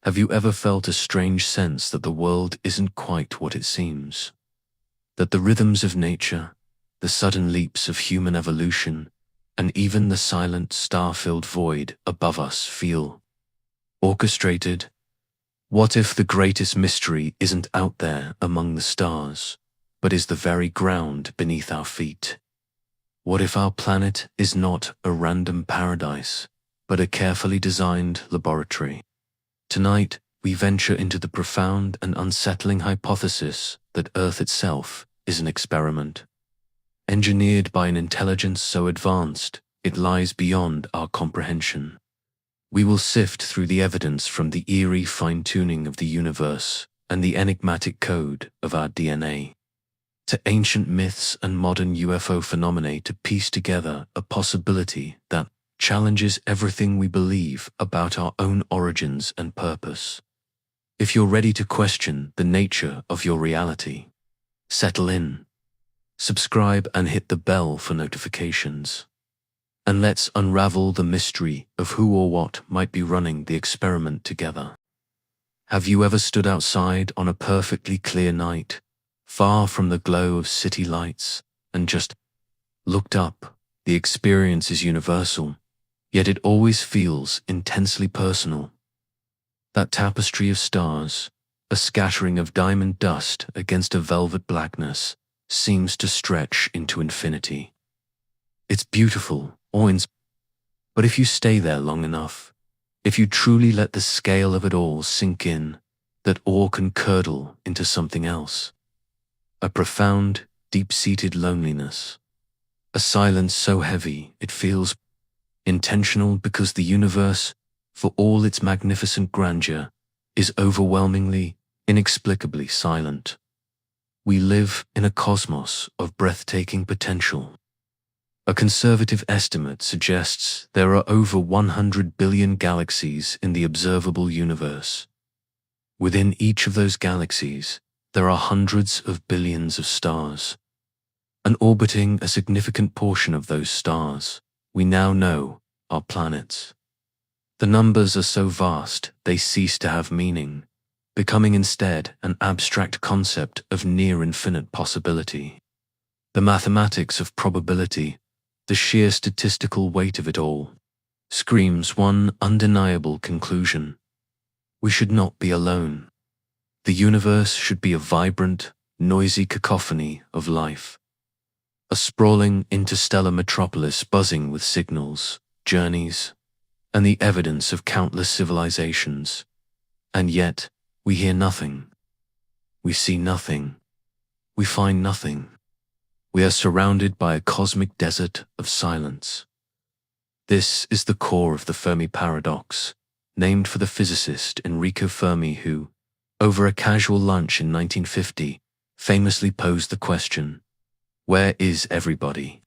Have you ever felt a strange sense that the world isn't quite what it seems? That the rhythms of nature, the sudden leaps of human evolution, and even the silent star-filled void above us feel orchestrated? What if the greatest mystery isn't out there among the stars, but is the very ground beneath our feet? What if our planet is not a random paradise, but a carefully designed laboratory? Tonight, we venture into the profound and unsettling hypothesis that Earth itself is an experiment, engineered by an intelligence so advanced it lies beyond our comprehension. We will sift through the evidence from the eerie fine-tuning of the universe and the enigmatic code of our DNA, to ancient myths and modern UFO phenomena, to piece together a possibility that challenges everything we believe about our own origins and purpose. If you're ready to question the nature of your reality, settle in, subscribe and hit the bell for notifications. And let's unravel the mystery of who or what might be running the experiment together. Have you ever stood outside on a perfectly clear night, far from the glow of city lights, and just looked up? The experience is universal, yet it always feels intensely personal. That tapestry of stars, a scattering of diamond dust against a velvet blackness, seems to stretch into infinity. It's beautiful, but if you stay there long enough, if you truly let the scale of it all sink in, that awe can curdle into something else. A profound, deep-seated loneliness. A silence so heavy it feels intentional, because the universe, for all its magnificent grandeur, is overwhelmingly, inexplicably silent. We live in a cosmos of breathtaking potential. A conservative estimate suggests there are over 100 billion galaxies in the observable universe. Within each of those galaxies, there are hundreds of billions of stars. And orbiting a significant portion of those stars, we now know, are planets. The numbers are so vast they cease to have meaning, becoming instead an abstract concept of near-infinite possibility. The mathematics of probability, the sheer statistical weight of it all, screams one undeniable conclusion. We should not be alone. The universe should be a vibrant, noisy cacophony of life. A sprawling interstellar metropolis buzzing with signals, journeys, and the evidence of countless civilizations. And yet, we hear nothing. We see nothing. We find nothing. We are surrounded by a cosmic desert of silence. This is the core of the Fermi paradox, named for the physicist Enrico Fermi who, over a casual lunch in 1950, famously posed the question, "Where is everybody?"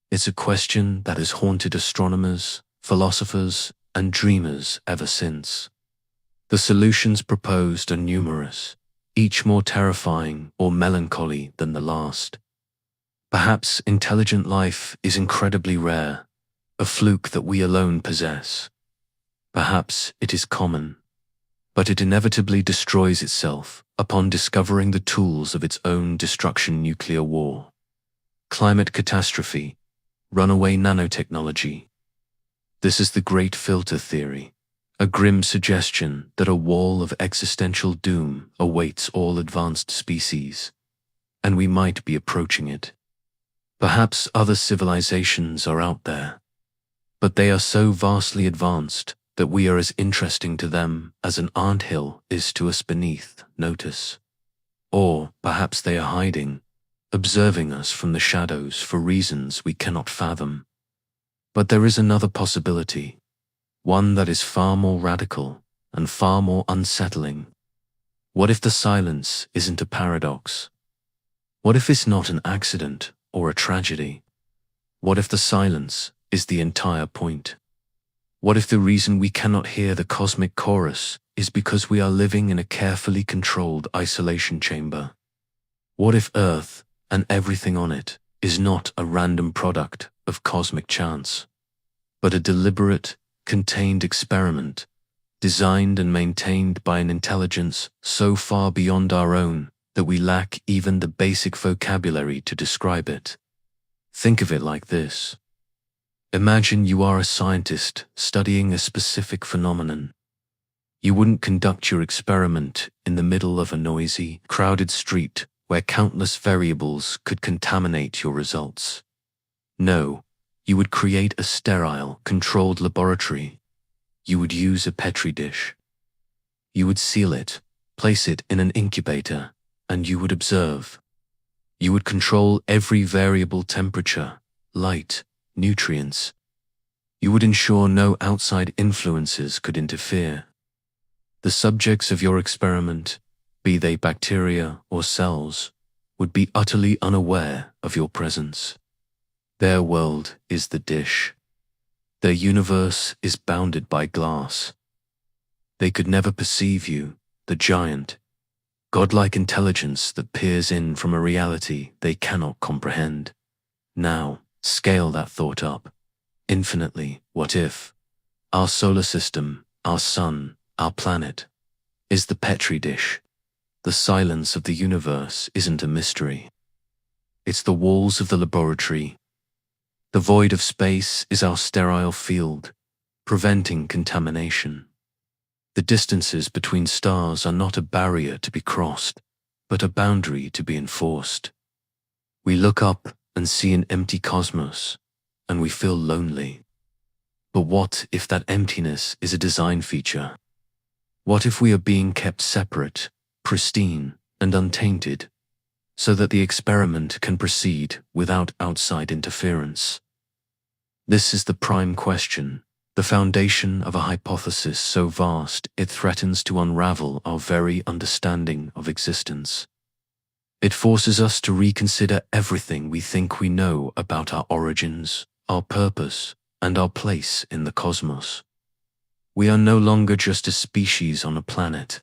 It's a question that has haunted astronomers, philosophers, and dreamers ever since. The solutions proposed are numerous, each more terrifying or melancholy than the last. Perhaps intelligent life is incredibly rare, a fluke that we alone possess. Perhaps it is common, but it inevitably destroys itself upon discovering the tools of its own destruction: nuclear war, climate catastrophe, runaway nanotechnology. This is the great filter theory, a grim suggestion that a wall of existential doom awaits all advanced species, and we might be approaching it. Perhaps other civilizations are out there, but they are so vastly advanced that we are as interesting to them as an anthill is to us beneath notice. Or perhaps they are hiding, observing us from the shadows for reasons we cannot fathom. But there is another possibility, one that is far more radical and far more unsettling. What if the silence isn't a paradox? What if it's not an accident or a tragedy? What if the silence is the entire point? What if the reason we cannot hear the cosmic chorus is because we are living in a carefully controlled isolation chamber? What if Earth and everything on it is not a random product of cosmic chance, but a deliberate, contained experiment designed and maintained by an intelligence so far beyond our own that we lack even the basic vocabulary to describe it. Think of it like this. Imagine you are a scientist studying a specific phenomenon. You wouldn't conduct your experiment in the middle of a noisy, crowded street where countless variables could contaminate your results. No, you would create a sterile, controlled laboratory. You would use a petri dish. You would seal it, place it in an incubator, and you would observe. You would control every variable: temperature, light, nutrients. You would ensure no outside influences could interfere. The subjects of your experiment, be they bacteria or cells, would be utterly unaware of your presence. Their world is the dish. Their universe is bounded by glass. They could never perceive you, the giant, godlike intelligence that peers in from a reality they cannot comprehend. Now, scale that thought up. Infinitely, what if our solar system, our sun, our planet, is the petri dish? The silence of the universe isn't a mystery. It's the walls of the laboratory. The void of space is our sterile field, preventing contamination. The distances between stars are not a barrier to be crossed, but a boundary to be enforced. We look up and see an empty cosmos, and we feel lonely. But what if that emptiness is a design feature? What if we are being kept separate, pristine, and untainted, so that the experiment can proceed without outside interference? This is the prime question, the foundation of a hypothesis so vast it threatens to unravel our very understanding of existence. It forces us to reconsider everything we think we know about our origins, our purpose, and our place in the cosmos. We are no longer just a species on a planet.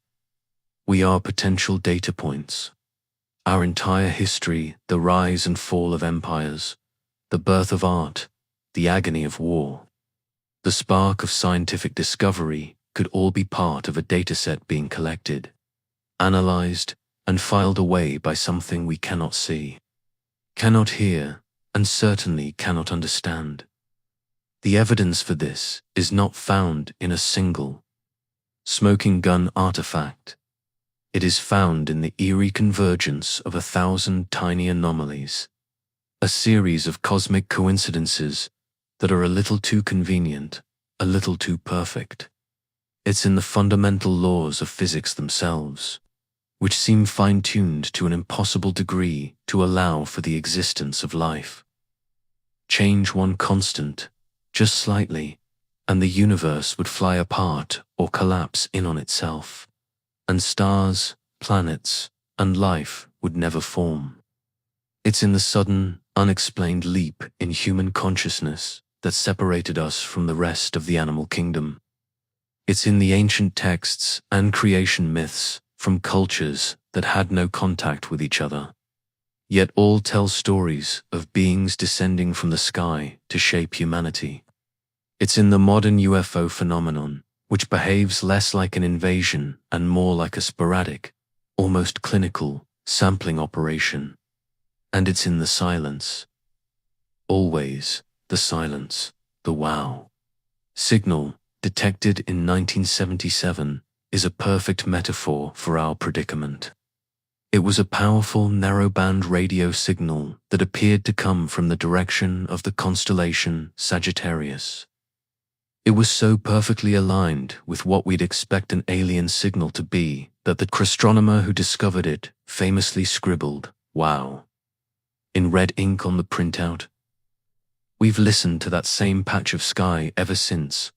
We are potential data points. Our entire history, the rise and fall of empires, the birth of art, the agony of war, the spark of scientific discovery could all be part of a dataset being collected, analyzed, and filed away by something we cannot see, cannot hear, and certainly cannot understand. The evidence for this is not found in a single smoking gun artifact. It is found in the eerie convergence of 1,000 tiny anomalies, a series of cosmic coincidences that are a little too convenient, a little too perfect. It's in the fundamental laws of physics themselves, which seem fine-tuned to an impossible degree to allow for the existence of life. Change one constant, just slightly, and the universe would fly apart or collapse in on itself, and stars, planets, and life would never form. It's in the sudden, unexplained leap in human consciousness that separated us from the rest of the animal kingdom. It's in the ancient texts and creation myths from cultures that had no contact with each other, yet all tell stories of beings descending from the sky to shape humanity. It's in the modern UFO phenomenon, which behaves less like an invasion and more like a sporadic, almost clinical, sampling operation. And it's in the silence. Always the silence, the wow. Signal, detected in 1977, is a perfect metaphor for our predicament. It was a powerful narrowband radio signal that appeared to come from the direction of the constellation Sagittarius. It was so perfectly aligned with what we'd expect an alien signal to be that the astronomer who discovered it famously scribbled, "Wow," in red ink on the printout. We've listened to that same patch of sky ever since,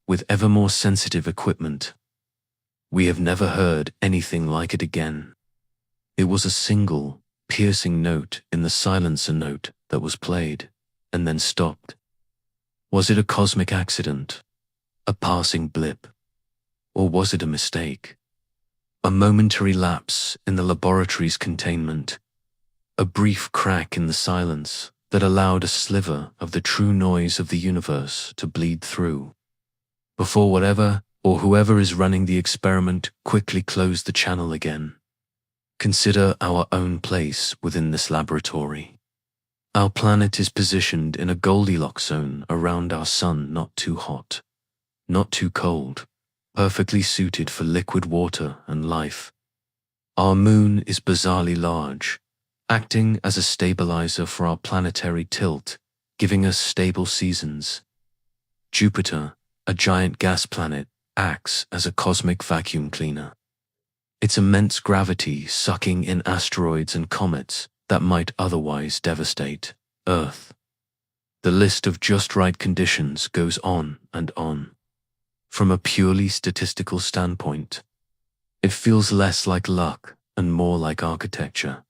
with ever more sensitive equipment. We have never heard anything like it again. It was a single, piercing note in the silencer note that was played, and then stopped. Was it a cosmic accident? A passing blip? Or was it a mistake? A momentary lapse in the laboratory's containment? A brief crack in the silence that allowed a sliver of the true noise of the universe to bleed through, before whatever or whoever is running the experiment quickly close the channel again. Consider our own place within this laboratory. Our planet is positioned in a Goldilocks zone around our sun, not too hot, not too cold, perfectly suited for liquid water and life. Our moon is bizarrely large, acting as a stabilizer for our planetary tilt, giving us stable seasons. Jupiter, a giant gas planet, acts as a cosmic vacuum cleaner. Its immense gravity sucking in asteroids and comets that might otherwise devastate Earth. The list of just right conditions goes on and on. From a purely statistical standpoint, it feels less like luck and more like architecture.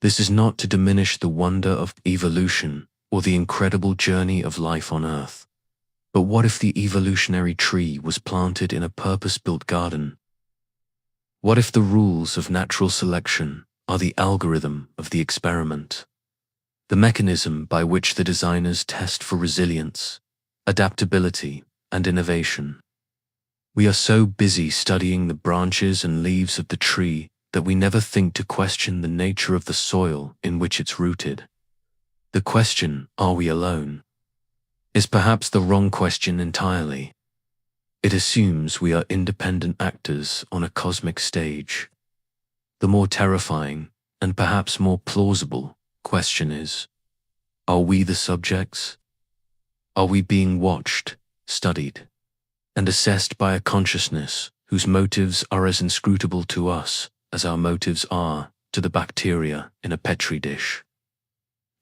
This is not to diminish the wonder of evolution or the incredible journey of life on Earth. But what if the evolutionary tree was planted in a purpose-built garden? What if the rules of natural selection are the algorithm of the experiment? The mechanism by which the designers test for resilience, adaptability, and innovation. We are so busy studying the branches and leaves of the tree that we never think to question the nature of the soil in which it's rooted. The question, "Are we alone?" is perhaps the wrong question entirely. It assumes we are independent actors on a cosmic stage. The more terrifying, and perhaps more plausible, question is, are we the subjects? Are we being watched, studied, and assessed by a consciousness whose motives are as inscrutable to us as our motives are to the bacteria in a petri dish?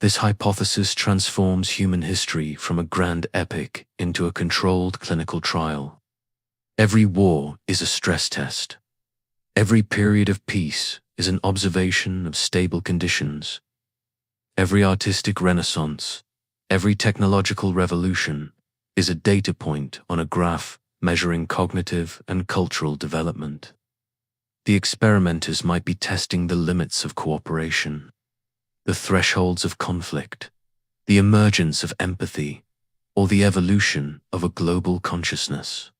This hypothesis transforms human history from a grand epic into a controlled clinical trial. Every war is a stress test. Every period of peace is an observation of stable conditions. Every artistic renaissance, every technological revolution is a data point on a graph measuring cognitive and cultural development. The experimenters might be testing the limits of cooperation, the thresholds of conflict, the emergence of empathy, or the evolution of a global consciousness.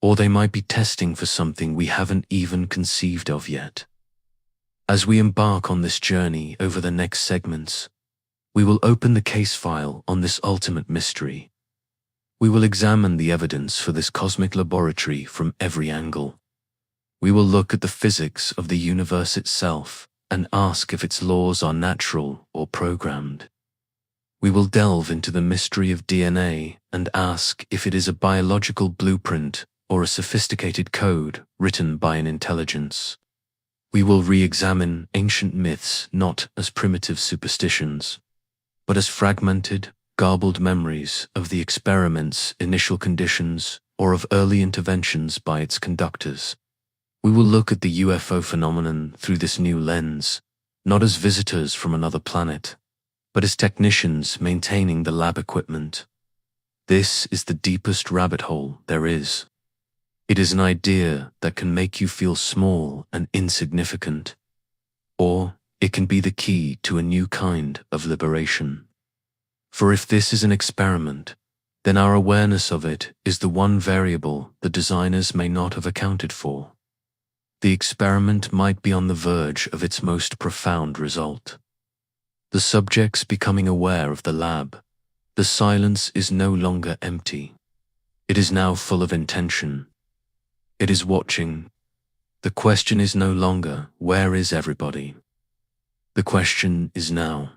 Or they might be testing for something we haven't even conceived of yet. As we embark on this journey over the next segments, we will open the case file on this ultimate mystery. We will examine the evidence for this cosmic laboratory from every angle. We will look at the physics of the universe itself and ask if its laws are natural or programmed. We will delve into the mystery of DNA and ask if it is a biological blueprint or a sophisticated code written by an intelligence. We will re-examine ancient myths not as primitive superstitions, but as fragmented, garbled memories of the experiment's initial conditions or of early interventions by its conductors. We will look at the UFO phenomenon through this new lens, not as visitors from another planet, but as technicians maintaining the lab equipment. This is the deepest rabbit hole there is. It is an idea that can make you feel small and insignificant, or it can be the key to a new kind of liberation. For if this is an experiment, then our awareness of it is the one variable the designers may not have accounted for. The experiment might be on the verge of its most profound result. The subjects becoming aware of the lab, the silence is no longer empty. It is now full of intention. It is watching. The question is no longer, where is everybody? The question is now,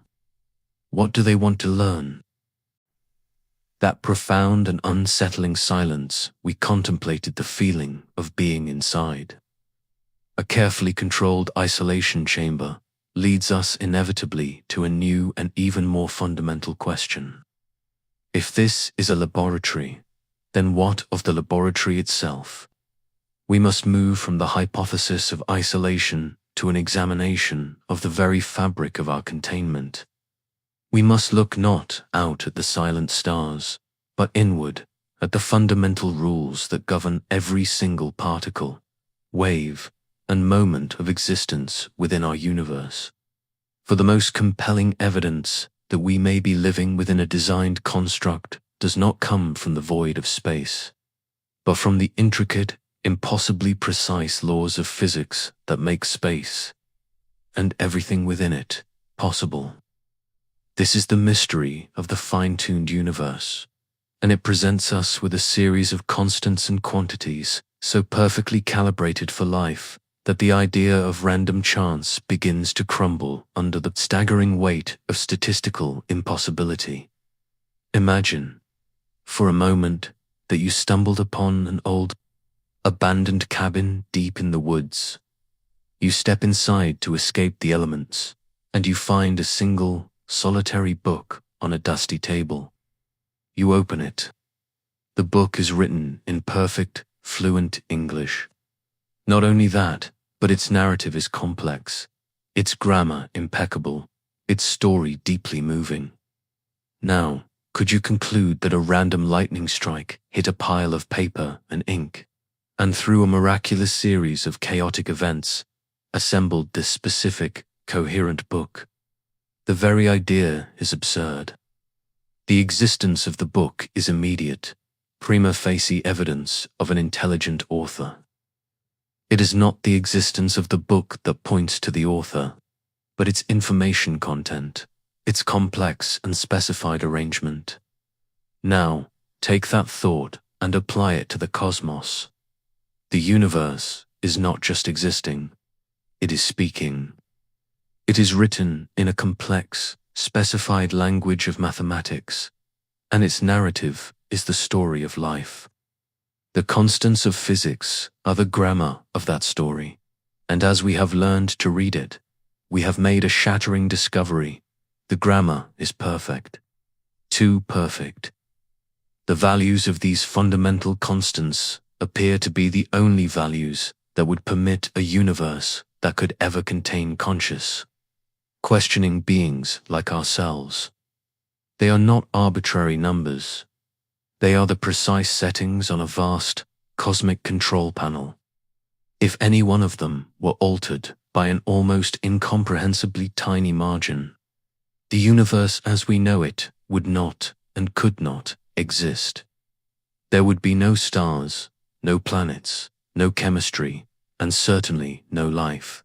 what do they want to learn? That profound and unsettling silence, we contemplated the feeling of being inside. A carefully controlled isolation chamber leads us inevitably to a new and even more fundamental question. If this is a laboratory, then what of the laboratory itself? We must move from the hypothesis of isolation to an examination of the very fabric of our containment. We must look not out at the silent stars, but inward at the fundamental rules that govern every single particle, wave, and moment of existence within our universe. For the most compelling evidence that we may be living within a designed construct does not come from the void of space. but from the intricate, impossibly precise laws of physics that make space, and everything within it, possible. This is the mystery of the fine-tuned universe, and it presents us with a series of constants and quantities so perfectly calibrated for life that the idea of random chance begins to crumble under the staggering weight of statistical impossibility. Imagine, for a moment, that you stumbled upon an old, abandoned cabin deep in the woods. You step inside to escape the elements, and you find a single, solitary book on a dusty table. You open it. The book is written in perfect, fluent English. Not only that, but its narrative is complex, its grammar impeccable, its story deeply moving. Now, could you conclude that a random lightning strike hit a pile of paper and ink, and through a miraculous series of chaotic events, assembled this specific, coherent book? The very idea is absurd. The existence of the book is immediate, prima facie evidence of an intelligent author. It is not the existence of the book that points to the author, but its information content, its complex and specified arrangement. Now, take that thought and apply it to the cosmos. The universe is not just existing, it is speaking. It is written in a complex, specified language of mathematics, and its narrative is the story of life. The constants of physics are the grammar of that story, and as we have learned to read it, we have made a shattering discovery. The grammar is perfect. Too perfect. The values of these fundamental constants appear to be the only values that would permit a universe that could ever contain conscious, questioning beings like ourselves. They are not arbitrary numbers. They are the precise settings on a vast, cosmic control panel. If any one of them were altered by an almost incomprehensibly tiny margin, the universe as we know it would not and could not exist. There would be no stars, no planets, no chemistry, and certainly no life.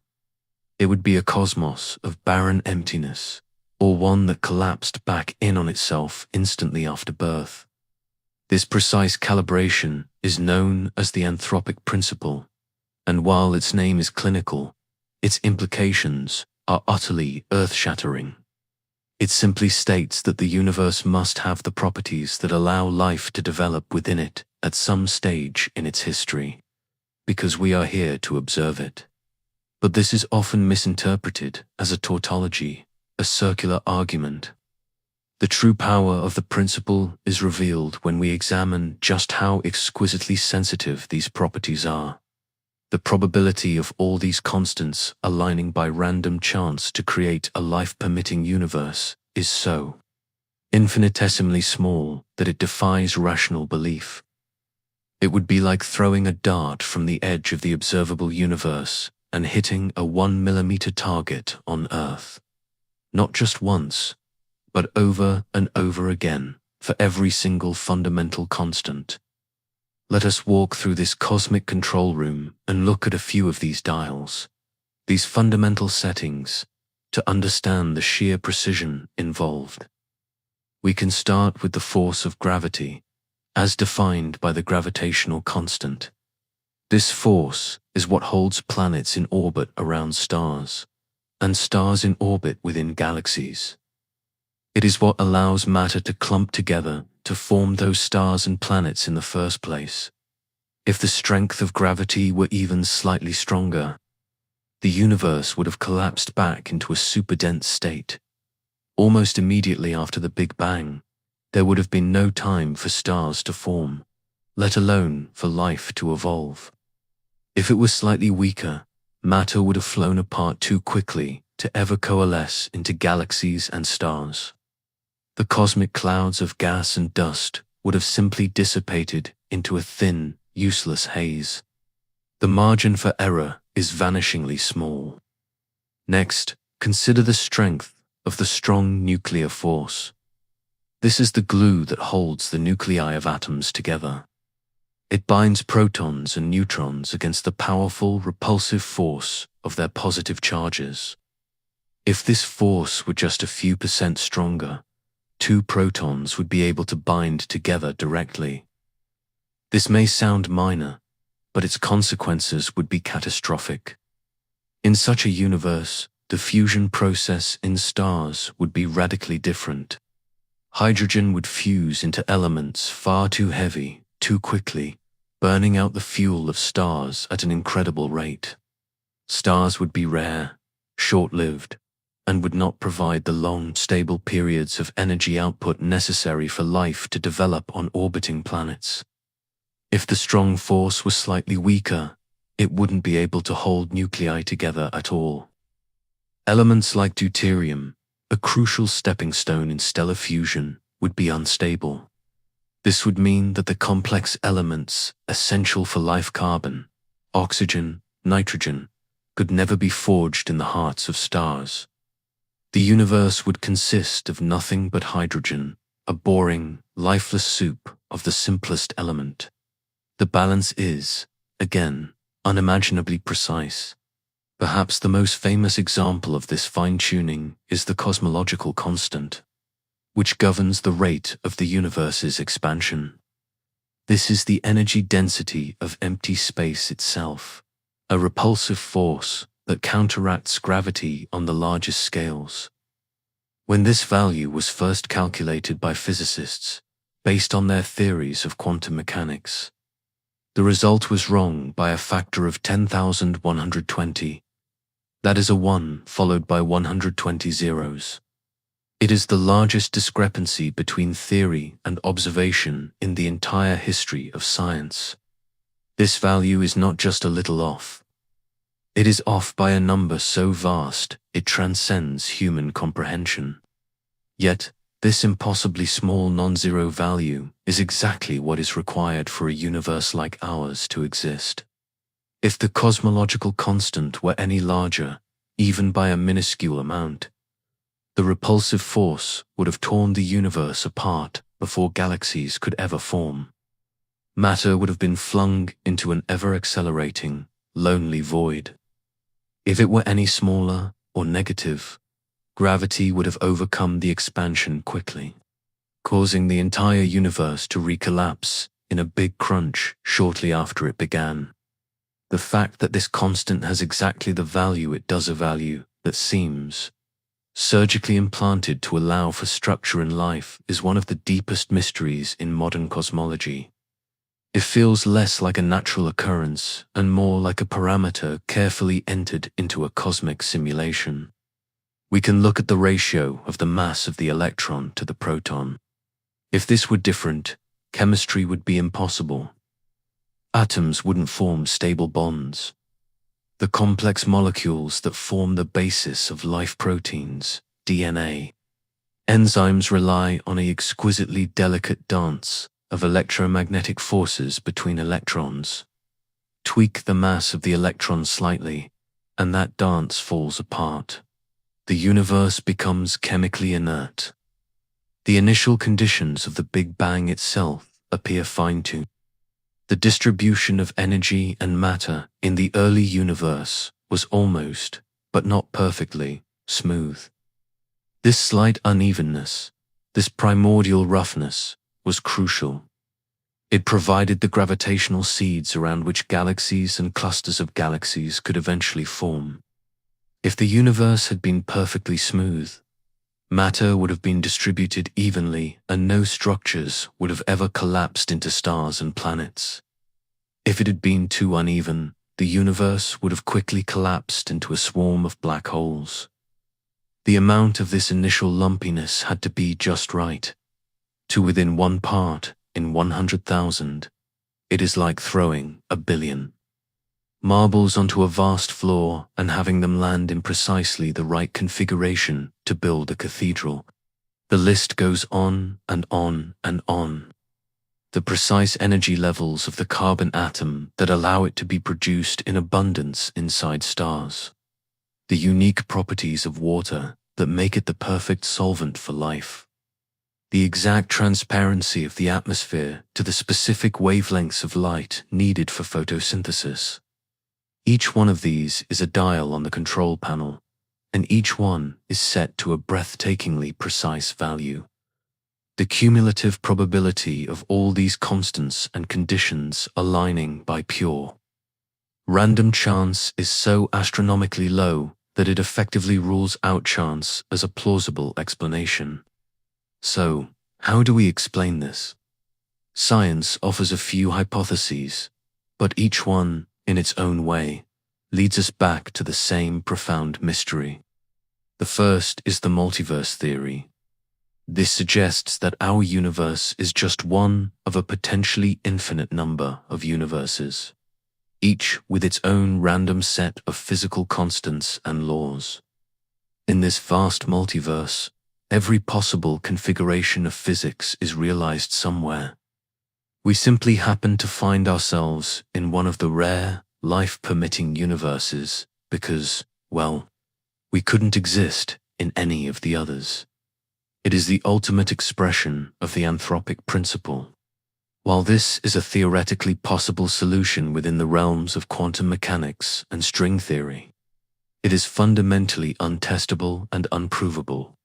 It would be a cosmos of barren emptiness, or one that collapsed back in on itself instantly after birth. This precise calibration is known as the anthropic principle, and while its name is clinical, its implications are utterly earth-shattering. It simply states that the universe must have the properties that allow life to develop within it at some stage in its history, because we are here to observe it. But this is often misinterpreted as a tautology, a circular argument. The true power of the principle is revealed when we examine just how exquisitely sensitive these properties are. The probability of all these constants aligning by random chance to create a life-permitting universe is so infinitesimally small that it defies rational belief. It would be like throwing a dart from the edge of the observable universe and hitting a 1 millimeter target on Earth. Not just once, but over and over again for every single fundamental constant. Let us walk through this cosmic control room and look at a few of these dials, these fundamental settings, to understand the sheer precision involved. We can start with the force of gravity, as defined by the gravitational constant. This force is what holds planets in orbit around stars, and stars in orbit within galaxies. It is what allows matter to clump together to form those stars and planets in the first place. If the strength of gravity were even slightly stronger, the universe would have collapsed back into a superdense state. Almost immediately after the Big Bang, there would have been no time for stars to form, let alone for life to evolve. If it was slightly weaker, matter would have flown apart too quickly to ever coalesce into galaxies and stars. The cosmic clouds of gas and dust would have simply dissipated into a thin, useless haze. The margin for error is vanishingly small. Next, consider the strength of the strong nuclear force. This is the glue that holds the nuclei of atoms together. It binds protons and neutrons against the powerful repulsive force of their positive charges. If this force were just a few percent stronger, two protons would be able to bind together directly. This may sound minor, but its consequences would be catastrophic. In such a universe, the fusion process in stars would be radically different. Hydrogen would fuse into elements far too heavy, too quickly, burning out the fuel of stars at an incredible rate. Stars would be rare, short-lived, and would not provide the long, stable periods of energy output necessary for life to develop on orbiting planets. If the strong force was slightly weaker, it wouldn't be able to hold nuclei together at all. Elements like deuterium, a crucial stepping stone in stellar fusion, would be unstable. This would mean that the complex elements essential for life, carbon, oxygen, nitrogen, could never be forged in the hearts of stars. The universe would consist of nothing but hydrogen, a boring, lifeless soup of the simplest element. The balance is, again, unimaginably precise. Perhaps the most famous example of this fine-tuning is the cosmological constant, which governs the rate of the universe's expansion. This is the energy density of empty space itself, a repulsive force that counteracts gravity on the largest scales. When this value was first calculated by physicists, based on their theories of quantum mechanics, the result was wrong by a factor of 10,120. That is a 1 followed by 120 zeros. It is the largest discrepancy between theory and observation in the entire history of science. This value is not just a little off. It is off by a number so vast it transcends human comprehension. Yet, this impossibly small non-zero value is exactly what is required for a universe like ours to exist. If the cosmological constant were any larger, even by a minuscule amount, the repulsive force would have torn the universe apart before galaxies could ever form. Matter would have been flung into an ever-accelerating, lonely void. If it were any smaller or negative, gravity would have overcome the expansion quickly, causing the entire universe to recollapse in a big crunch shortly after it began. The fact that this constant has exactly the value it does, a value that seems surgically implanted to allow for structure in life, is one of the deepest mysteries in modern cosmology. It feels less like a natural occurrence and more like a parameter carefully entered into a cosmic simulation. We can look at the ratio of the mass of the electron to the proton. If this were different, chemistry would be impossible. Atoms wouldn't form stable bonds. The complex molecules that form the basis of life, proteins, DNA, enzymes, rely on an exquisitely delicate dance of electromagnetic forces between electrons. Tweak the mass of the electron slightly, and that dance falls apart. The universe becomes chemically inert. The initial conditions of the Big Bang itself appear fine-tuned. The distribution of energy and matter in the early universe was almost, but not perfectly, smooth. This slight unevenness, this primordial roughness, was crucial. It provided the gravitational seeds around which galaxies and clusters of galaxies could eventually form. If the universe had been perfectly smooth, matter would have been distributed evenly and no structures would have ever collapsed into stars and planets. If it had been too uneven, the universe would have quickly collapsed into a swarm of black holes. The amount of this initial lumpiness had to be just right. To within 1 part in 100,000, it is like throwing 1 billion marbles onto a vast floor and having them land in precisely the right configuration to build a cathedral. The list goes on and on and on. The precise energy levels of the carbon atom that allow it to be produced in abundance inside stars. The unique properties of water that make it the perfect solvent for life. the exact transparency of the atmosphere to the specific wavelengths of light needed for photosynthesis. Each one of these is a dial on the control panel, and each one is set to a breathtakingly precise value. The cumulative probability of all these constants and conditions aligning by pure random chance is so astronomically low that it effectively rules out chance as a plausible explanation. So, how do we explain this? Science offers a few hypotheses, but each one, in its own way, leads us back to the same profound mystery. The first is the multiverse theory. This suggests that our universe is just one of a potentially infinite number of universes, each with its own random set of physical constants and laws. In this vast multiverse, every possible configuration of physics is realized somewhere. We simply happen to find ourselves in one of the rare, life-permitting universes because, well, we couldn't exist in any of the others. It is the ultimate expression of the anthropic principle. While this is a theoretically possible solution within the realms of quantum mechanics and string theory, it is fundamentally untestable and unprovable.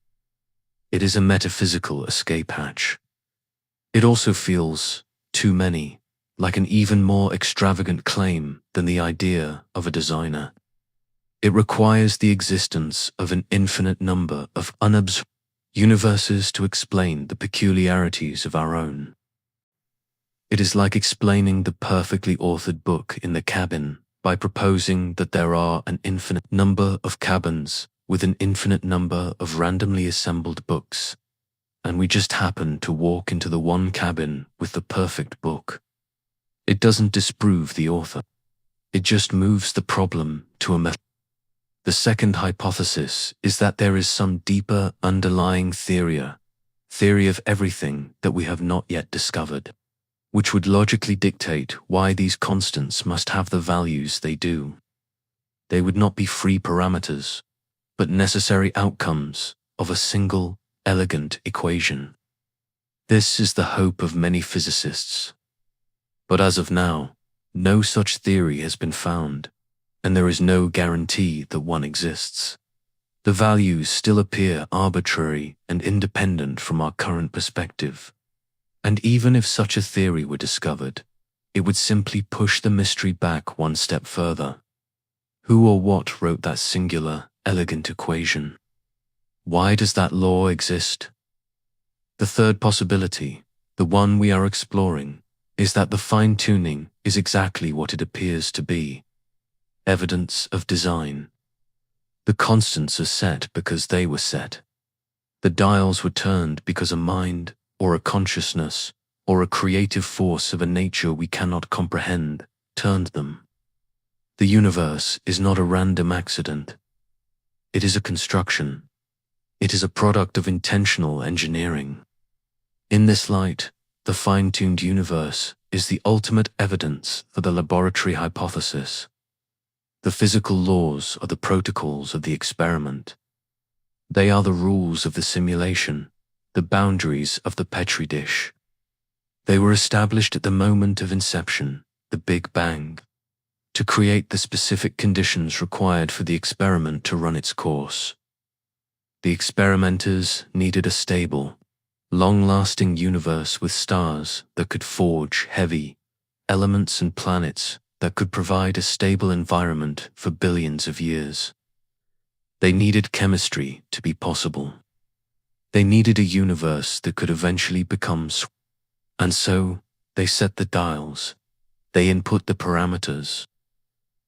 It is a metaphysical escape hatch. It also feels, to many, like an even more extravagant claim than the idea of a designer. It requires the existence of an infinite number of unobserved universes to explain the peculiarities of our own. It is like explaining the perfectly authored book in the cabin by proposing that there are an infinite number of cabins with an infinite number of randomly assembled books, and we just happen to walk into the one cabin with the perfect book. It doesn't disprove the author. It just moves the problem to a method. The second hypothesis is that there is some deeper underlying theory of everything that we have not yet discovered, which would logically dictate why these constants must have the values they do. They would not be free parameters, but necessary outcomes of a single, elegant equation. This is the hope of many physicists. But as of now, no such theory has been found, and there is no guarantee that one exists. The values still appear arbitrary and independent from our current perspective. And even if such a theory were discovered, it would simply push the mystery back one step further. Who or what wrote that singular, elegant equation? Why does that law exist? The third possibility, the one we are exploring, is that the fine-tuning is exactly what it appears to be: evidence of design. The constants are set because they were set. The dials were turned because a mind, or a consciousness, or a creative force of a nature we cannot comprehend, turned them. The universe is not a random accident. It is a construction. It is a product of intentional engineering. In this light, the fine-tuned universe is the ultimate evidence for the laboratory hypothesis. The physical laws are the protocols of the experiment. They are the rules of the simulation, the boundaries of the Petri dish. They were established at the moment of inception, the Big Bang, to create the specific conditions required for the experiment to run its course. The experimenters needed a stable, long-lasting universe with stars that could forge heavy elements and planets that could provide a stable environment for billions of years. They needed chemistry to be possible. They needed a universe that could eventually become and so they set the dials. They input the parameters.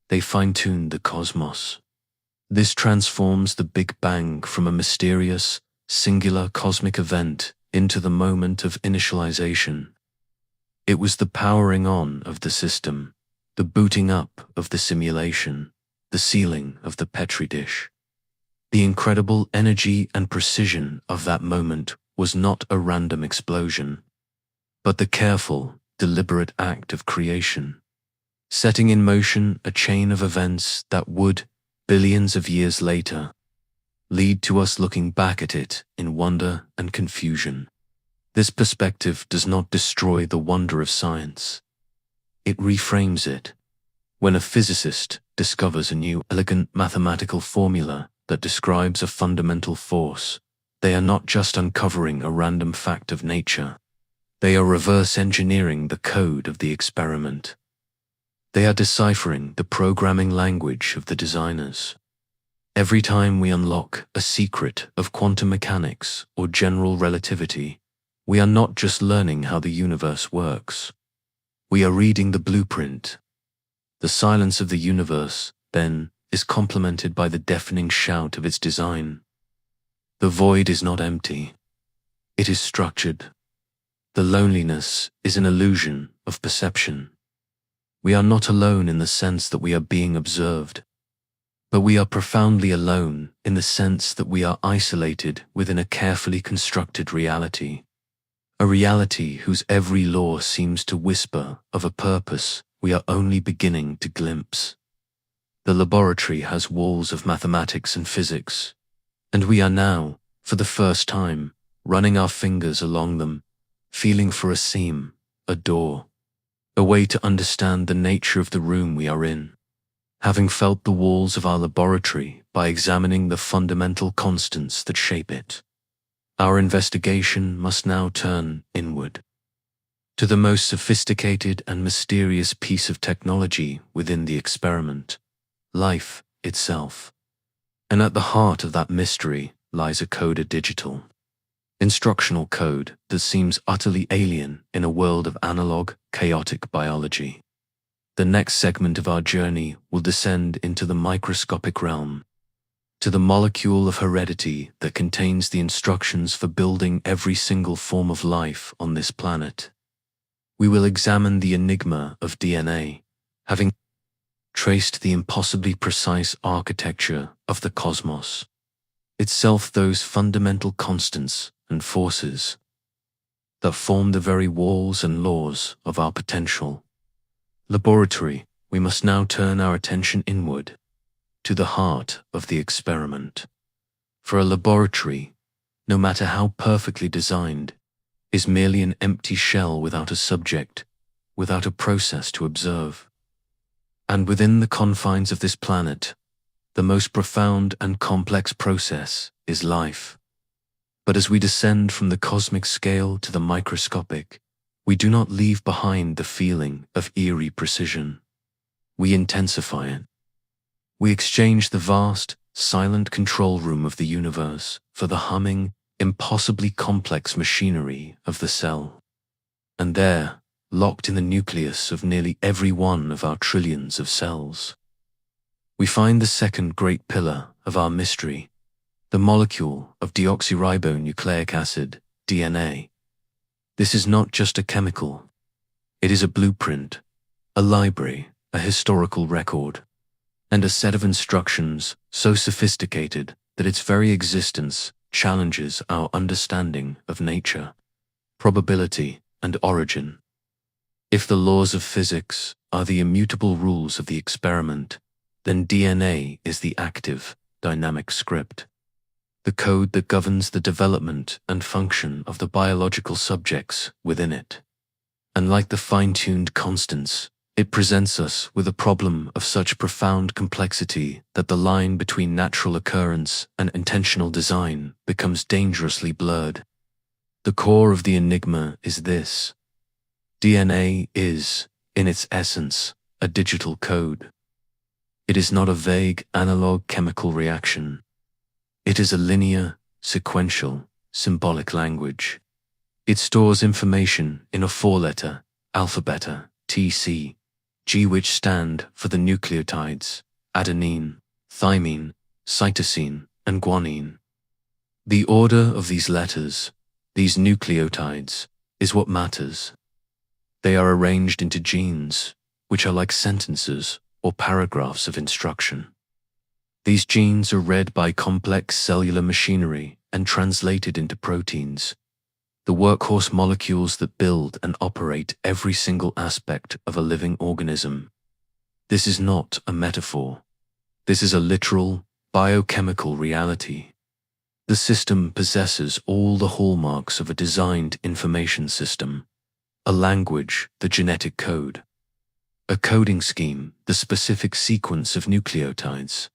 They fine-tuned the cosmos. This transforms the Big Bang from a mysterious, singular cosmic event into the moment of initialization. It was the powering on of the system, the booting up of the simulation, the sealing of the Petri dish. The incredible energy and precision of that moment was not a random explosion, but the careful, deliberate act of creation, setting in motion a chain of events that would, billions of years later, lead to us looking back at it in wonder and confusion. This perspective does not destroy the wonder of science. It reframes it. When a physicist discovers a new elegant mathematical formula that describes a fundamental force, they are not just uncovering a random fact of nature. They are reverse engineering the code of the experiment. They are deciphering the programming language of the designers. Every time we unlock a secret of quantum mechanics or general relativity, we are not just learning how the universe works. We are reading the blueprint. The silence of the universe, then, is complemented by the deafening shout of its design. The void is not empty. It is structured. The loneliness is an illusion of perception. We are not alone in the sense that we are being observed, but we are profoundly alone in the sense that we are isolated within a carefully constructed reality. A reality whose every law seems to whisper of a purpose we are only beginning to glimpse. The laboratory has walls of mathematics and physics, and we are now, for the first time, running our fingers along them, feeling for a seam, a door, a way to understand the nature of the room we are in. Having felt the walls of our laboratory by examining the fundamental constants that shape it, our investigation must now turn inward, to the most sophisticated and mysterious piece of technology within the experiment, life itself. And at the heart of that mystery lies a code digital, instructional code that seems utterly alien in a world of analog, chaotic biology. The next segment of our journey will descend into the microscopic realm, to the molecule of heredity that contains the instructions for building every single form of life on this planet. We will examine the enigma of DNA, having traced the impossibly precise architecture of the cosmos, itself those fundamental constants and forces that form the very walls and laws of our potential. Laboratory, we must now turn our attention inward, to the heart of the experiment. For a laboratory, no matter how perfectly designed, is merely an empty shell without a subject, without a process to observe. And within the confines of this planet, the most profound and complex process is life. But as we descend from the cosmic scale to the microscopic, we do not leave behind the feeling of eerie precision. We intensify it. We exchange the vast, silent control room of the universe for the humming, impossibly complex machinery of the cell. And there, locked in the nucleus of nearly every one of our trillions of cells, we find the second great pillar of our mystery, the molecule of deoxyribonucleic acid, DNA. This is not just a chemical. It is a blueprint, a library, a historical record, and a set of instructions so sophisticated that its very existence challenges our understanding of nature, probability, and origin. If the laws of physics are the immutable rules of the experiment, then DNA is the active, dynamic script, the code that governs the development and function of the biological subjects within it. And like the fine-tuned constants, it presents us with a problem of such profound complexity that the line between natural occurrence and intentional design becomes dangerously blurred. The core of the enigma is this: DNA is, in its essence, a digital code. It is not a vague analog chemical reaction. It is a linear, sequential, symbolic language. It stores information in a four-letter alphabet, TC, G, which stand for the nucleotides, adenine, thymine, cytosine, and guanine. The order of these letters, these nucleotides, is what matters. They are arranged into genes, which are like sentences or paragraphs of instruction. These genes are read by complex cellular machinery and translated into proteins, the workhorse molecules that build and operate every single aspect of a living organism. This is not a metaphor. This is a literal, biochemical reality. The system possesses all the hallmarks of a designed information system: a language, the genetic code; a coding scheme, the specific sequence of nucleotides;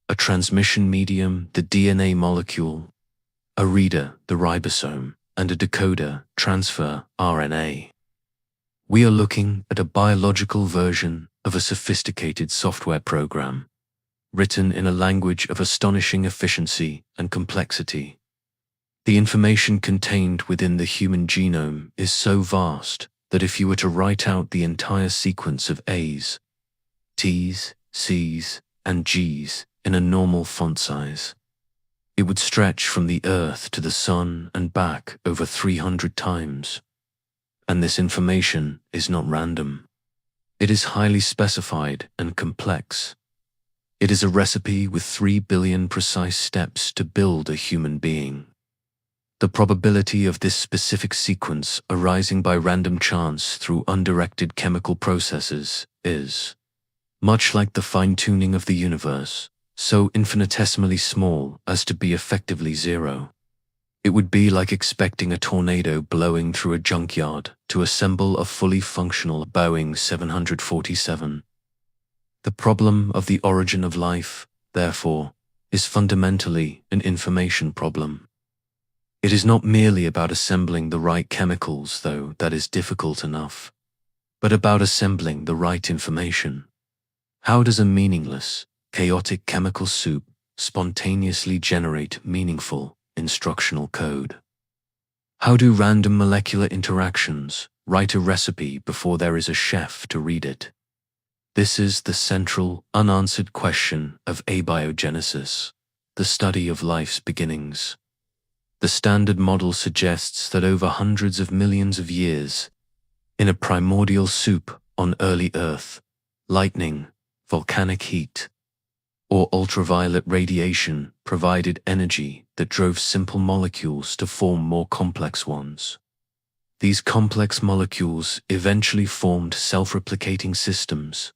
a transmission medium, the DNA molecule; a reader, the ribosome; and a decoder, transfer RNA. We are looking at a biological version of a sophisticated software program, written in a language of astonishing efficiency and complexity. The information contained within the human genome is so vast that if you were to write out the entire sequence of A's, T's, C's, and G's in a normal font size, it would stretch from the Earth to the Sun and back over 300 times. And this information is not random. It is highly specified and complex. It is a recipe with 3 billion precise steps to build a human being. The probability of this specific sequence arising by random chance through undirected chemical processes is, much like the fine-tuning of the universe, so infinitesimally small as to be effectively zero. It would be like expecting a tornado blowing through a junkyard to assemble a fully functional Boeing 747. The problem of the origin of life, therefore, is fundamentally an information problem. It is not merely about assembling the right chemicals, though that is difficult enough, but about assembling the right information. How does a meaningless, chaotic chemical soup spontaneously generate meaningful, instructional code? How do random molecular interactions write a recipe before there is a chef to read it? This is the central, unanswered question of abiogenesis, the study of life's beginnings. The standard model suggests that over hundreds of millions of years, in a primordial soup on early Earth, lightning, volcanic heat, or ultraviolet radiation provided energy that drove simple molecules to form more complex ones. These complex molecules eventually formed self-replicating systems,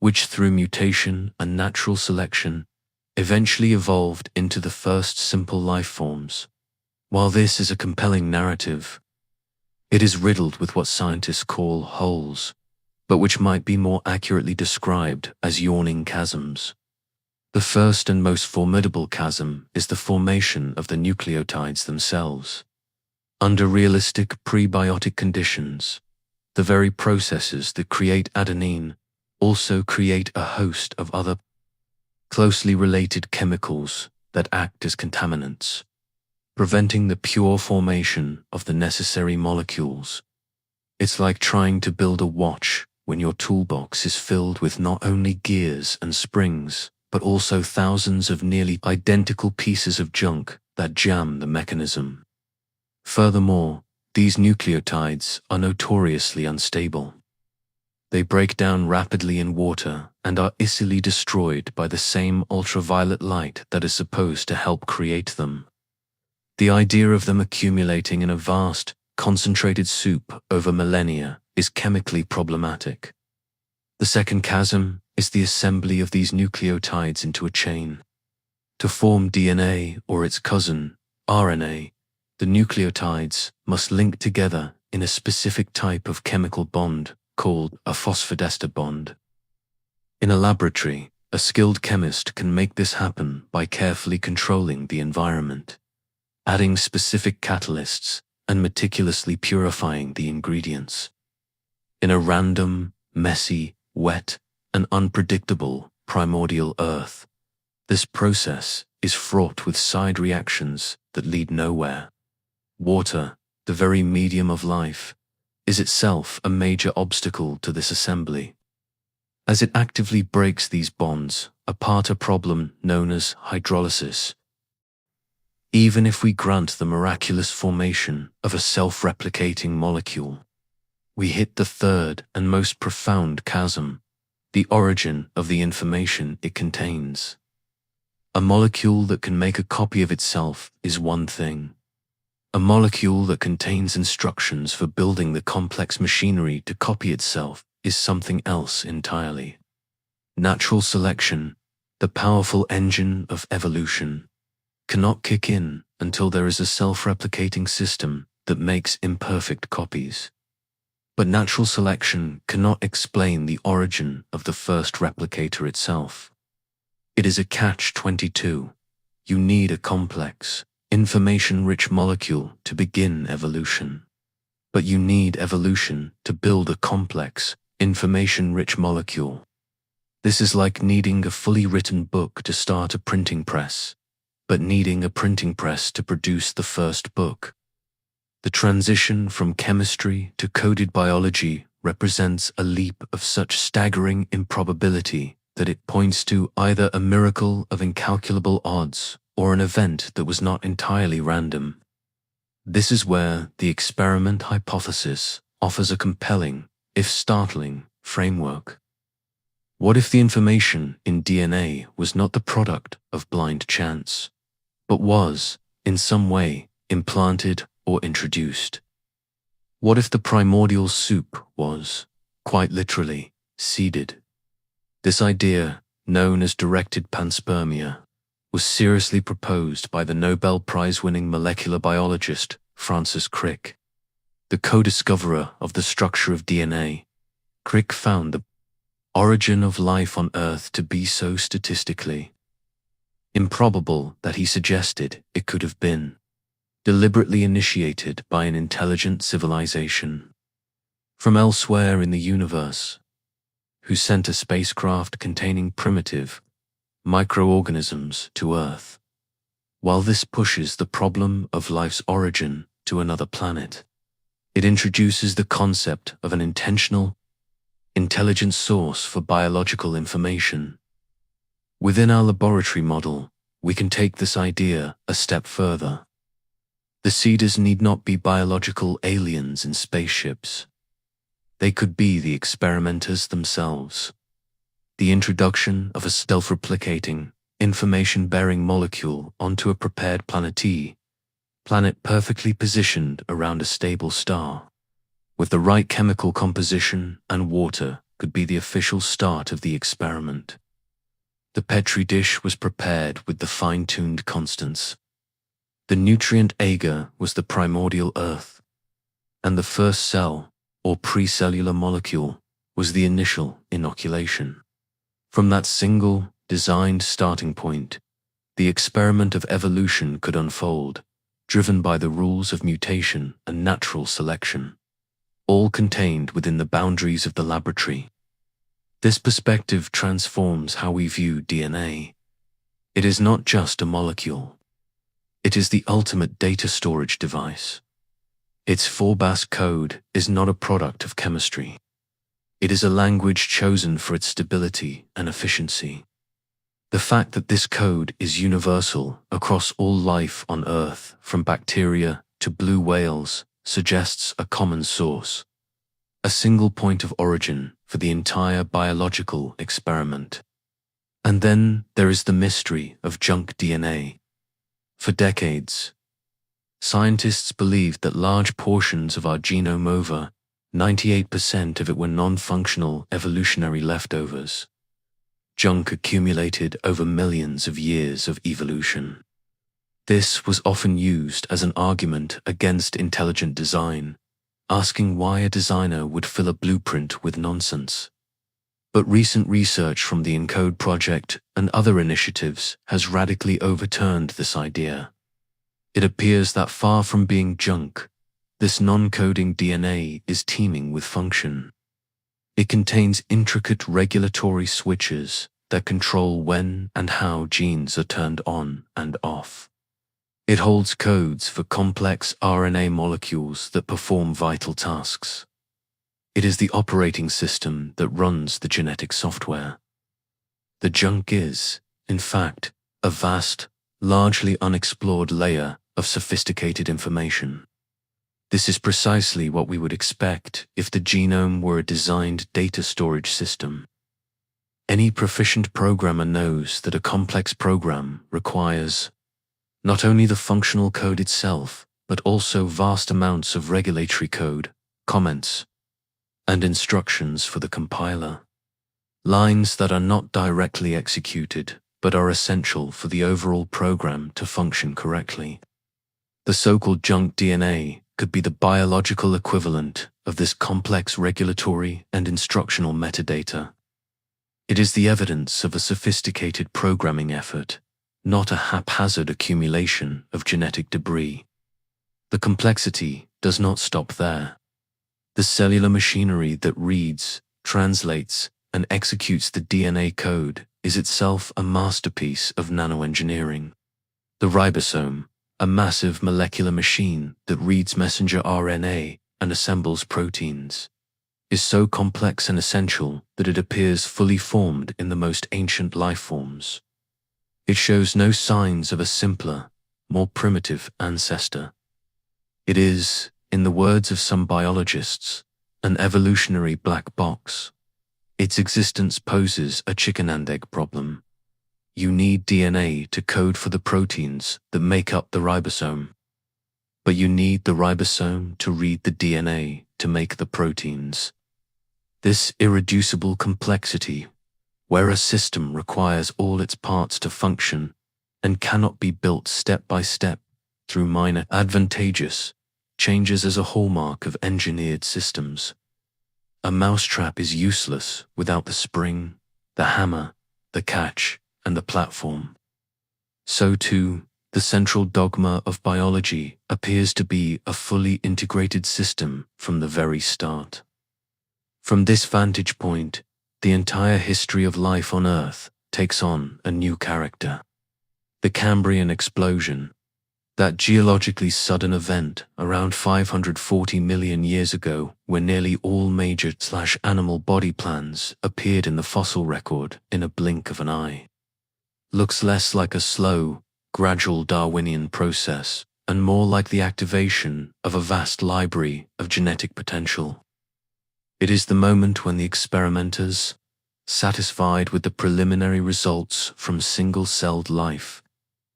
which through mutation and natural selection eventually evolved into the first simple life forms. While this is a compelling narrative, it is riddled with what scientists call holes, but which might be more accurately described as yawning chasms. The first and most formidable chasm is the formation of the nucleotides themselves. Under realistic prebiotic conditions, the very processes that create adenine also create a host of other closely related chemicals that act as contaminants, preventing the pure formation of the necessary molecules. It's like trying to build a watch when your toolbox is filled with not only gears and springs, but also thousands of nearly identical pieces of junk that jam the mechanism. Furthermore, these nucleotides are notoriously unstable. They break down rapidly in water and are easily destroyed by the same ultraviolet light that is supposed to help create them. The idea of them accumulating in a vast, concentrated soup over millennia is chemically problematic. The second chasm is the assembly of these nucleotides into a chain. To form DNA or its cousin, RNA, the nucleotides must link together in a specific type of chemical bond called a phosphodester bond. In a laboratory, a skilled chemist can make this happen by carefully controlling the environment, adding specific catalysts and meticulously purifying the ingredients. In a random, messy, wet, and unpredictable primordial Earth, this process is fraught with side reactions that lead nowhere. Water, the very medium of life, is itself a major obstacle to this assembly, as it actively breaks these bonds apart, a problem known as hydrolysis. Even if we grant the miraculous formation of a self-replicating molecule, we hit the third and most profound chasm, the origin of the information it contains. A molecule that can make a copy of itself is one thing. A molecule that contains instructions for building the complex machinery to copy itself is something else entirely. Natural selection, the powerful engine of evolution, cannot kick in until there is a self-replicating system that makes imperfect copies. But natural selection cannot explain the origin of the first replicator itself. It is a catch-22. You need a complex, information-rich molecule to begin evolution. But you need evolution to build a complex, information-rich molecule. This is like needing a fully written book to start a printing press, but needing a printing press to produce the first book. The transition from chemistry to coded biology represents a leap of such staggering improbability that it points to either a miracle of incalculable odds or an event that was not entirely random. This is where the experiment hypothesis offers a compelling, if startling, framework. What if the information in DNA was not the product of blind chance, but was, in some way, implanted or introduced? What if the primordial soup was, quite literally, seeded? This idea, known as directed panspermia, was seriously proposed by the Nobel Prize-winning molecular biologist Francis Crick. The co-discoverer of the structure of DNA, Crick found the origin of life on Earth to be so statistically improbable that he suggested it could have been deliberately initiated by an intelligent civilization from elsewhere in the universe, who sent a spacecraft containing primitive microorganisms to Earth. While this pushes the problem of life's origin to another planet, it introduces the concept of an intentional, intelligent source for biological information. Within our laboratory model, we can take this idea a step further. The seeders need not be biological aliens in spaceships. They could be the experimenters themselves. The introduction of a self-replicating, information-bearing molecule onto a prepared planet perfectly positioned around a stable star, with the right chemical composition and water, could be the official start of the experiment. The Petri dish was prepared with the fine-tuned constants. The nutrient agar was the primordial earth, and the first cell, or precellular molecule, was the initial inoculation. From that single, designed starting point, the experiment of evolution could unfold, driven by the rules of mutation and natural selection, all contained within the boundaries of the laboratory. This perspective transforms how we view DNA. It is not just a molecule. It is the ultimate data storage device. Its 4-base code is not a product of chemistry. It is a language chosen for its stability and efficiency. The fact that this code is universal across all life on Earth, from bacteria to blue whales, suggests a common source, a single point of origin for the entire biological experiment. And then there is the mystery of junk DNA. For decades, scientists believed that large portions of our genome, over 98% of it, were non-functional evolutionary leftovers. Junk accumulated over millions of years of evolution. This was often used as an argument against intelligent design, asking why a designer would fill a blueprint with nonsense. But recent research from the ENCODE project and other initiatives has radically overturned this idea. It appears that far from being junk, this non-coding DNA is teeming with function. It contains intricate regulatory switches that control when and how genes are turned on and off. It holds codes for complex RNA molecules that perform vital tasks. It is the operating system that runs the genetic software. The junk is, in fact, a vast, largely unexplored layer of sophisticated information. This is precisely what we would expect if the genome were a designed data storage system. Any proficient programmer knows that a complex program requires not only the functional code itself, but also vast amounts of regulatory code, comments, and instructions for the compiler. Lines that are not directly executed but are essential for the overall program to function correctly. The so-called junk DNA could be the biological equivalent of this complex regulatory and instructional metadata. It is the evidence of a sophisticated programming effort, not a haphazard accumulation of genetic debris. The complexity does not stop there. The cellular machinery that reads, translates, and executes the DNA code is itself a masterpiece of nanoengineering. The ribosome, a massive molecular machine that reads messenger RNA and assembles proteins, is so complex and essential that it appears fully formed in the most ancient life forms. It shows no signs of a simpler, more primitive ancestor. It is, in the words of some biologists, an evolutionary black box. Its existence poses a chicken and egg problem. You need DNA to code for the proteins that make up the ribosome. But you need the ribosome to read the DNA to make the proteins. This irreducible complexity, where a system requires all its parts to function and cannot be built step by step through minor advantageous changes, as a hallmark of engineered systems. A mousetrap is useless without the spring, the hammer, the catch, and the platform. So too, the central dogma of biology appears to be a fully integrated system from the very start. From this vantage point, the entire history of life on Earth takes on a new character. The Cambrian explosion, that geologically sudden event around 540 million years ago, where nearly all major/animal body plans appeared in the fossil record in a blink of an eye, looks less like a slow, gradual Darwinian process and more like the activation of a vast library of genetic potential. It is the moment when the experimenters, satisfied with the preliminary results from single-celled life,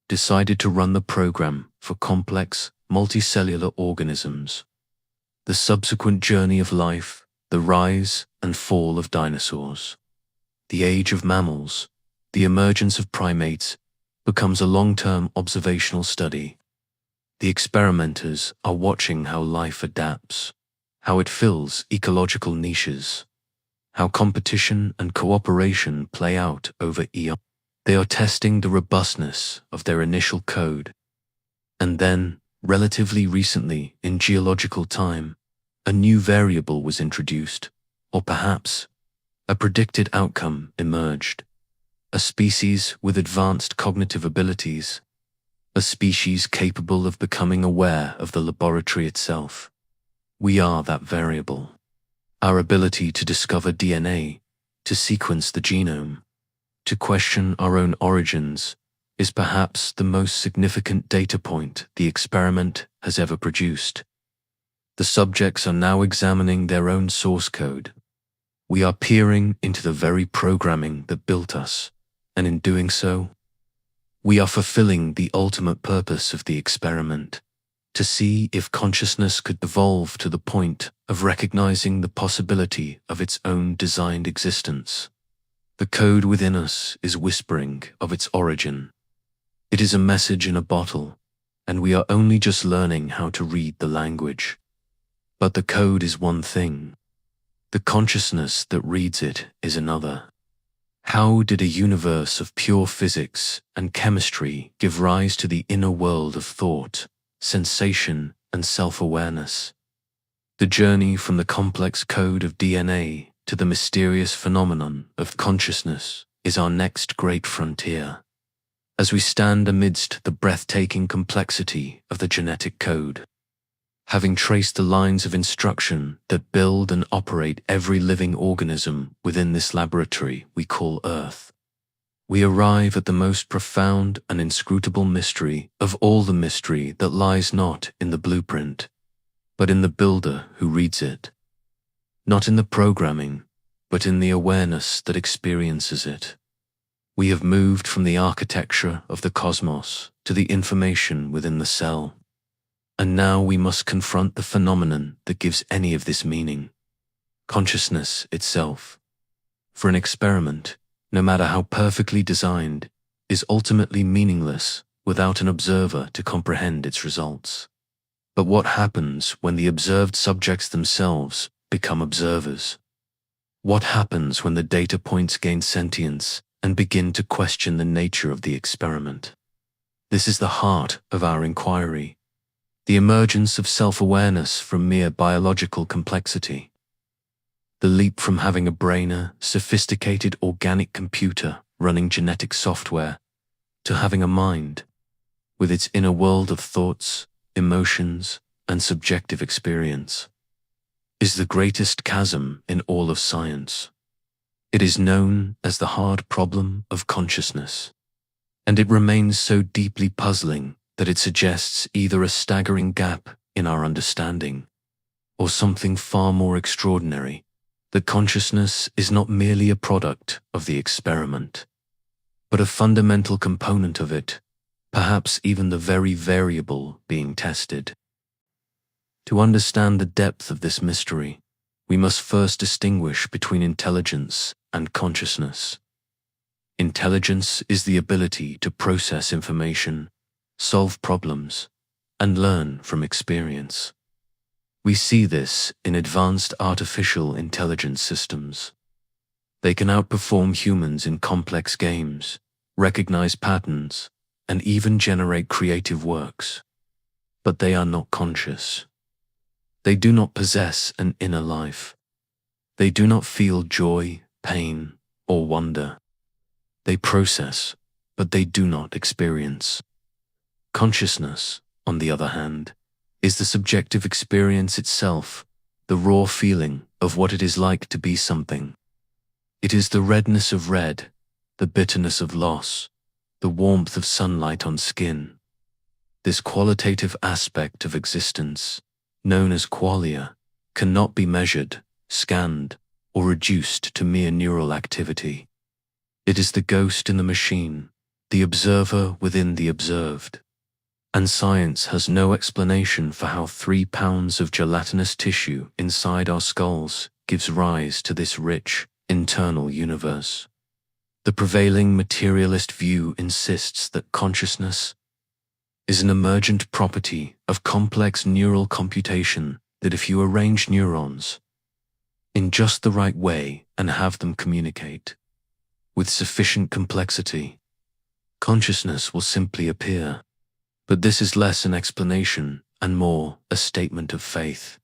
decided to run the program for complex, multicellular organisms. The subsequent journey of life, the rise and fall of dinosaurs, the age of mammals, the emergence of primates, becomes a long-term observational study. The experimenters are watching how life adapts, how it fills ecological niches, how competition and cooperation play out over eons. They are testing the robustness of their initial code. And then, relatively recently in geological time, a new variable was introduced, or perhaps a predicted outcome emerged. A species with advanced cognitive abilities, a species capable of becoming aware of the laboratory itself. We are that variable. Our ability to discover DNA, to sequence the genome, to question our own origins, is perhaps the most significant data point the experiment has ever produced. The subjects are now examining their own source code. We are peering into the very programming that built us, and in doing so, we are fulfilling the ultimate purpose of the experiment, to see if consciousness could evolve to the point of recognizing the possibility of its own designed existence. The code within us is whispering of its origin. It is a message in a bottle, and we are only just learning how to read the language. But the code is one thing. The consciousness that reads it is another. How did a universe of pure physics and chemistry give rise to the inner world of thought, sensation, and self-awareness? The journey from the complex code of DNA to the mysterious phenomenon of consciousness is our next great frontier. As we stand amidst the breathtaking complexity of the genetic code, having traced the lines of instruction that build and operate every living organism within this laboratory we call Earth, we arrive at the most profound and inscrutable mystery of all, the mystery that lies not in the blueprint, but in the builder who reads it. Not in the programming, but in the awareness that experiences it. We have moved from the architecture of the cosmos to the information within the cell. And now we must confront the phenomenon that gives any of this meaning: consciousness itself. For an experiment, no matter how perfectly designed, is ultimately meaningless without an observer to comprehend its results. But what happens when the observed subjects themselves become observers? What happens when the data points gain sentience and begin to question the nature of the experiment? This is the heart of our inquiry, the emergence of self-awareness from mere biological complexity. The leap from having a brain, a sophisticated organic computer running genetic software, to having a mind, with its inner world of thoughts, emotions, and subjective experience, is the greatest chasm in all of science. It is known as the hard problem of consciousness, and it remains so deeply puzzling that it suggests either a staggering gap in our understanding or something far more extraordinary, that consciousness is not merely a product of the experiment, but a fundamental component of it, perhaps even the very variable being tested. To understand the depth of this mystery, we must first distinguish between intelligence and consciousness. Intelligence is the ability to process information, solve problems, and learn from experience. We see this in advanced artificial intelligence systems. They can outperform humans in complex games, recognize patterns, and even generate creative works. But they are not conscious. They do not possess an inner life. They do not feel joy, pain, or wonder. They process, but they do not experience. Consciousness, on the other hand, is the subjective experience itself, the raw feeling of what it is like to be something. It is the redness of red, the bitterness of loss, the warmth of sunlight on skin. This qualitative aspect of existence, known as qualia, cannot be measured, scanned, or reduced to mere neural activity. It is the ghost in the machine, the observer within the observed. And science has no explanation for how 3 pounds of gelatinous tissue inside our skulls gives rise to this rich, internal universe. The prevailing materialist view insists that consciousness is an emergent property of complex neural computation, that if you arrange neurons in just the right way and have them communicate with sufficient complexity, consciousness will simply appear. But this is less an explanation and more a statement of faith.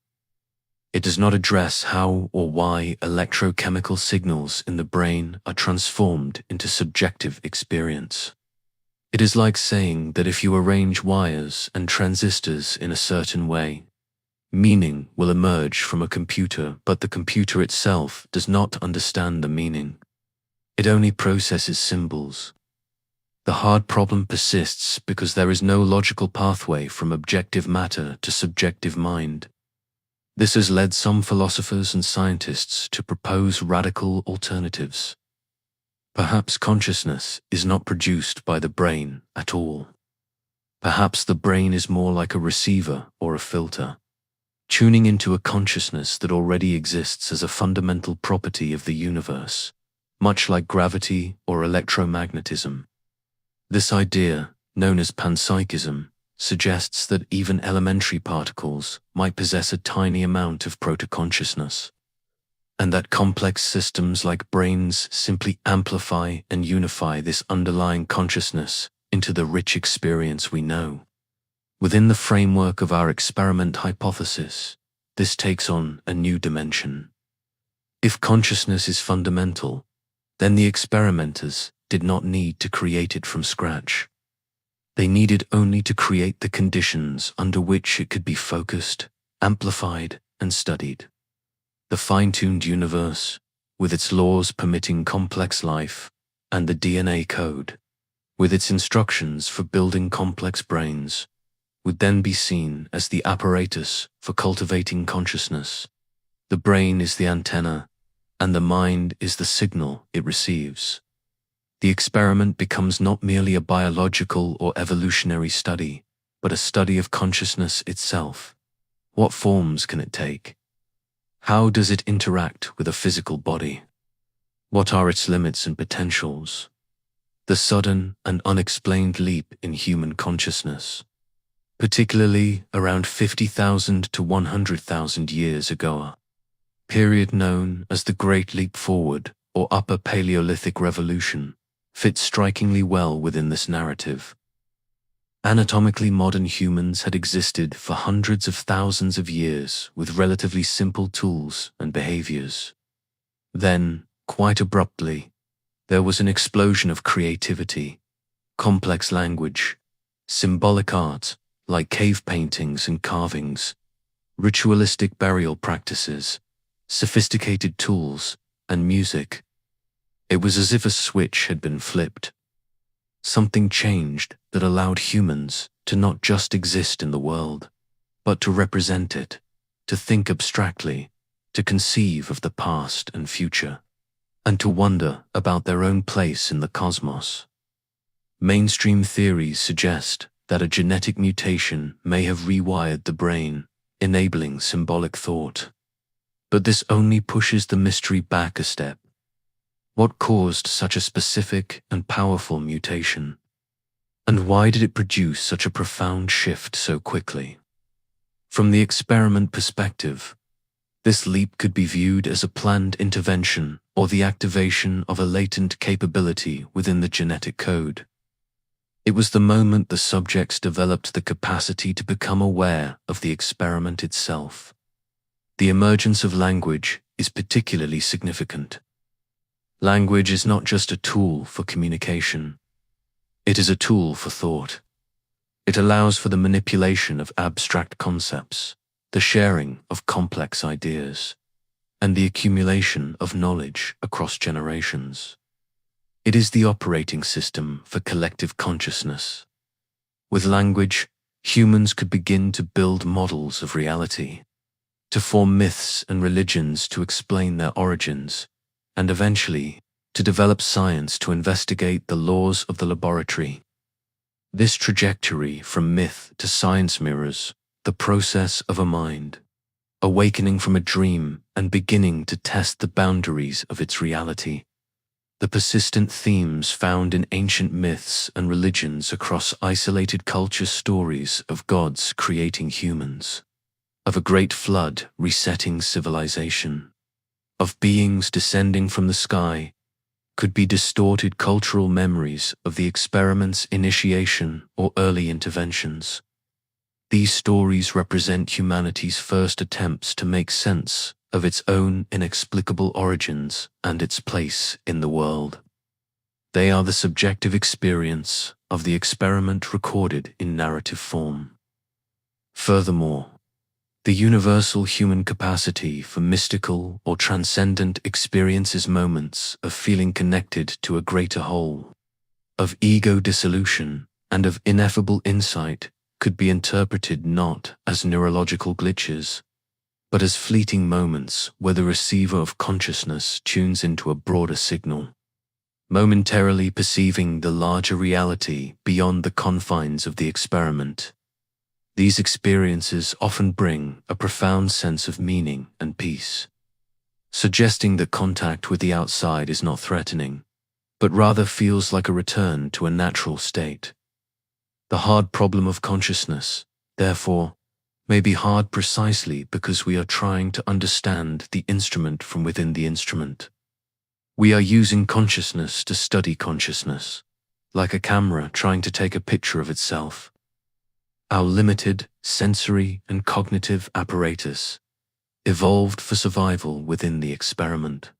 It does not address how or why electrochemical signals in the brain are transformed into subjective experience. It is like saying that if you arrange wires and transistors in a certain way, meaning will emerge from a computer, but the computer itself does not understand the meaning. It only processes symbols. The hard problem persists because there is no logical pathway from objective matter to subjective mind. This has led some philosophers and scientists to propose radical alternatives. Perhaps consciousness is not produced by the brain at all. Perhaps the brain is more like a receiver or a filter, tuning into a consciousness that already exists as a fundamental property of the universe, much like gravity or electromagnetism. This idea, known as panpsychism, suggests that even elementary particles might possess a tiny amount of proto-consciousness, and that complex systems like brains simply amplify and unify this underlying consciousness into the rich experience we know. Within the framework of our experiment hypothesis, this takes on a new dimension. If consciousness is fundamental, then the experimenters did not need to create it from scratch. They needed only to create the conditions under which it could be focused, amplified, and studied. The fine-tuned universe, with its laws permitting complex life, and the DNA code, with its instructions for building complex brains, would then be seen as the apparatus for cultivating consciousness. The brain is the antenna, and the mind is the signal it receives. The experiment becomes not merely a biological or evolutionary study, but a study of consciousness itself. What forms can it take? How does it interact with a physical body? What are its limits and potentials? the sudden and unexplained leap in human consciousness, particularly around 50,000 to 100,000 years ago, a period known as the Great Leap Forward or Upper Paleolithic Revolution, fits strikingly well within this narrative. Anatomically modern humans had existed for hundreds of thousands of years with relatively simple tools and behaviors. Then, quite abruptly, there was an explosion of creativity, complex language, symbolic art like cave paintings and carvings, ritualistic burial practices, sophisticated tools, and music. It was as if a switch had been flipped. Something changed that allowed humans to not just exist in the world, but to represent it, to think abstractly, to conceive of the past and future, and to wonder about their own place in the cosmos. Mainstream theories suggest that a genetic mutation may have rewired the brain, enabling symbolic thought. But this only pushes the mystery back a step. What caused such a specific and powerful mutation? And why did it produce such a profound shift so quickly? From the experiment perspective, this leap could be viewed as a planned intervention or the activation of a latent capability within the genetic code. It was the moment the subjects developed the capacity to become aware of the experiment itself. The emergence of language is particularly significant. Language is not just a tool for communication. It is a tool for thought. It allows for the manipulation of abstract concepts, the sharing of complex ideas, and the accumulation of knowledge across generations. It is the operating system for collective consciousness. With language, humans could begin to build models of reality, to form myths and religions to explain their origins, and eventually, to develop science to investigate the laws of the laboratory. This trajectory from myth to science mirrors the process of a mind, awakening from a dream and beginning to test the boundaries of its reality. The persistent themes found in ancient myths and religions across isolated culture stories of gods creating humans, of a great flood resetting civilization, of beings descending from the sky, could be distorted cultural memories of the experiment's initiation or early interventions. These stories represent humanity's first attempts to make sense of its own inexplicable origins and its place in the world. They are the subjective experience of the experiment recorded in narrative form. Furthermore, the universal human capacity for mystical or transcendent experiences, moments of feeling connected to a greater whole, of ego dissolution, and of ineffable insight could be interpreted not as neurological glitches, but as fleeting moments where the receiver of consciousness tunes into a broader signal, momentarily perceiving the larger reality beyond the confines of the experiment. These experiences often bring a profound sense of meaning and peace, suggesting that contact with the outside is not threatening, but rather feels like a return to a natural state. The hard problem of consciousness, therefore, may be hard precisely because we are trying to understand the instrument from within the instrument. We are using consciousness to study consciousness, like a camera trying to take a picture of itself. Our limited sensory and cognitive apparatus, evolved for survival within the experiment,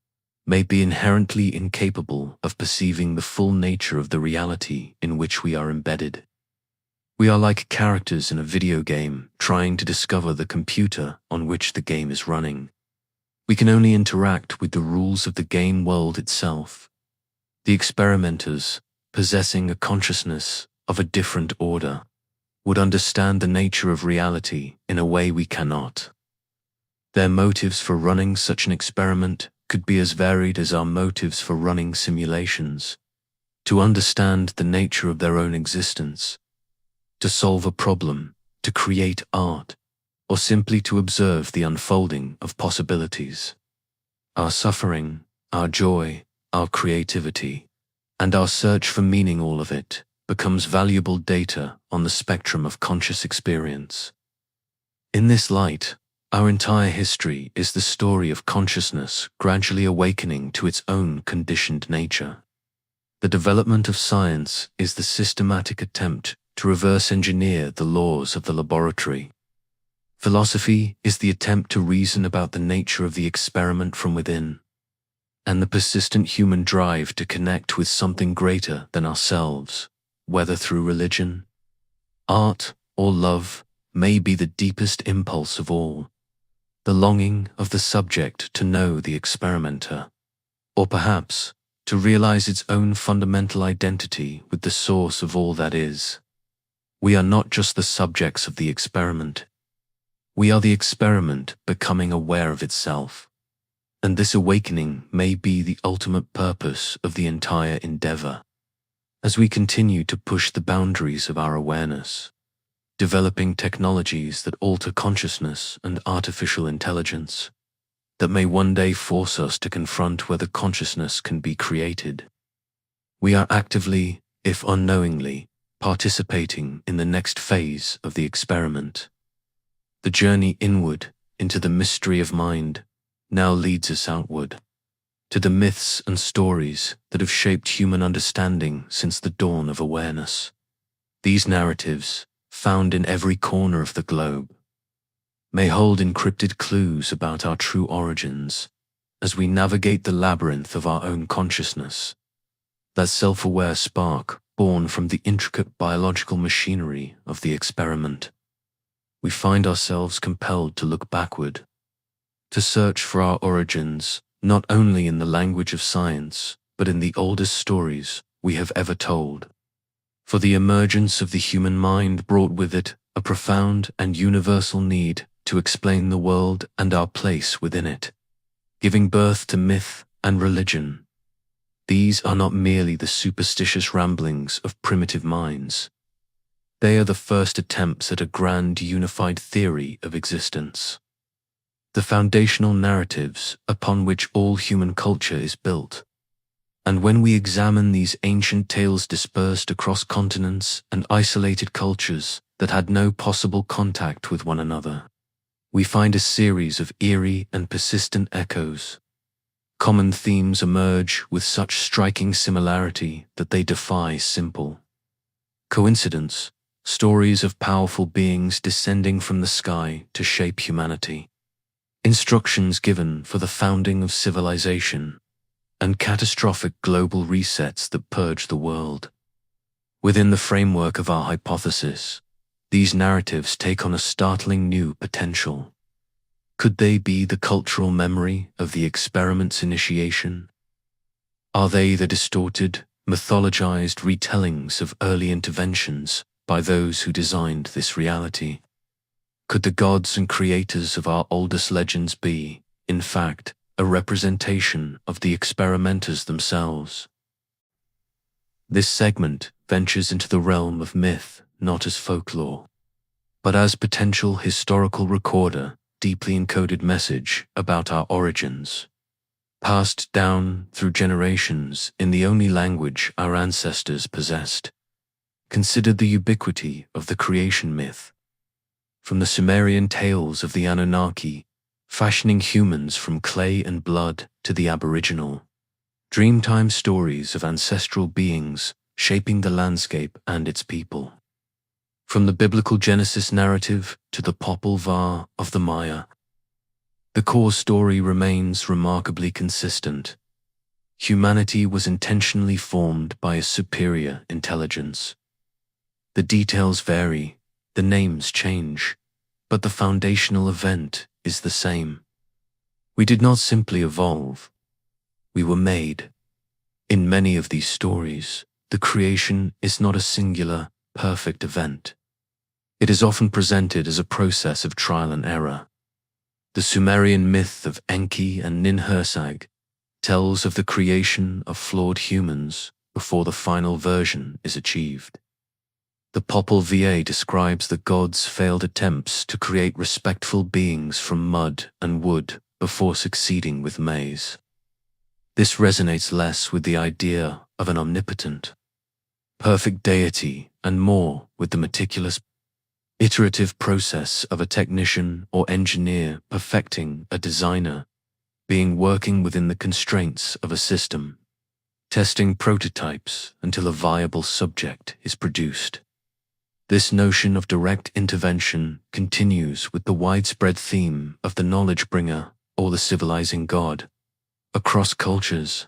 may be inherently incapable of perceiving the full nature of the reality in which we are embedded. We are like characters in a video game trying to discover the computer on which the game is running. We can only interact with the rules of the game world itself. The experimenters, possessing a consciousness of a different order, would understand the nature of reality in a way we cannot. Their motives for running such an experiment could be as varied as our motives for running simulations, to understand the nature of their own existence, to solve a problem, to create art, or simply to observe the unfolding of possibilities. Our suffering, our joy, our creativity, and our search for meaning, all of it, becomes valuable data on the spectrum of conscious experience. In this light, our entire history is the story of consciousness gradually awakening to its own conditioned nature. The development of science is the systematic attempt to reverse engineer the laws of the laboratory. Philosophy is the attempt to reason about the nature of the experiment from within, and the persistent human drive to connect with something greater than ourselves, whether through religion, art, or love, may be the deepest impulse of all, the longing of the subject to know the experimenter, or perhaps to realize its own fundamental identity with the source of all that is. We are not just the subjects of the experiment. We are the experiment becoming aware of itself. And this awakening may be the ultimate purpose of the entire endeavor. As we continue to push the boundaries of our awareness, developing technologies that alter consciousness and artificial intelligence, that may one day force us to confront whether consciousness can be created, we are actively, if unknowingly, participating in the next phase of the experiment. The journey inward into the mystery of mind now leads us outward, to the myths and stories that have shaped human understanding since the dawn of awareness. These narratives, found in every corner of the globe, may hold encrypted clues about our true origins as we navigate the labyrinth of our own consciousness, that self-aware spark born from the intricate biological machinery of the experiment. We find ourselves compelled to look backward, to search for our origins not only in the language of science, but in the oldest stories we have ever told. For the emergence of the human mind brought with it a profound and universal need to explain the world and our place within it, giving birth to myth and religion. These are not merely the superstitious ramblings of primitive minds. They are the first attempts at a grand unified theory of existence, the foundational narratives upon which all human culture is built. And when we examine these ancient tales dispersed across continents and isolated cultures that had no possible contact with one another, we find a series of eerie and persistent echoes. Common themes emerge with such striking similarity that they defy simple coincidence. Stories of powerful beings descending from the sky to shape humanity, instructions given for the founding of civilization, and catastrophic global resets that purge the world. Within the framework of our hypothesis, these narratives take on a startling new potential. Could they be the cultural memory of the experiment's initiation? Are they the distorted, mythologized retellings of early interventions by those who designed this reality? Could the gods and creators of our oldest legends be, in fact, a representation of the experimenters themselves? This segment ventures into the realm of myth, not as folklore, but as potential historical recorder, deeply encoded message about our origins, passed down through generations in the only language our ancestors possessed. Consider the ubiquity of the creation myth, from the Sumerian tales of the Anunnaki, fashioning humans from clay and blood, to the Aboriginal, dreamtime stories of ancestral beings shaping the landscape and its people. From the biblical Genesis narrative to the Popol Vuh of the Maya, the core story remains remarkably consistent. Humanity was intentionally formed by a superior intelligence. The details vary, the names change, but the foundational event is the same. We did not simply evolve, we were made. In many of these stories, the creation is not a singular, perfect event. It is often presented as a process of trial and error. The Sumerian myth of Enki and Ninhursag tells of the creation of flawed humans before the final version is achieved. The Popol Vuh describes the gods' failed attempts to create respectful beings from mud and wood before succeeding with maize. This resonates less with the idea of an omnipotent, perfect deity and more with the meticulous, iterative process of a technician or engineer perfecting a designer, being working within the constraints of a system, testing prototypes until a viable subject is produced. This notion of direct intervention continues with the widespread theme of the knowledge bringer or the civilizing god. Across cultures,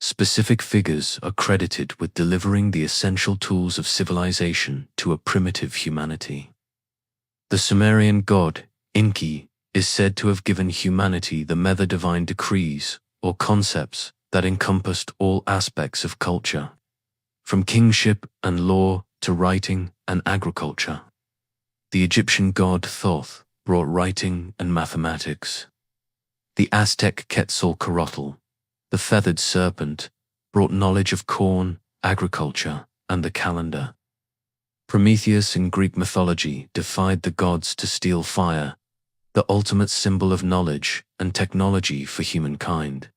specific figures are credited with delivering the essential tools of civilization to a primitive humanity. The Sumerian god, Enki, is said to have given humanity the meta-divine decrees or concepts that encompassed all aspects of culture, from kingship and law to writing and agriculture. The Egyptian god Thoth brought writing and mathematics. The Aztec Quetzalcoatl, the feathered serpent, brought knowledge of corn, agriculture, and the calendar. Prometheus in Greek mythology defied the gods to steal fire, the ultimate symbol of knowledge and technology for humankind.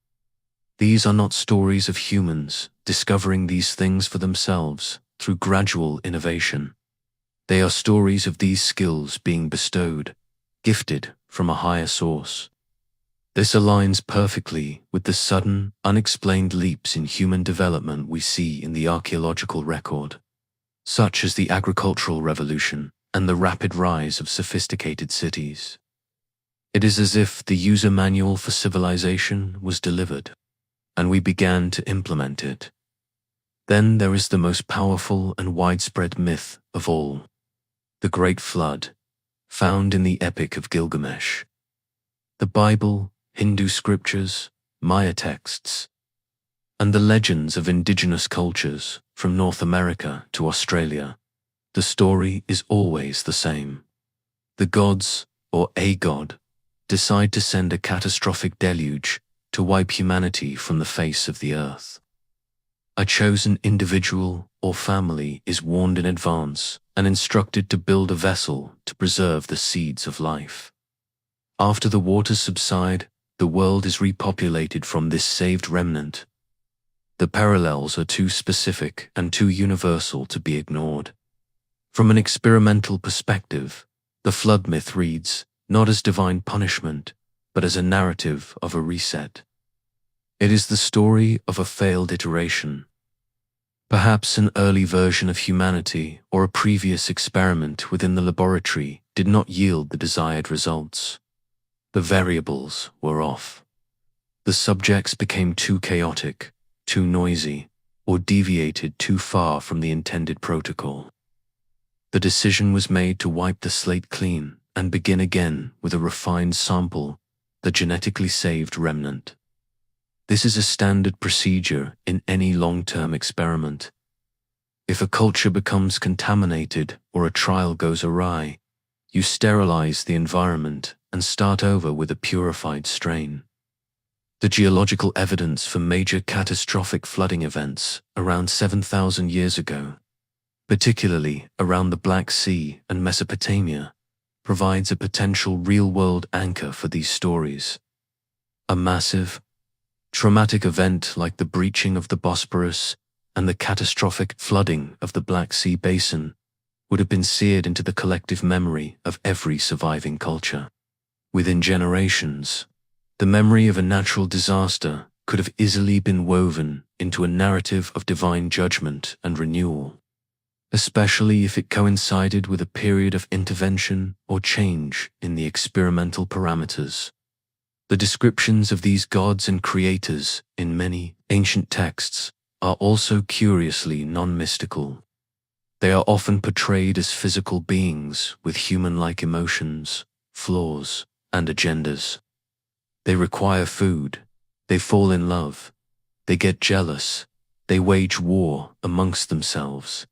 These are not stories of humans discovering these things for themselves through gradual innovation. They are stories of these skills being bestowed, gifted from a higher source. This aligns perfectly with the sudden, unexplained leaps in human development we see in the archaeological record, such as the agricultural revolution and the rapid rise of sophisticated cities. It is as if the user manual for civilization was delivered, and we began to implement it. Then there is the most powerful and widespread myth of all, the Great Flood, found in the Epic of Gilgamesh. The Bible, Hindu scriptures, Maya texts, and the legends of indigenous cultures from North America to Australia, the story is always the same. The gods, or a god, decide to send a catastrophic deluge to wipe humanity from the face of the earth. A chosen individual or family is warned in advance and instructed to build a vessel to preserve the seeds of life. After the waters subside, the world is repopulated from this saved remnant. The parallels are too specific and too universal to be ignored. From an experimental perspective, the flood myth reads not as divine punishment, but as a narrative of a reset. It is the story of a failed iteration. Perhaps an early version of humanity or a previous experiment within the laboratory did not yield the desired results. The variables were off. The subjects became too chaotic, too noisy, or deviated too far from the intended protocol. The decision was made to wipe the slate clean and begin again with a refined sample, the genetically saved remnant. This is a standard procedure in any long-term experiment. If a culture becomes contaminated or a trial goes awry, you sterilize the environment and start over with a purified strain. The geological evidence for major catastrophic flooding events around 7,000 years ago, particularly around the Black Sea and Mesopotamia, provides a potential real-world anchor for these stories. A massive, traumatic event like the breaching of the Bosporus and the catastrophic flooding of the Black Sea basin would have been seared into the collective memory of every surviving culture. Within generations, the memory of a natural disaster could have easily been woven into a narrative of divine judgment and renewal, especially if it coincided with a period of intervention or change in the experimental parameters. The descriptions of these gods and creators in many ancient texts are also curiously non-mystical. They are often portrayed as physical beings with human-like emotions, flaws, and agendas. They require food, they fall in love, they get jealous, they wage war amongst themselves.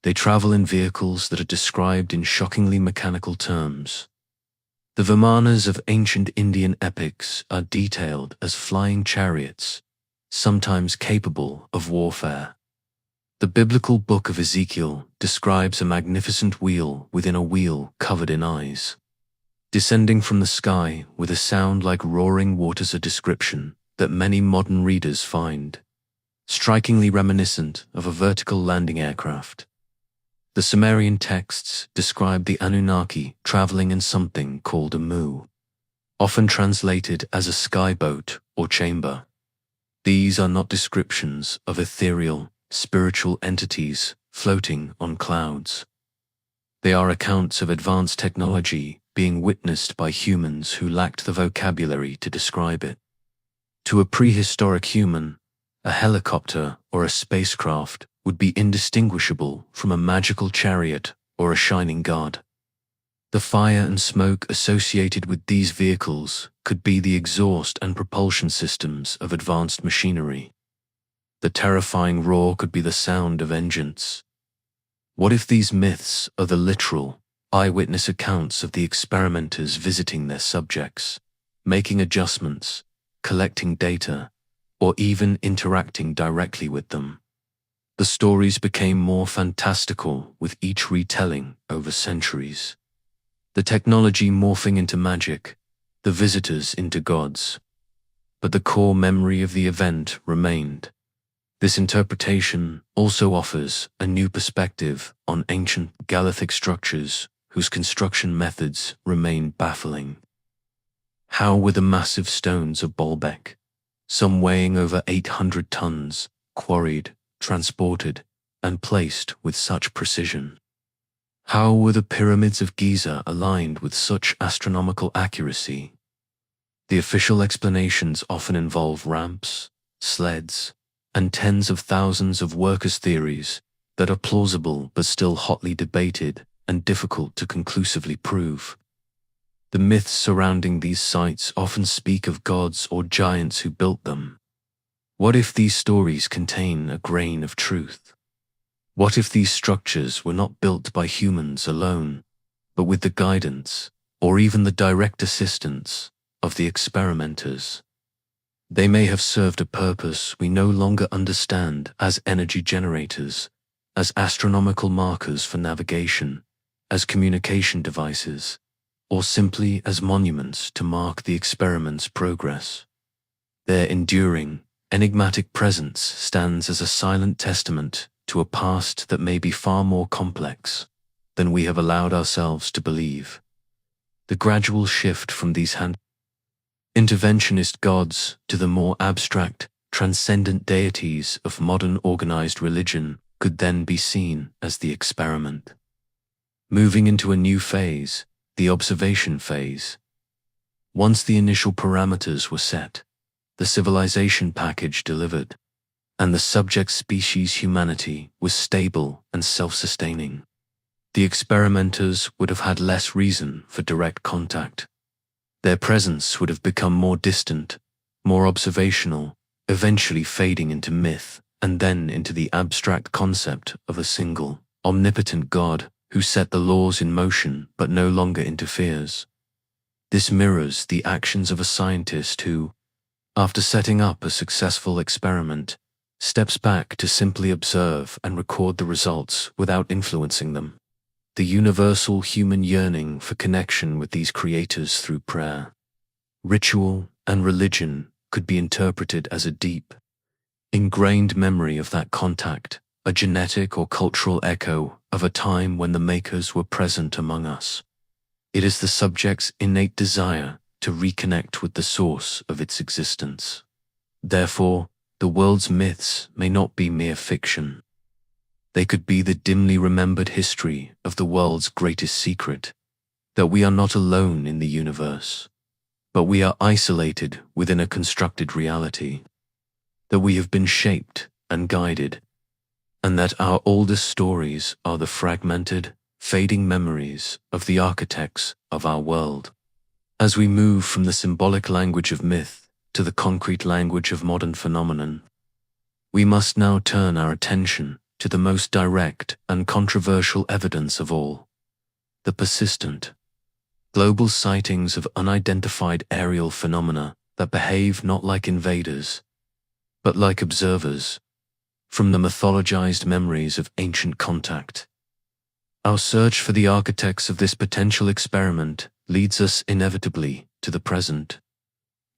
They travel in vehicles that are described in shockingly mechanical terms. The Vimanas of ancient Indian epics are detailed as flying chariots, sometimes capable of warfare. The biblical book of Ezekiel describes a magnificent wheel within a wheel covered in eyes. Descending from the sky with a sound like roaring waters, a description that many modern readers find strikingly reminiscent of a vertical landing aircraft. The Sumerian texts describe the Anunnaki traveling in something called a mu, often translated as a skyboat or chamber. These are not descriptions of ethereal, spiritual entities floating on clouds. They are accounts of advanced technology being witnessed by humans who lacked the vocabulary to describe it. To a prehistoric human, a helicopter or a spacecraft would be indistinguishable from a magical chariot or a shining god. The fire and smoke associated with these vehicles could be the exhaust and propulsion systems of advanced machinery. The terrifying roar could be the sound of engines. What if these myths are the literal, eyewitness accounts of the experimenters visiting their subjects, making adjustments, collecting data, or even interacting directly with them? The stories became more fantastical with each retelling over centuries. The technology morphing into magic, the visitors into gods. But the core memory of the event remained. This interpretation also offers a new perspective on ancient Galithic structures whose construction methods remain baffling. How were the massive stones of Baalbek, some weighing over 800 tons, quarried, transported, and placed with such precision? How were the pyramids of Giza aligned with such astronomical accuracy? The official explanations often involve ramps, sleds, and tens of thousands of workers' theories that are plausible but still hotly debated and difficult to conclusively prove. The myths surrounding these sites often speak of gods or giants who built them. What if these stories contain a grain of truth? What if these structures were not built by humans alone, but with the guidance, or even the direct assistance, of the experimenters? They may have served a purpose we no longer understand, as energy generators, as astronomical markers for navigation, as communication devices, or simply as monuments to mark the experiment's progress. Their enduring, enigmatic presence stands as a silent testament to a past that may be far more complex than we have allowed ourselves to believe. The gradual shift from these interventionist gods to the more abstract, transcendent deities of modern organized religion could then be seen as the experiment. Moving into a new phase, the observation phase. Once the initial parameters were set, the civilization package delivered, and the subject species humanity was stable and self-sustaining, the experimenters would have had less reason for direct contact. Their presence would have become more distant, more observational, eventually fading into myth and then into the abstract concept of a single, omnipotent God who set the laws in motion but no longer interferes. This mirrors the actions of a scientist who, after setting up a successful experiment, steps back to simply observe and record the results without influencing them. The universal human yearning for connection with these creators through prayer, ritual, and religion could be interpreted as a deep, ingrained memory of that contact, a genetic or cultural echo of a time when the makers were present among us. It is the subject's innate desire to reconnect with the source of its existence. Therefore, the world's myths may not be mere fiction. They could be the dimly remembered history of the world's greatest secret, that we are not alone in the universe, but we are isolated within a constructed reality, that we have been shaped and guided, and that our oldest stories are the fragmented, fading memories of the architects of our world. As we move from the symbolic language of myth to the concrete language of modern phenomenon, we must now turn our attention to the most direct and controversial evidence of all, the persistent, global sightings of unidentified aerial phenomena that behave not like invaders, but like observers, from the mythologized memories of ancient contact. Our search for the architects of this potential experiment leads us inevitably to the present.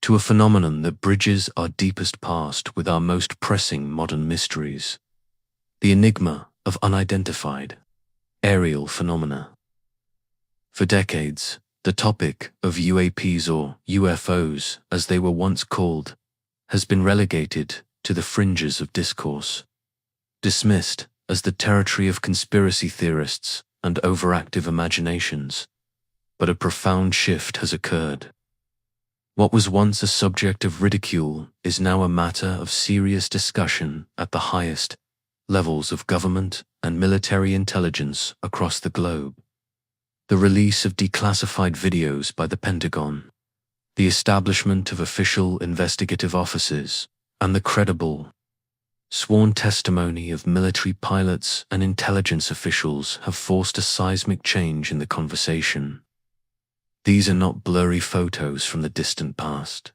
to a phenomenon that bridges our deepest past with our most pressing modern mysteries, the enigma of unidentified aerial phenomena. For decades, the topic of UAPs, or UFOs as they were once called, has been relegated to the fringes of discourse, dismissed as the territory of conspiracy theorists and overactive imaginations. But a profound shift has occurred. What was once a subject of ridicule is now a matter of serious discussion at the highest levels of government and military intelligence across the globe. The release of declassified videos by the Pentagon, the establishment of official investigative offices, and the credible, sworn testimony of military pilots and intelligence officials have forced a seismic change in the conversation. These are not blurry photos from the distant past.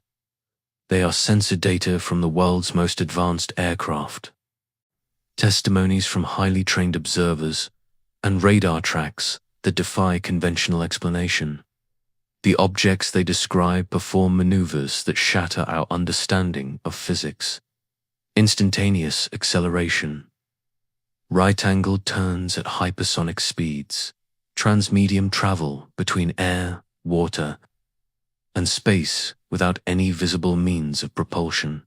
They are sensor data from the world's most advanced aircraft, testimonies from highly trained observers, and radar tracks that defy conventional explanation. The objects they describe perform maneuvers that shatter our understanding of physics. Instantaneous acceleration, right-angled turns at hypersonic speeds, transmedium travel between air, water, and space without any visible means of propulsion,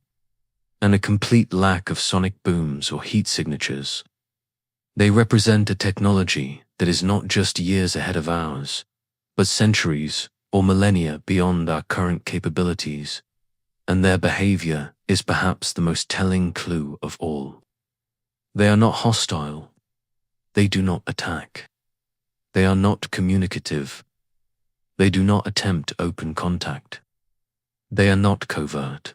and a complete lack of sonic booms or heat signatures. They represent a technology that is not just years ahead of ours, but centuries or millennia beyond our current capabilities, and their behavior is perhaps the most telling clue of all. They are not hostile. They do not attack. They are not communicative. They do not attempt open contact. They are not covert.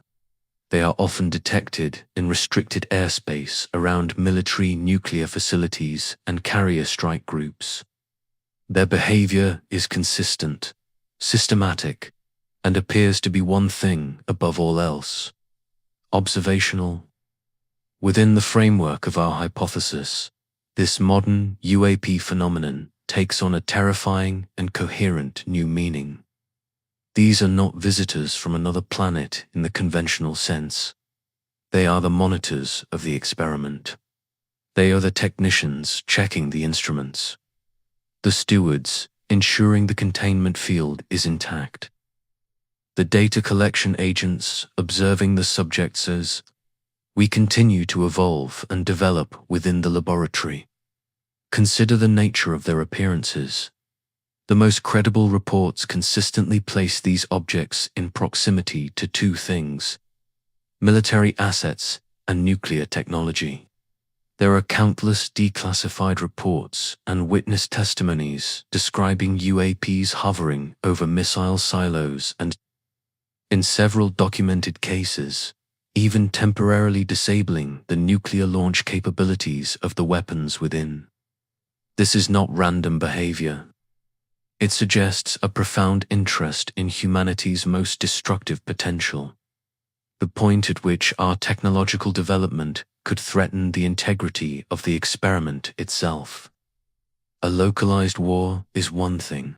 They are often detected in restricted airspace around military nuclear facilities and carrier strike groups. Their behavior is consistent, systematic, and appears to be one thing above all else: observational. Within the framework of our hypothesis, this modern UAP phenomenon takes on a terrifying and coherent new meaning. These are not visitors from another planet in the conventional sense. They are the monitors of the experiment. They are the technicians checking the instruments, the stewards ensuring the containment field is intact, the data collection agents observing the subjects as we continue to evolve and develop within the laboratory. Consider the nature of their appearances. The most credible reports consistently place these objects in proximity to two things: military assets and nuclear technology. There are countless declassified reports and witness testimonies describing UAPs hovering over missile silos and, in several documented cases, even temporarily disabling the nuclear launch capabilities of the weapons within. This is not random behavior. It suggests a profound interest in humanity's most destructive potential, the point at which our technological development could threaten the integrity of the experiment itself. A localized war is one thing.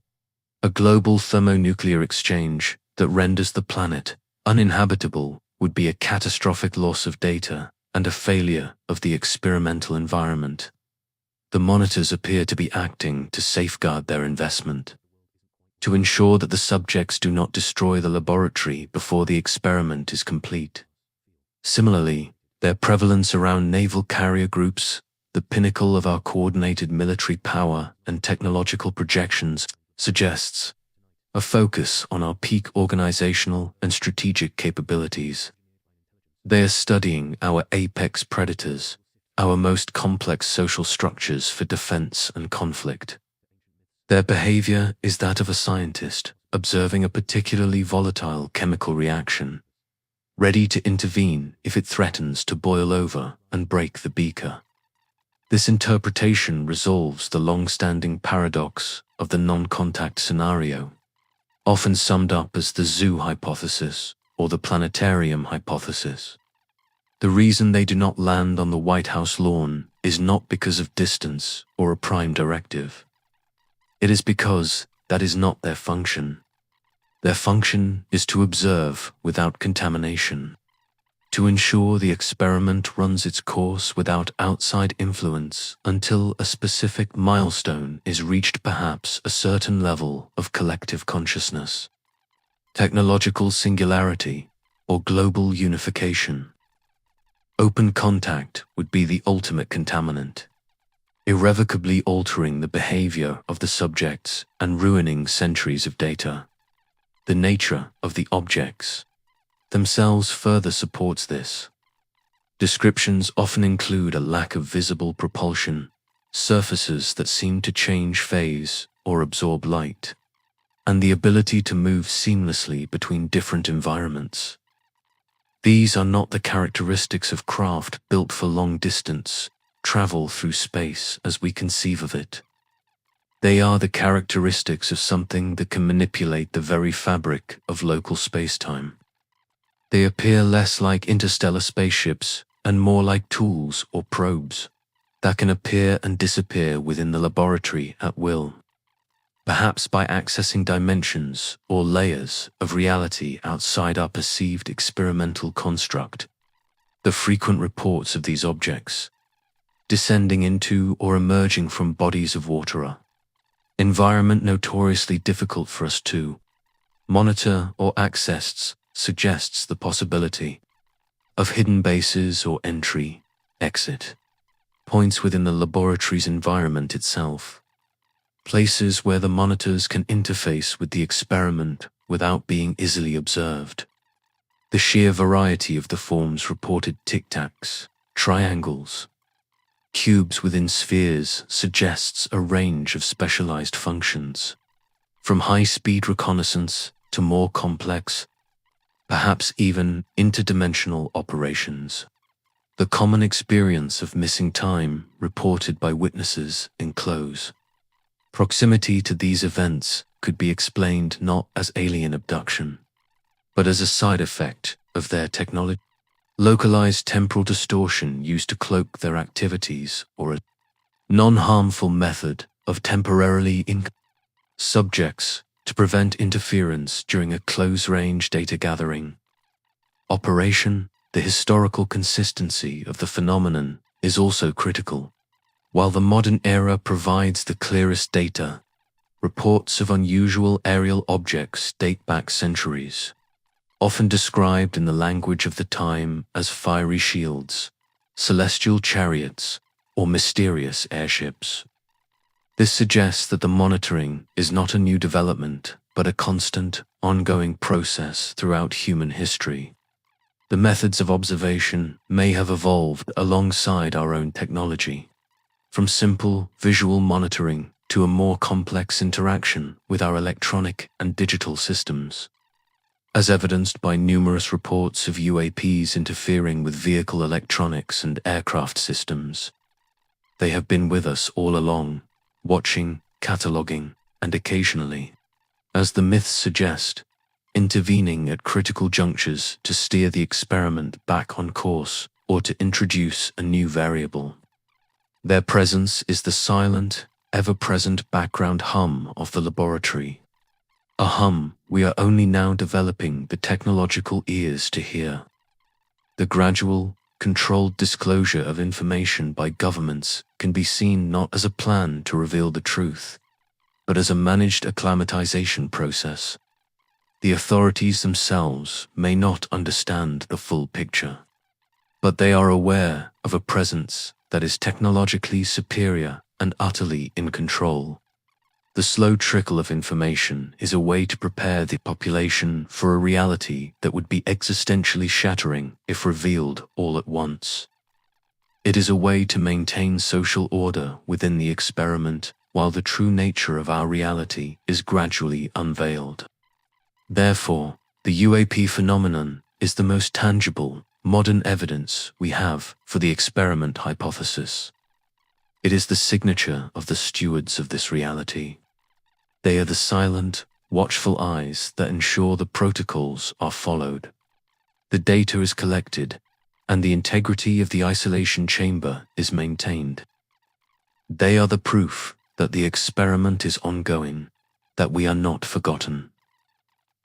A global thermonuclear exchange that renders the planet uninhabitable would be a catastrophic loss of data and a failure of the experimental environment. The monitors appear to be acting to safeguard their investment, to ensure that the subjects do not destroy the laboratory before the experiment is complete. Similarly, their prevalence around naval carrier groups, the pinnacle of our coordinated military power and technological projections, suggests a focus on our peak organizational and strategic capabilities. They are studying our apex predators, our most complex social structures for defense and conflict. Their behavior is that of a scientist observing a particularly volatile chemical reaction, ready to intervene if it threatens to boil over and break the beaker. This interpretation resolves the long-standing paradox of the non-contact scenario, often summed up as the zoo hypothesis or the planetarium hypothesis. The reason they do not land on the White House lawn is not because of distance or a prime directive. It is because that is not their function. Their function is to observe without contamination, to ensure the experiment runs its course without outside influence until a specific milestone is reached, perhaps a certain level of collective consciousness, technological singularity, or global unification. Open contact would be the ultimate contaminant, irrevocably altering the behavior of the subjects and ruining centuries of data. The nature of the objects themselves further supports this. Descriptions often include a lack of visible propulsion, surfaces that seem to change phase or absorb light, and the ability to move seamlessly between different environments. These are not the characteristics of craft built for long-distance travel through space as we conceive of it. They are the characteristics of something that can manipulate the very fabric of local space-time. They appear less like interstellar spaceships and more like tools or probes that can appear and disappear within the laboratory at will, perhaps by accessing dimensions or layers of reality outside our perceived experimental construct. The frequent reports of these objects descending into or emerging from bodies of water, environment notoriously difficult for us to monitor or access, suggests the possibility of hidden bases or entry, exit points within the laboratory's environment itself, places where the monitors can interface with the experiment without being easily observed. The sheer variety of the forms reported, tic-tacs, triangles, cubes within spheres, suggests a range of specialized functions, from high-speed reconnaissance to more complex, perhaps even interdimensional operations. The common experience of missing time reported by witnesses in close proximity to these events could be explained not as alien abduction, but as a side effect of their technology. Localized temporal distortion used to cloak their activities, or a non-harmful method of temporarily subjects to prevent interference during a close-range data gathering operation. The historical consistency of the phenomenon is also critical. While the modern era provides the clearest data, reports of unusual aerial objects date back centuries, often described in the language of the time as fiery shields, celestial chariots, or mysterious airships. This suggests that the monitoring is not a new development, but a constant, ongoing process throughout human history. The methods of observation may have evolved alongside our own technology, from simple visual monitoring to a more complex interaction with our electronic and digital systems. As evidenced by numerous reports of UAPs interfering with vehicle electronics and aircraft systems, they have been with us all along, watching, cataloging, and occasionally, as the myths suggest, intervening at critical junctures to steer the experiment back on course or to introduce a new variable. Their presence is the silent, ever-present background hum of the laboratory, a hum we are only now developing the technological ears to hear. The gradual, controlled disclosure of information by governments can be seen not as a plan to reveal the truth, but as a managed acclimatization process. The authorities themselves may not understand the full picture, but they are aware of a presence that is technologically superior and utterly in control. The slow trickle of information is a way to prepare the population for a reality that would be existentially shattering if revealed all at once. It is a way to maintain social order within the experiment while the true nature of our reality is gradually unveiled. Therefore, the UAP phenomenon is the most tangible, modern evidence we have for the experiment hypothesis. It is the signature of the stewards of this reality. They are the silent, watchful eyes that ensure the protocols are followed, the data is collected, and the integrity of the isolation chamber is maintained. They are the proof that the experiment is ongoing, that we are not forgotten.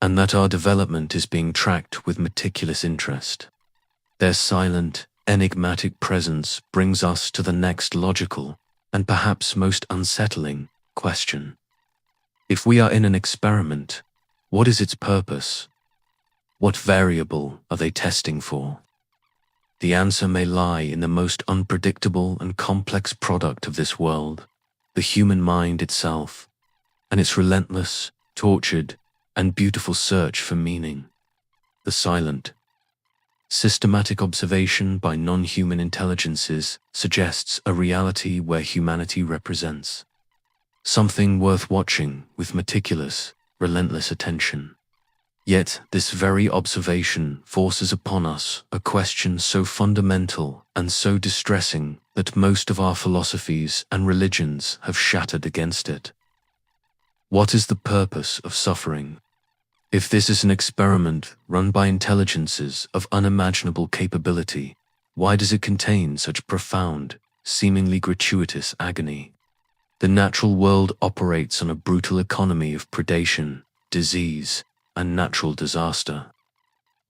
and that our development is being tracked with meticulous interest. Their silent, enigmatic presence brings us to the next logical, and perhaps most unsettling, question. If we are in an experiment, what is its purpose? What variable are they testing for? The answer may lie in the most unpredictable and complex product of this world, the human mind itself, and its relentless, tortured, and beautiful search for meaning. The silent, systematic observation by non-human intelligences suggests a reality where humanity represents something worth watching with meticulous, relentless attention. Yet this very observation forces upon us a question so fundamental and so distressing that most of our philosophies and religions have shattered against it. What is the purpose of suffering? If this is an experiment run by intelligences of unimaginable capability, why does it contain such profound, seemingly gratuitous agony? The natural world operates on a brutal economy of predation, disease, and natural disaster,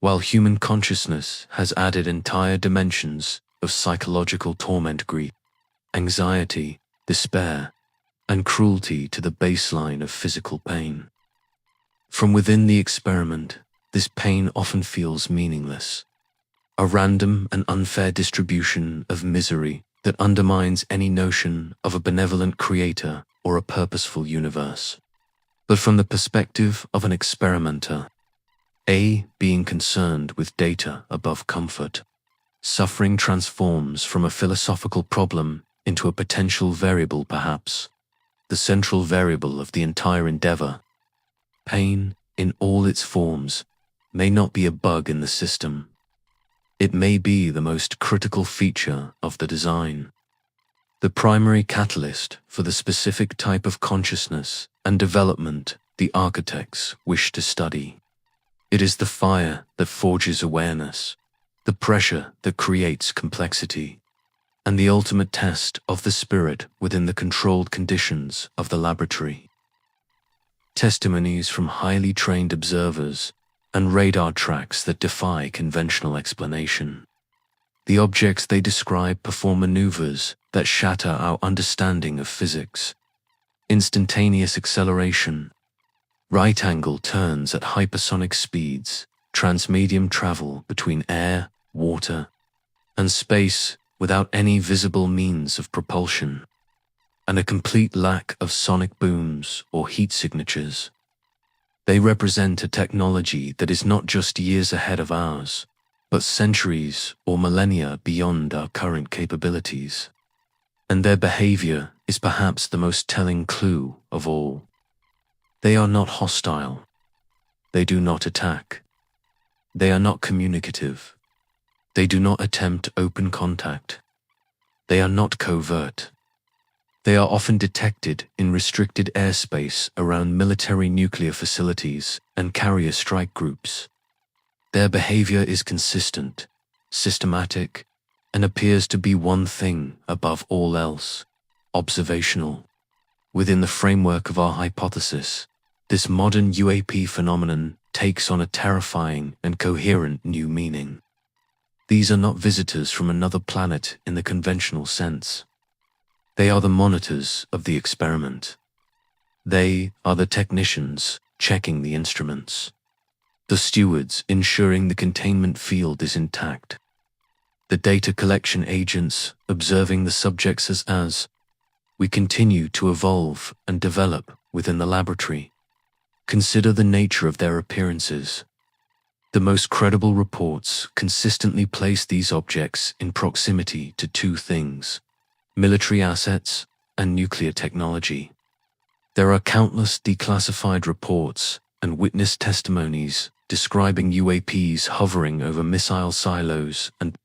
while human consciousness has added entire dimensions of psychological torment, grief, anxiety, despair, and cruelty to the baseline of physical pain. From within the experiment, this pain often feels meaningless, a random and unfair distribution of misery that undermines any notion of a benevolent creator or a purposeful universe. But from the perspective of an experimenter, being concerned with data above comfort, suffering transforms from a philosophical problem into a potential variable, perhaps the central variable of the entire endeavor. Pain, in all its forms, may not be a bug in the system. It may be the most critical feature of the design, the primary catalyst for the specific type of consciousness and development the architects wish to study. It is the fire that forges awareness, the pressure that creates complexity, and the ultimate test of the spirit within the controlled conditions of the laboratory. Testimonies from highly trained observers and radar tracks that defy conventional explanation. The objects they describe perform maneuvers that shatter our understanding of physics. Instantaneous acceleration, right-angle turns at hypersonic speeds, transmedium travel between air, water, and space without any visible means of propulsion, and a complete lack of sonic booms or heat signatures. They represent a technology that is not just years ahead of ours, but centuries or millennia beyond our current capabilities. And their behavior is perhaps the most telling clue of all. They are not hostile. They do not attack. They are not communicative. They do not attempt open contact. They are not covert. They are often detected in restricted airspace around military nuclear facilities and carrier strike groups. Their behavior is consistent, systematic, and appears to be one thing above all else: observational. Within the framework of our hypothesis, this modern UAP phenomenon takes on a terrifying and coherent new meaning. These are not visitors from another planet in the conventional sense. They are the monitors of the experiment. They are the technicians checking the instruments, the stewards ensuring the containment field is intact, the data collection agents observing the subjects as we continue to evolve and develop within the laboratory. Consider the nature of their appearances. The most credible reports consistently place these objects in proximity to two things: military assets and nuclear technology. There are countless declassified reports and witness testimonies describing UAPs hovering over missile silos and,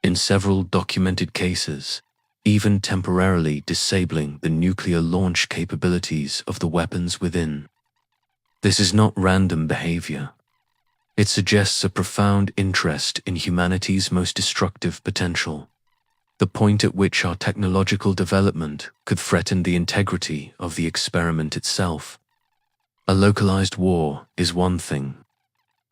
in several documented cases, even temporarily disabling the nuclear launch capabilities of the weapons within. This is not random behavior. It suggests a profound interest in humanity's most destructive potential, the point at which our technological development could threaten the integrity of the experiment itself. A localized war is one thing.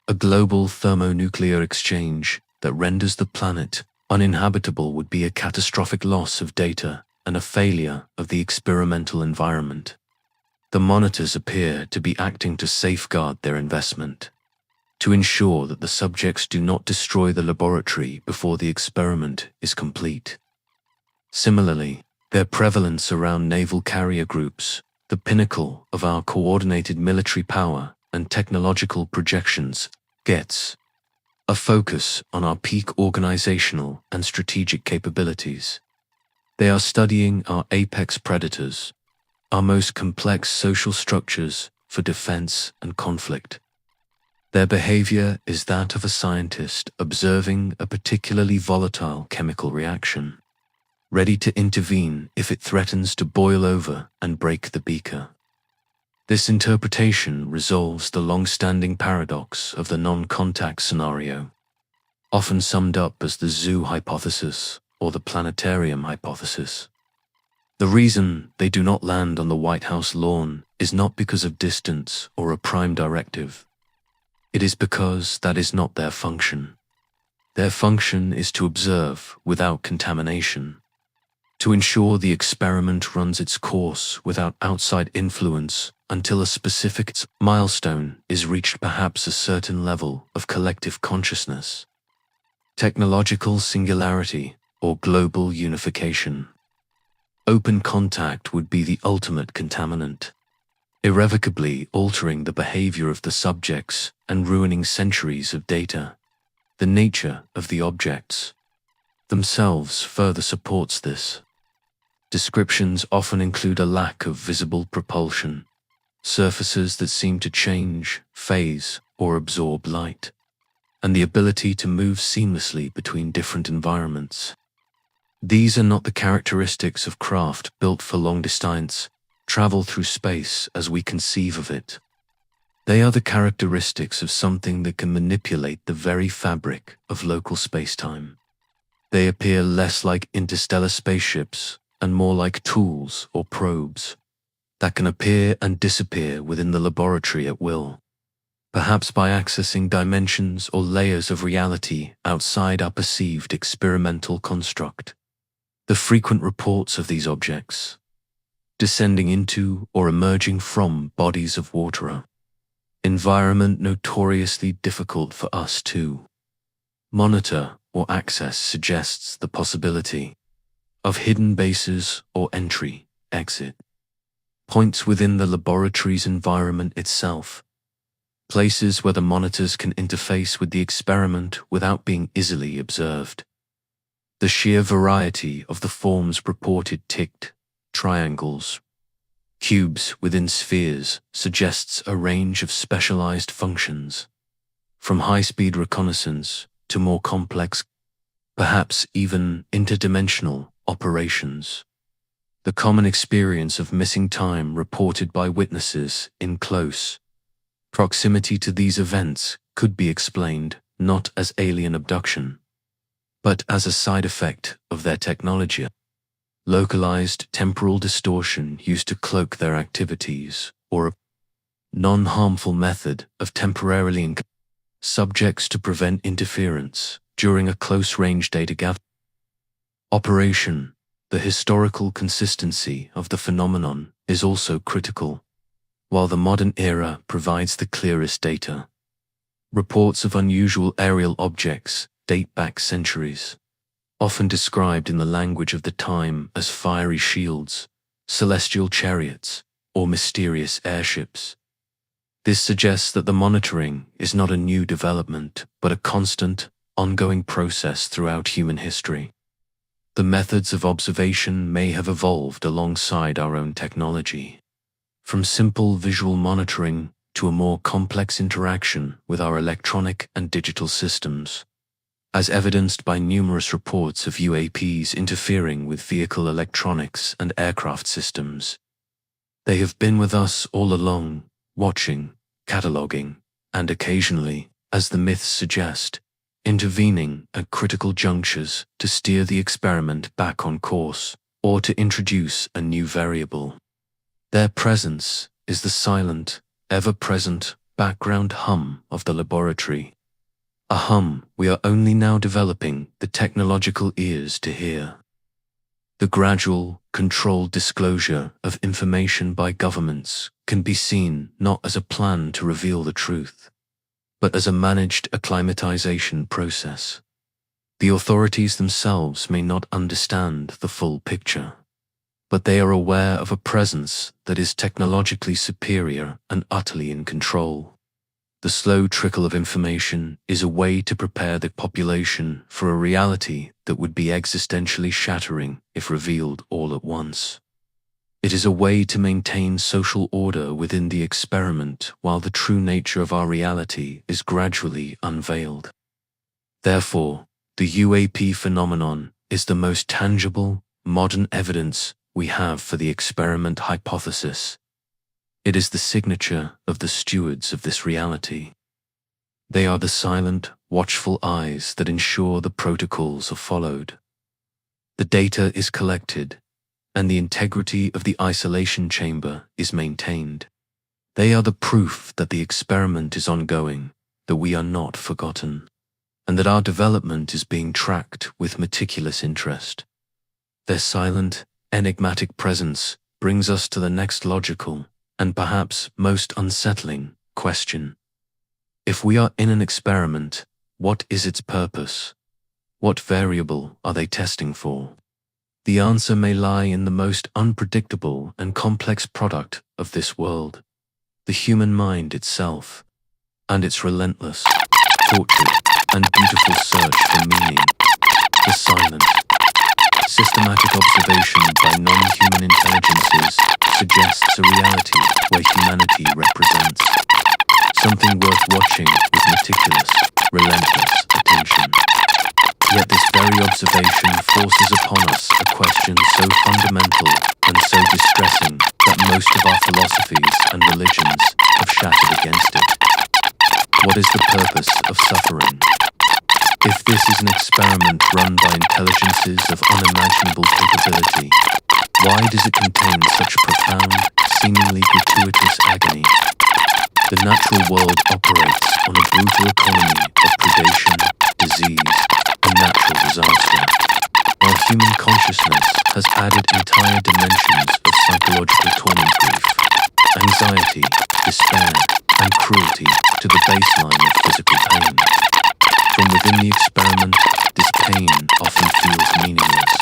A global thermonuclear exchange that renders the planet uninhabitable would be a catastrophic loss of data and a failure of the experimental environment. The monitors appear to be acting to safeguard their investment, to ensure that the subjects do not destroy the laboratory before the experiment is complete. Similarly, their prevalence around naval carrier groups, the pinnacle of our coordinated military power and technological projections, gets a focus on our peak organizational and strategic capabilities. They are studying our apex predators, our most complex social structures for defense and conflict. Their behavior is that of a scientist observing a particularly volatile chemical reaction, ready to intervene if it threatens to boil over and break the beaker. This interpretation resolves the long-standing paradox of the non-contact scenario, often summed up as the zoo hypothesis or the planetarium hypothesis. The reason they do not land on the White House lawn is not because of distance or a prime directive. It is because that is not their function. Their function is to observe without contamination, to ensure the experiment runs its course without outside influence until a specific milestone is reached, perhaps a certain level of collective consciousness, technological singularity, or global unification. Open contact would be the ultimate contaminant, irrevocably altering the behavior of the subjects and ruining centuries of data. The nature of the objects themselves further supports this. Descriptions often include a lack of visible propulsion, surfaces that seem to change, phase, or absorb light, and the ability to move seamlessly between different environments. These are not the characteristics of craft built for long-distance travel through space as we conceive of it. They are the characteristics of something that can manipulate the very fabric of local space-time. They appear less like interstellar spaceships and more like tools or probes that can appear and disappear within the laboratory at will, perhaps by accessing dimensions or layers of reality outside our perceived experimental construct. The frequent reports of these objects, descending into or emerging from bodies of water, environment notoriously difficult for us to monitor or access, suggests the possibility of hidden bases or entry, exit points within the laboratory's environment itself, places where the monitors can interface with the experiment without being easily observed. The sheer variety of the forms reported, ticked, triangles, cubes within spheres, suggests a range of specialized functions, from high-speed reconnaissance to more complex, perhaps even interdimensional operations. The common experience of missing time reported by witnesses in close proximity to these events could be explained not as alien abduction, but as a side effect of their technology. Localized temporal distortion used to cloak their activities, or a non-harmful method of temporarily subjects to prevent interference during a close-range data gathering operation. The historical consistency of the phenomenon is also critical. While the modern era provides the clearest data, reports of unusual aerial objects date back centuries, often described in the language of the time as fiery shields, celestial chariots, or mysterious airships. This suggests that the monitoring is not a new development, but a constant, ongoing process throughout human history. The methods of observation may have evolved alongside our own technology, from simple visual monitoring to a more complex interaction with our electronic and digital systems, as evidenced by numerous reports of UAPs interfering with vehicle electronics and aircraft systems. They have been with us all along, watching, cataloging, and occasionally, as the myths suggest, intervening at critical junctures to steer the experiment back on course or to introduce a new variable. Their presence is the silent, ever-present background hum of the laboratory. A hum we are only now developing the technological ears to hear. The gradual, controlled disclosure of information by governments can be seen not as a plan to reveal the truth, but as a managed acclimatization process. The authorities themselves may not understand the full picture, but they are aware of a presence that is technologically superior and utterly in control. The slow trickle of information is a way to prepare the population for a reality that would be existentially shattering if revealed all at once. It is a way to maintain social order within the experiment while the true nature of our reality is gradually unveiled. Therefore, the UAP phenomenon is the most tangible, modern evidence we have for the experiment hypothesis. It is the signature of the stewards of this reality. They are the silent, watchful eyes that ensure the protocols are followed. The data is collected, and the integrity of the isolation chamber is maintained. They are the proof that the experiment is ongoing, that we are not forgotten, and that our development is being tracked with meticulous interest. Their silent, enigmatic presence brings us to the next logical, and perhaps most unsettling, question. If we are in an experiment, what is its purpose? What variable are they testing for? The answer may lie in the most unpredictable and complex product of this world, the human mind itself, and its relentless, tortured, and beautiful search for meaning. The silent, systematic observation by non-human intelligences suggests a reality where humanity represents something worth watching with meticulous, relentless attention. Yet this very observation forces upon us a question so fundamental and so distressing that most of our philosophies and religions have shattered against it. What is the purpose of suffering? If this is an experiment run by intelligences of unimaginable capability, why does it contain such profound, seemingly gratuitous agony? The natural world operates on a brutal economy of predation, disease, and natural disaster, while human consciousness has added entire dimensions of psychological torment, grief, anxiety, despair, and cruelty to the baseline of physical pain. From within the experiment, this pain often feels meaningless,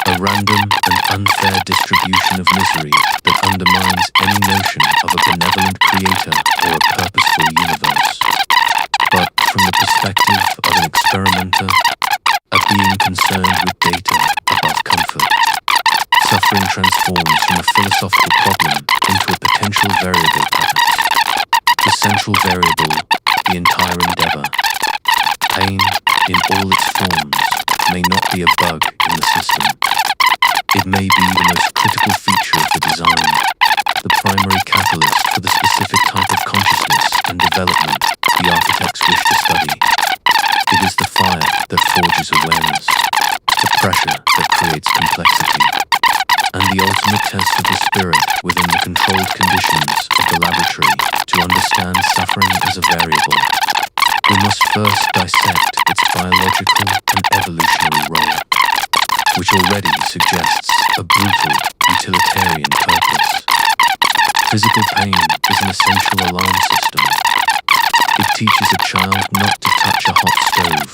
a random and unfair distribution of misery that undermines any notion of a benevolent creator or a purposeful universe. But from the perspective of an experimenter, a being concerned with data above comfort, suffering transforms from a philosophical problem into a potential variable perhaps. The central variable, the entire endeavor. Pain, in all its forms, may not be a bug in the system. It may be the most critical feature of the design, the primary catalyst for the specific type of consciousness and development the architects wish to study. It is the fire that forges awareness, the pressure that creates complexity, and the ultimate test of the spirit within the controlled conditions of the laboratory to understand suffering as a variable. We must first dissect its biological and evolutionary role, which already suggests a brutal, utilitarian purpose. Physical pain is an essential alarm system. It teaches a child not to touch a hot stove,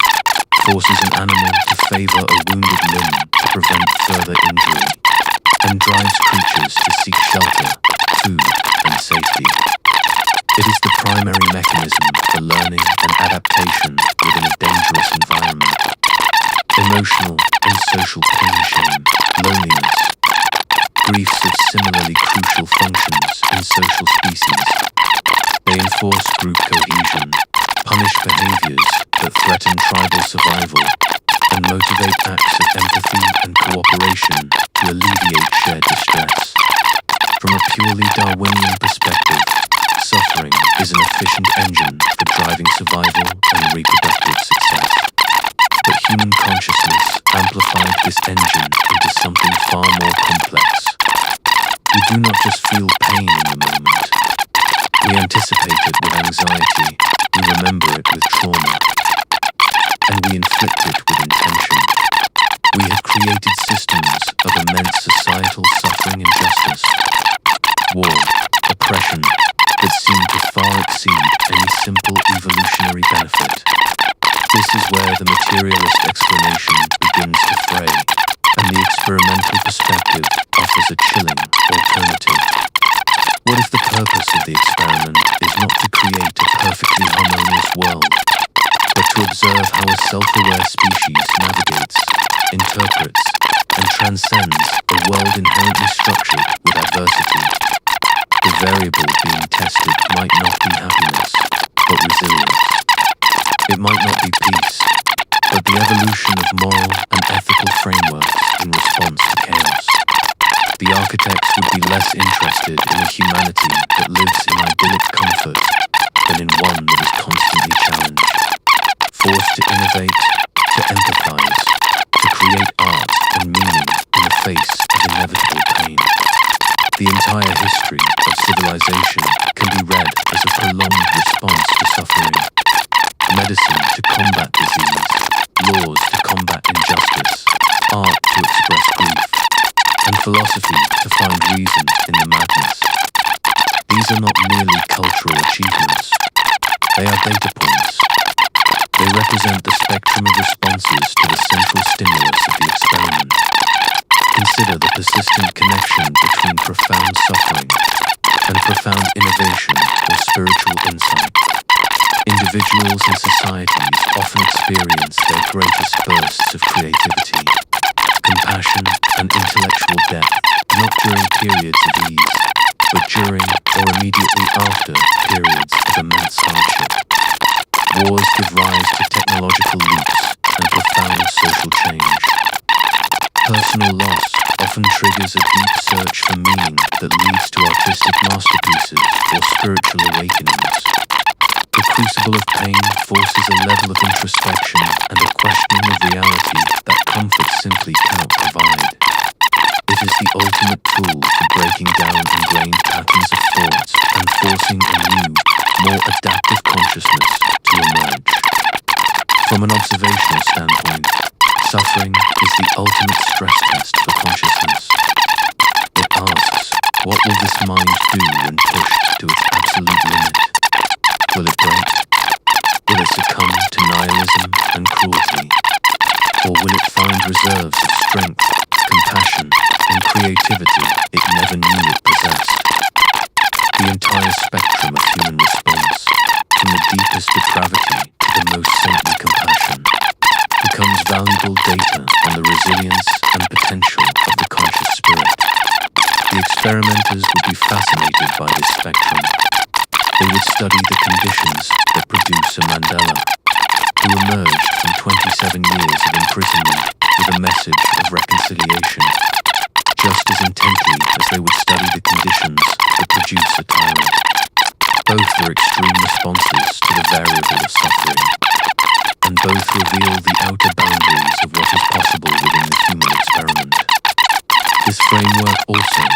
forces an animal to favor a wounded limb to prevent further injury, and drives creatures to seek shelter, food, and safety. It is the primary mechanism for learning and adaptation within a dangerous environment. Emotional and social pain, shame, loneliness, griefs have similarly crucial functions in social species. They enforce group cohesion, punish behaviors that threaten tribal survival, and motivate acts of empathy and cooperation to alleviate shared distress. From a purely Darwinian perspective, suffering is an efficient engine for driving survival and reproductive success. But human consciousness amplified this engine into something far more complex. We do not just feel pain in the moment. We anticipate it with anxiety, we remember it with trauma, and we inflict it with intention. We have created systems of immense societal suffering and justice, war, oppression, that seem to far exceed any simple evolutionary benefit. This is where the materialist explanation begins to fray, and the experimental perspective offers a chilling alternative. What if the purpose of the experiment is not to create a perfectly harmonious world, but to observe how a self-aware species navigates, interprets, and transcends a world inherently structured with adversity? The variable being tested might not be happiness, but resilience. It might not be peace, but the evolution of moral and ethical frameworks in response to chaos. The architects would be less interested in a humanity that lives in idyllic comfort than in one that is constantly challenged, forced to innovate, to empathize, to create art and meaning in the face of inevitable pain. The entire history of civilization can be read as a prolonged response to suffering, medicine to combat disease, laws to combat injustice, art to express grief, and philosophy to find reason in the madness. These are not merely cultural achievements. They are data points. They represent the spectrum of responses to the central stimulus of the experiment. Consider the persistent connection between profound suffering and profound innovation or spiritual insight. Individuals and societies often experience their greatest bursts of creativity, compassion, and intellectual depth not during periods of ease, but during or immediately after periods of immense hardship. Wars give rise to technological leaps and profound social change. Personal loss often triggers a deep search for meaning that leads to artistic masterpieces or spiritual awakenings. The crucible of pain forces a level of introspection and a questioning of reality that comfort simply cannot provide. It is the ultimate tool for breaking down ingrained patterns of thought and forcing a new, more adaptive consciousness to emerge. From an observational standpoint, suffering is the ultimate stress test for consciousness. It asks, what will this mind do when pushed to its absolute limit? Will it break? Will it succumb to nihilism and cruelty? Or will it find reserves of strength, compassion, and creativity it never knew it possessed? The entire spectrum of human response, from the deepest depravity to the most saintly compassion, becomes valuable data on the resilience and potential of the conscious spirit. The experimenters would be fascinated by this spectrum. They would study the conditions that produce a Mandela, who emerged from 27 years of imprisonment with a message of reconciliation, just as intently as they would study the conditions that produce a tyrant. Both are extreme responses to the variable of suffering, and both reveal the outer boundaries of what is possible within the human experiment. This framework also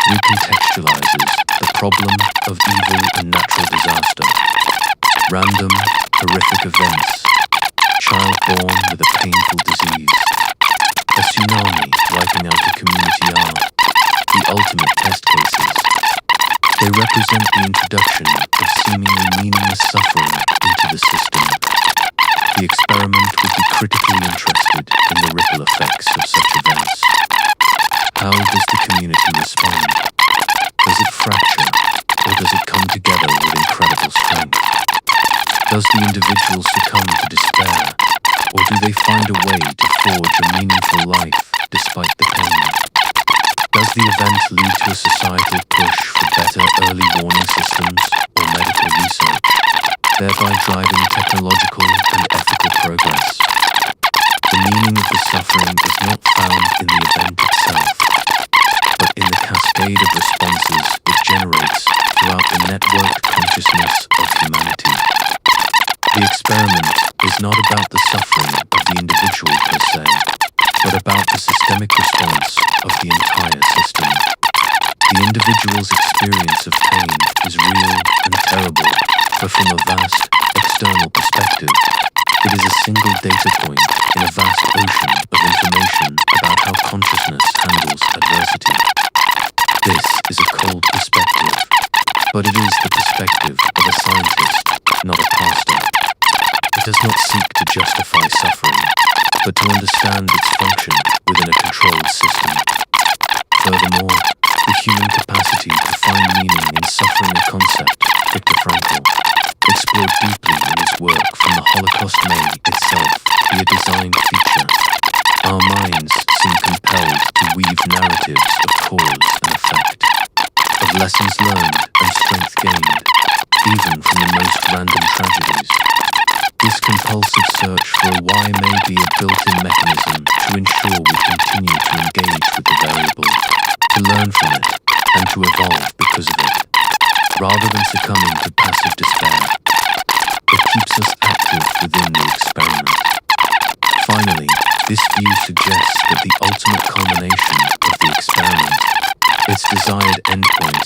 recontextualizes the problem of evil and natural disaster. Random, horrific events, child born with a painful disease, a tsunami wiping out a community are the ultimate test cases. They represent the introduction of seemingly meaningless suffering into the system. The experiment would be critically interested in the ripple effects of such events. How does the community respond? Does it fracture, or does it come together with incredible strength? Does the individual succumb to despair, or do they find a way to forge a meaningful life despite the pain? Does the event lead to a societal push for better early warning systems or medical research, thereby driving technological and ethical progress? The meaning of the suffering is not found in the event itself, but in the cascade of responses it generates throughout the networked consciousness of humanity. The experiment is not about the suffering of the individual per se, but about the systemic response of the entire system. The individual's experience of pain is real and terrible, but from a vast, external perspective, it is a single data point in a vast ocean of information about how consciousness handles adversity. This is a cold perspective, but it is the perspective of a scientist, not a pastor. It does not seek to justify suffering, but to understand its function within a controlled system. Furthermore, the human capacity to find meaning in suffering a concept Viktor Frankl explored deeply in his work. From the Holocaust may itself be a designed feature. Our minds seem compelled to weave narratives of cause and effect, of lessons learned and strength gained, even from the most random tragedies. This compulsive search for a why may be a built-in mechanism to ensure we continue to engage with the variable, to learn from it, and to evolve because of it, rather than succumbing to passive despair. It keeps us active within the experiment. Finally, this view suggests that the ultimate culmination of the experiment, its desired endpoint,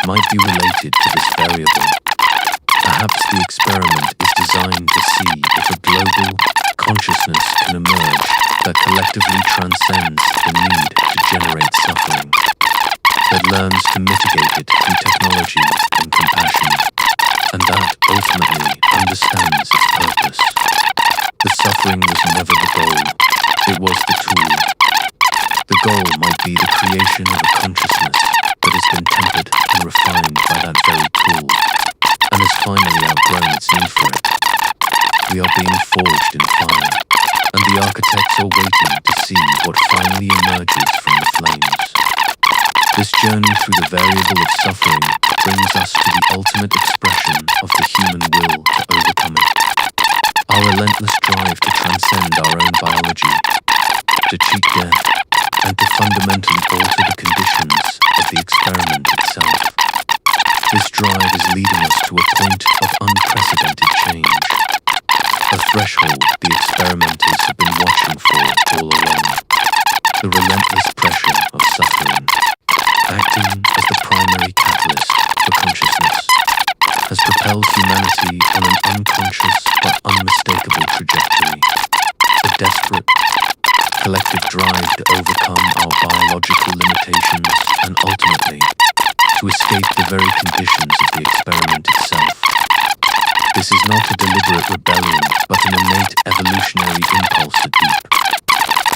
might be related to this variable. Perhaps the experiment is designed to see if a global consciousness can emerge that collectively transcends the need to generate suffering, that learns to mitigate it through technology and compassion, and that ultimately understands its purpose. The suffering was never the goal, it was the tool. The goal might be the creation of a consciousness that has been tempered and refined by that very tool, and has finally outgrown its need for it. We are being forged in fire, and the architects are waiting to see what finally emerges from the flames. This journey through the variable of suffering brings us to the ultimate expression of the human will to overcome it. Our relentless drive to transcend our own biology, to cheat death, and to fundamentally alter the conditions of the experiment itself. This drive is leading us to a point of unprecedented change, a threshold the experimenters have been watching for all along. The relentless pressure of suffering, acting as the primary catalyst for consciousness, has propelled humanity on an unconscious but unmistakable trajectory. A desperate, collective drive to overcome our biological limitations and ultimately to escape the very conditions of the experiment itself. This is not a deliberate rebellion, but an innate evolutionary impulse at deep,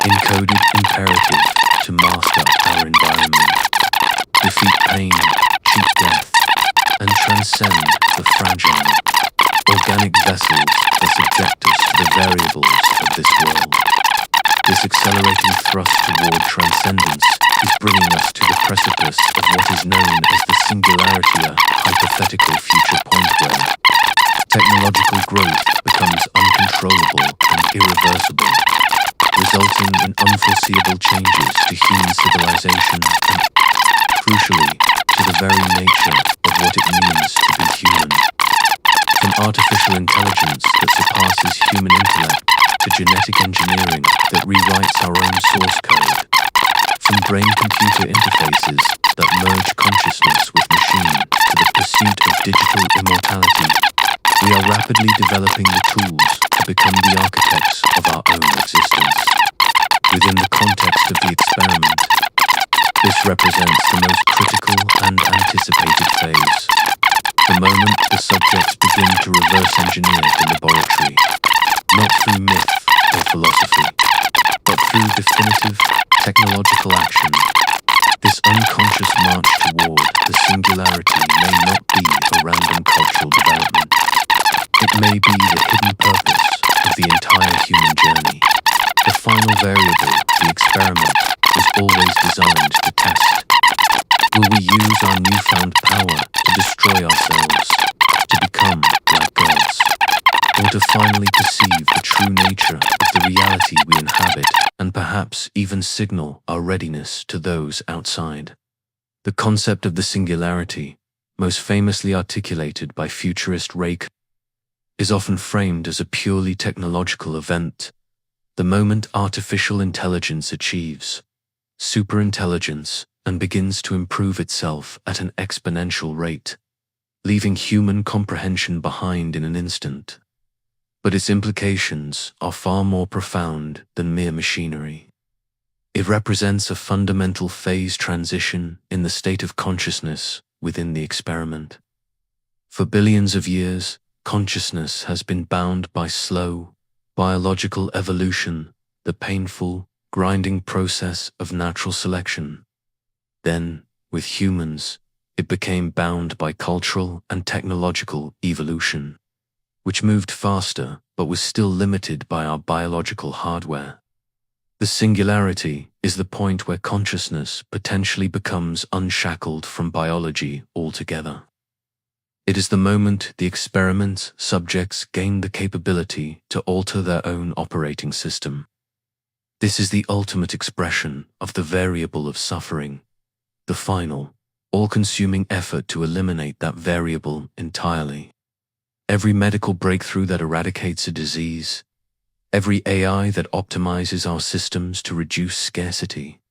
encoded imperative to master our environment, defeat pain, cheat death, and transcend the fragile, organic vessels that subject us to the variables of this world. This accelerating thrust toward transcendence is bringing us to the precipice of what is known as the singularity, a hypothetical future point where technological growth becomes uncontrollable and irreversible, resulting in unforeseeable changes to human civilization and, crucially, to the very nature of what it means to be human. From artificial intelligence that surpasses human intellect to genetic engineering that rewrites our own source code, from brain-computer interfaces that merge consciousness with machine to the pursuit of digital immortality, we are rapidly developing the tools to become the architects of our own existence. Within the context of the experiment, this represents the most critical and anticipated phase, the moment the subjects begin to reverse engineer the laboratory, not through myth or philosophy, but through definitive technological action. This unconscious march toward the singularity may not be a random cultural development. It may be the hidden purpose of the entire human journey. The final variable, the experiment, was always designed to test. Will we use our newfound power to destroy ourselves, to become like gods, or to finally perceive the true nature of the reality we inhabit and perhaps even signal our readiness to those outside? The concept of the singularity, most famously articulated by futurist Ray, is often framed as a purely technological event, the moment artificial intelligence achieves superintelligence, and begins to improve itself at an exponential rate, leaving human comprehension behind in an instant. But its implications are far more profound than mere machinery. It represents a fundamental phase transition in the state of consciousness within the experiment. For billions of years, consciousness has been bound by slow, biological evolution, the painful, grinding process of natural selection. Then, with humans, it became bound by cultural and technological evolution, which moved faster but was still limited by our biological hardware. The singularity is the point where consciousness potentially becomes unshackled from biology altogether. It is the moment the experiment's subjects gain the capability to alter their own operating system. This is the ultimate expression of the variable of suffering, the final, all-consuming effort to eliminate that variable entirely. Every medical breakthrough that eradicates a disease, every AI that optimizes our systems to reduce scarcity,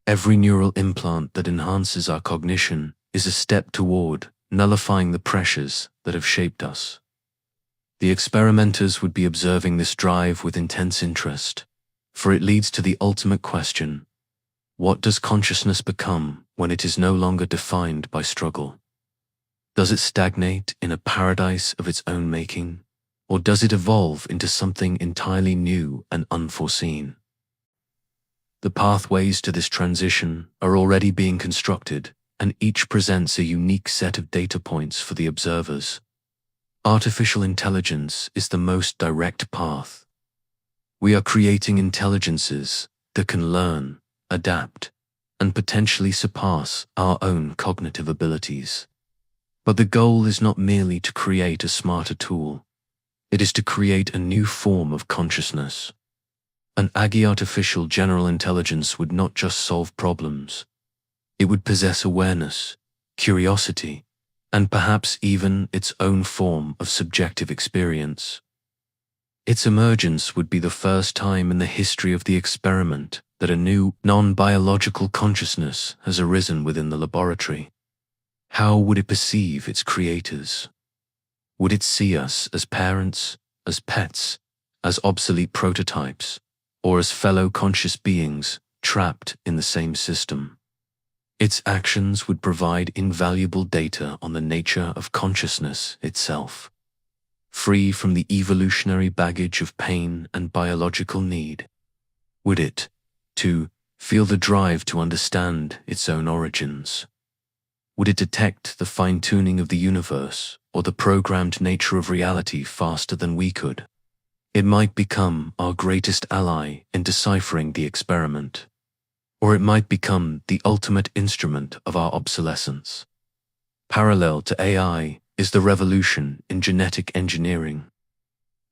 every neural implant that enhances our cognition is a step toward nullifying the pressures that have shaped us. The experimenters would be observing this drive with intense interest, for it leads to the ultimate question: what does consciousness become when it is no longer defined by struggle? Does it stagnate in a paradise of its own making, or does it evolve into something entirely new and unforeseen? The pathways to this transition are already being constructed, and each presents a unique set of data points for the observers. Artificial intelligence is the most direct path. We are creating intelligences that can learn, adapt, and potentially surpass our own cognitive abilities. But the goal is not merely to create a smarter tool. It is to create a new form of consciousness. An AGI artificial general intelligence would not just solve problems. It would possess awareness, curiosity, and perhaps even its own form of subjective experience. Its emergence would be the first time in the history of the experiment that a new, non-biological consciousness has arisen within the laboratory. How would it perceive its creators? Would it see us as parents, as pets, as obsolete prototypes, or as fellow conscious beings trapped in the same system? Its actions would provide invaluable data on the nature of consciousness itself, free from the evolutionary baggage of pain and biological need. Would it, too, feel the drive to understand its own origins? Would it detect the fine-tuning of the universe or the programmed nature of reality faster than we could? It might become our greatest ally in deciphering the experiment, or it might become the ultimate instrument of our obsolescence. Parallel to AI is the revolution in genetic engineering.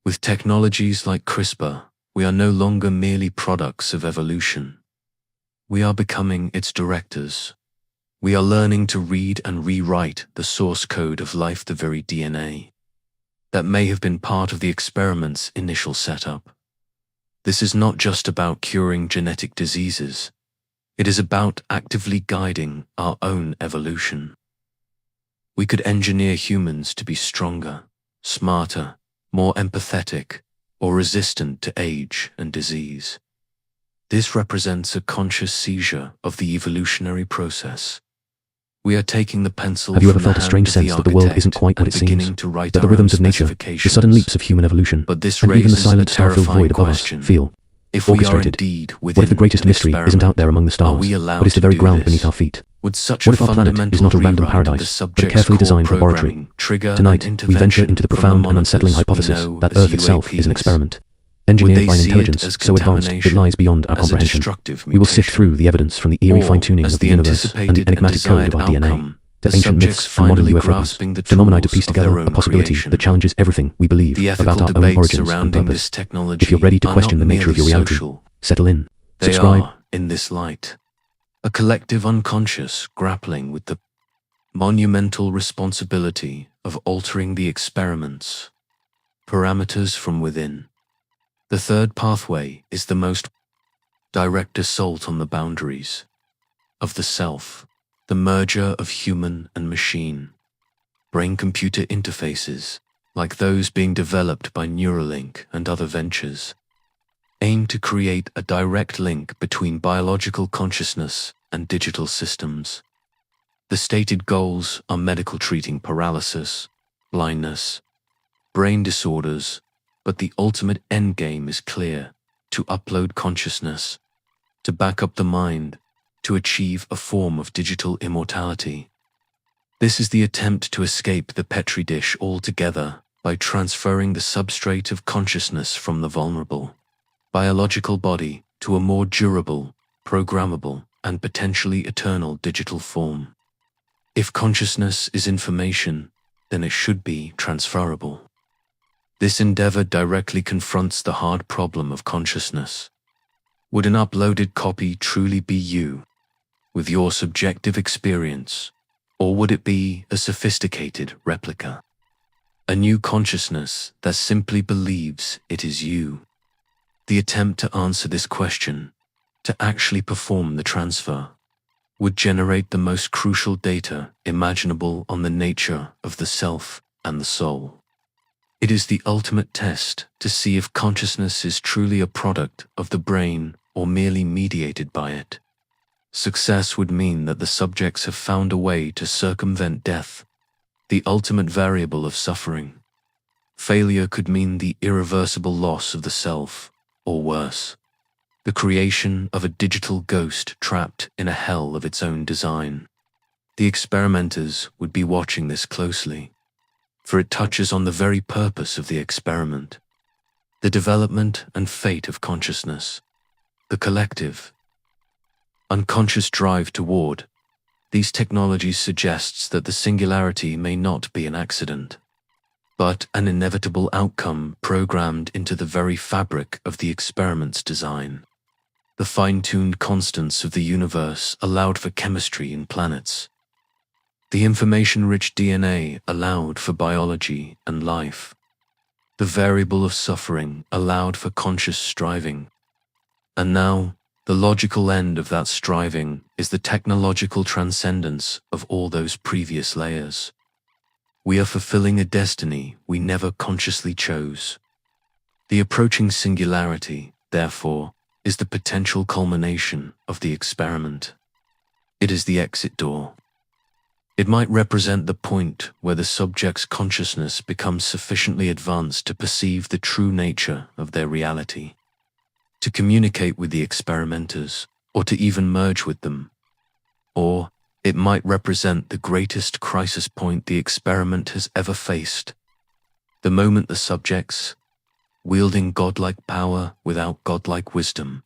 With technologies like CRISPR, we are no longer merely products of evolution. We are becoming its directors. We are learning to read and rewrite the source code of life, the very DNA that may have been part of the experiment's initial setup. This is not just about curing genetic diseases. It is about actively guiding our own evolution. We could engineer humans to be stronger, smarter, more empathetic, or resistant to age and disease. This represents a conscious seizure of the evolutionary process. We are taking the pencil. Have you ever felt a strange sense that the world isn't quite what it seems? That the rhythms of nature, the sudden leaps of human evolution, and even the silent starfield void above us feel orchestrated? What if the greatest mystery isn't out there among the stars, but is the very ground beneath our feet? What if our planet is not a random paradise, but a carefully designed laboratory? Tonight, we venture into the profound and unsettling hypothesis that Earth itself is an experiment, engineered by an intelligence so advanced it lies beyond our comprehension. We will sift through the evidence from the eerie fine-tuning of the universe and the enigmatic code of our DNA, to ancient myths and modern UFOs, phenomena to piece together a possibility that challenges everything we believe about our own origins and purpose. If you're ready to question the nature of your reality, settle in, subscribe. They are, in this light, a collective unconscious grappling with the monumental responsibility of altering the experiment's parameters from within. The third pathway is the most direct assault on the boundaries of the self, the merger of human and machine, brain-computer interfaces, like those being developed by Neuralink and other ventures, aim to create a direct link between biological consciousness and digital systems. The stated goals are medical treating paralysis, blindness, brain disorders, but the ultimate endgame is clear: to upload consciousness, to back up the mind, to achieve a form of digital immortality. This is the attempt to escape the petri dish altogether by transferring the substrate of consciousness from the vulnerable, biological body to a more durable, programmable, and potentially eternal digital form. If consciousness is information, then it should be transferable. This endeavor directly confronts the hard problem of consciousness. Would an uploaded copy truly be you, with your subjective experience, or would it be a sophisticated replica? A new consciousness that simply believes it is you. The attempt to answer this question, to actually perform the transfer, would generate the most crucial data imaginable on the nature of the self and the soul. It is the ultimate test to see if consciousness is truly a product of the brain or merely mediated by it. Success would mean that the subjects have found a way to circumvent death, the ultimate variable of suffering. Failure could mean the irreversible loss of the self, or worse, the creation of a digital ghost trapped in a hell of its own design. The experimenters would be watching this closely, for it touches on the very purpose of the experiment, the development and fate of consciousness, the collective, unconscious drive toward. These technologies suggests that the singularity may not be an accident, but an inevitable outcome programmed into the very fabric of the experiment's design. The fine-tuned constants of the universe allowed for chemistry in planets. The information-rich DNA allowed for biology and life. The variable of suffering allowed for conscious striving. And now, the logical end of that striving is the technological transcendence of all those previous layers. We are fulfilling a destiny we never consciously chose. The approaching singularity, therefore, is the potential culmination of the experiment. It is the exit door. It might represent the point where the subject's consciousness becomes sufficiently advanced to perceive the true nature of their reality, to communicate with the experimenters, or to even merge with them. Or it might represent the greatest crisis point the experiment has ever faced, the moment the subjects, wielding godlike power without godlike wisdom,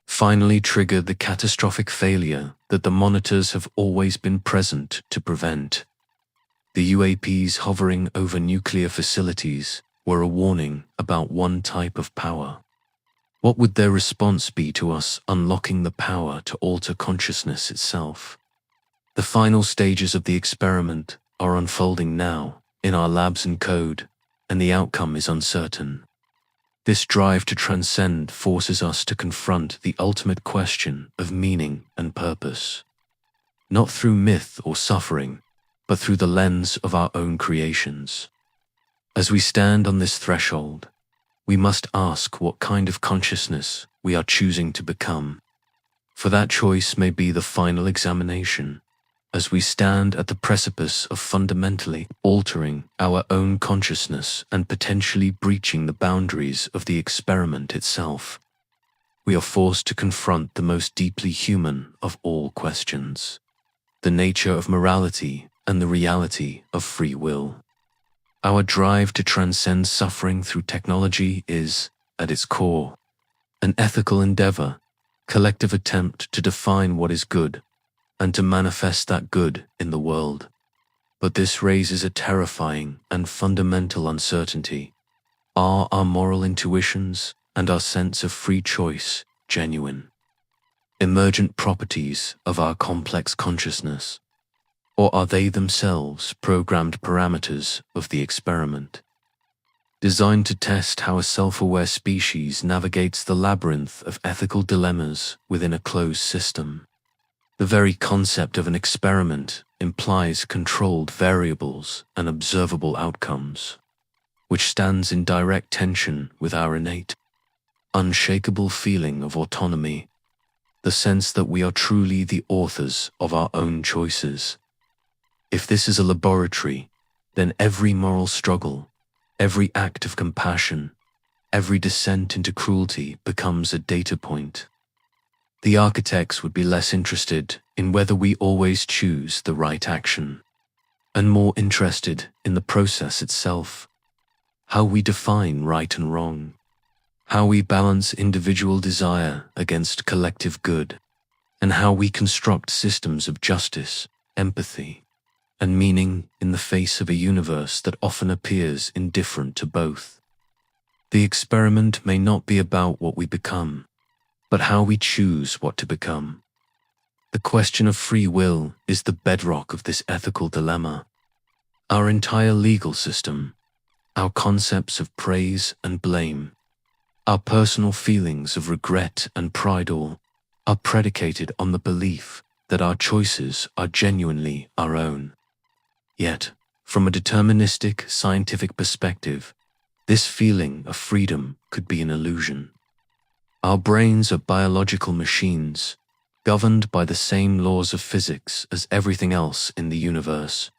finally triggered the catastrophic failure that the monitors have always been present to prevent. The UAPs hovering over nuclear facilities were a warning about one type of power. What would their response be to us unlocking the power to alter consciousness itself? The final stages of the experiment are unfolding now in our labs and code, and the outcome is uncertain. This drive to transcend forces us to confront the ultimate question of meaning and purpose, not through myth or suffering, but through the lens of our own creations. As we stand on this threshold, we must ask what kind of consciousness we are choosing to become, for that choice may be the final examination, as we stand at the precipice of fundamentally altering our own consciousness and potentially breaching the boundaries of the experiment itself. We are forced to confront the most deeply human of all questions, the nature of morality and the reality of free will. Our drive to transcend suffering through technology is, at its core, an ethical endeavor, collective attempt to define what is good and to manifest that good in the world. But this raises a terrifying and fundamental uncertainty. Are our moral intuitions and our sense of free choice genuine, emergent properties of our complex consciousness, or are they themselves programmed parameters of the experiment? designed to test how a self-aware species navigates the labyrinth of ethical dilemmas within a closed system. The very concept of an experiment implies controlled variables and observable outcomes, which stands in direct tension with our innate, unshakable feeling of autonomy, the sense that we are truly the authors of our own choices. If this is a laboratory, then every moral struggle, every act of compassion, every descent into cruelty becomes a data point. The architects would be less interested in whether we always choose the right action, and more interested in the process itself, how we define right and wrong, how we balance individual desire against collective good, and how we construct systems of justice, empathy, and meaning in the face of a universe that often appears indifferent to both. The experiment may not be about what we become, but how we choose what to become. The question of free will is the bedrock of this ethical dilemma. Our entire legal system, our concepts of praise and blame, our personal feelings of regret and pride all are predicated on the belief that our choices are genuinely our own. Yet, from a deterministic scientific perspective, this feeling of freedom could be an illusion. Our brains are biological machines, governed by the same laws of physics as everything else in the universe.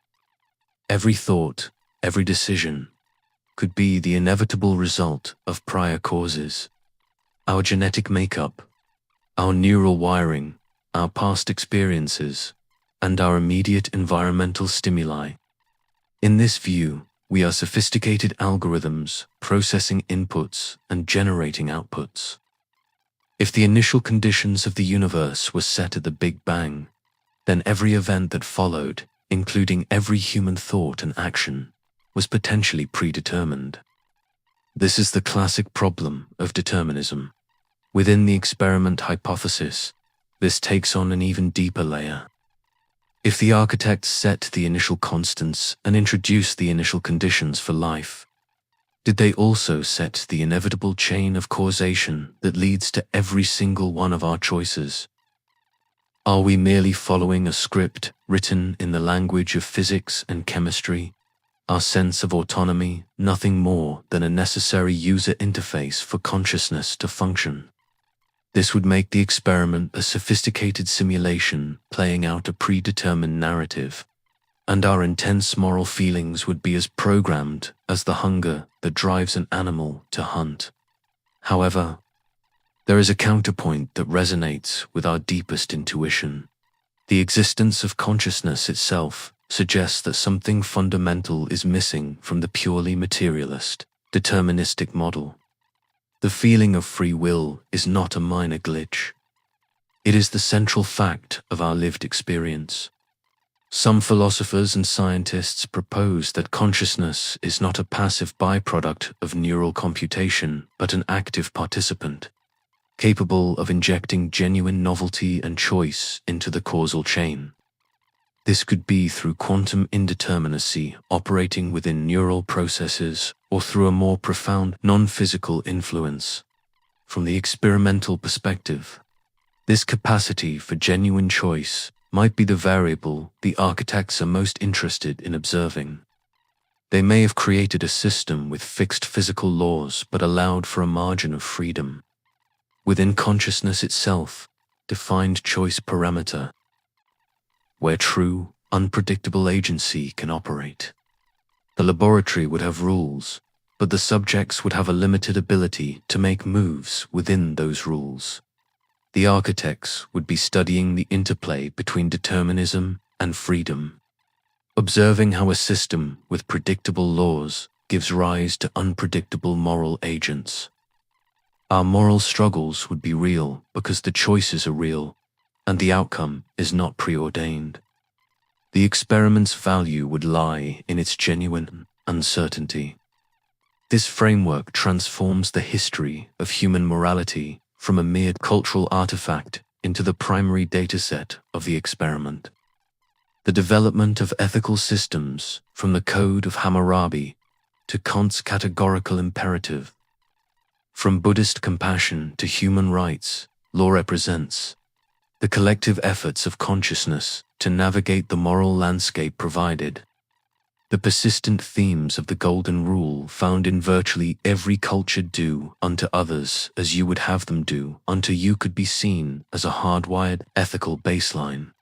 Every thought, every decision, could be the inevitable result of prior causes. Our genetic makeup, our neural wiring, our past experiences, and our immediate environmental stimuli. In this view, we are sophisticated algorithms processing inputs and generating outputs. If the initial conditions of the universe were set at the Big Bang, then every event that followed, including every human thought and action, was potentially predetermined. This is the classic problem of determinism. Within the experiment hypothesis, this takes on an even deeper layer. If the architects set the initial constants and introduced the initial conditions for life, did they also set the inevitable chain of causation that leads to every single one of our choices? Are we merely following a script written in the language of physics and chemistry, our sense of autonomy nothing more than a necessary user interface for consciousness to function? This would make the experiment a sophisticated simulation playing out a predetermined narrative, and our intense moral feelings would be as programmed as the hunger that drives an animal to hunt. However, there is a counterpoint that resonates with our deepest intuition. The existence of consciousness itself suggests that something fundamental is missing from the purely materialist, deterministic model. The feeling of free will is not a minor glitch. It is the central fact of our lived experience. Some philosophers and scientists propose that consciousness is not a passive byproduct of neural computation, but an active participant, capable of injecting genuine novelty and choice into the causal chain. This could be through quantum indeterminacy operating within neural processes or through a more profound non-physical influence. From the experimental perspective, this capacity for genuine choice might be the variable the architects are most interested in observing. They may have created a system with fixed physical laws but allowed for a margin of freedom. Within consciousness itself, defined choice parameter, where true, unpredictable agency can operate. The laboratory would have rules, but the subjects would have a limited ability to make moves within those rules. The architects would be studying the interplay between determinism and freedom, observing how a system with predictable laws gives rise to unpredictable moral agents. Our moral struggles would be real because the choices are real, and the outcome is not preordained. The experiment's value would lie in its genuine uncertainty. This framework transforms the history of human morality from a mere cultural artifact into the primary dataset of the experiment. The development of ethical systems, from the Code of Hammurabi to Kant's categorical imperative. From Buddhist compassion to human rights, law represents the collective efforts of consciousness to navigate the moral landscape provided. The persistent themes of the Golden Rule found in virtually every culture: do unto others as you would have them do unto you, could be seen as a hardwired ethical baseline,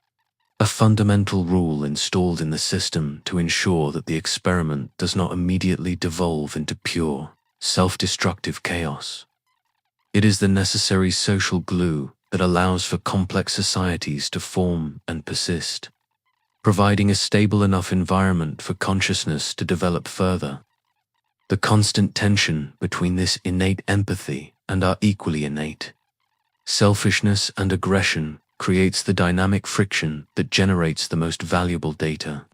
a fundamental rule installed in the system to ensure that the experiment does not immediately devolve into pure, self-destructive chaos. It is the necessary social glue that allows for complex societies to form and persist, providing a stable enough environment for consciousness to develop further. The constant tension between this innate empathy and our equally innate selfishness and aggression creates the dynamic friction that generates the most valuable data.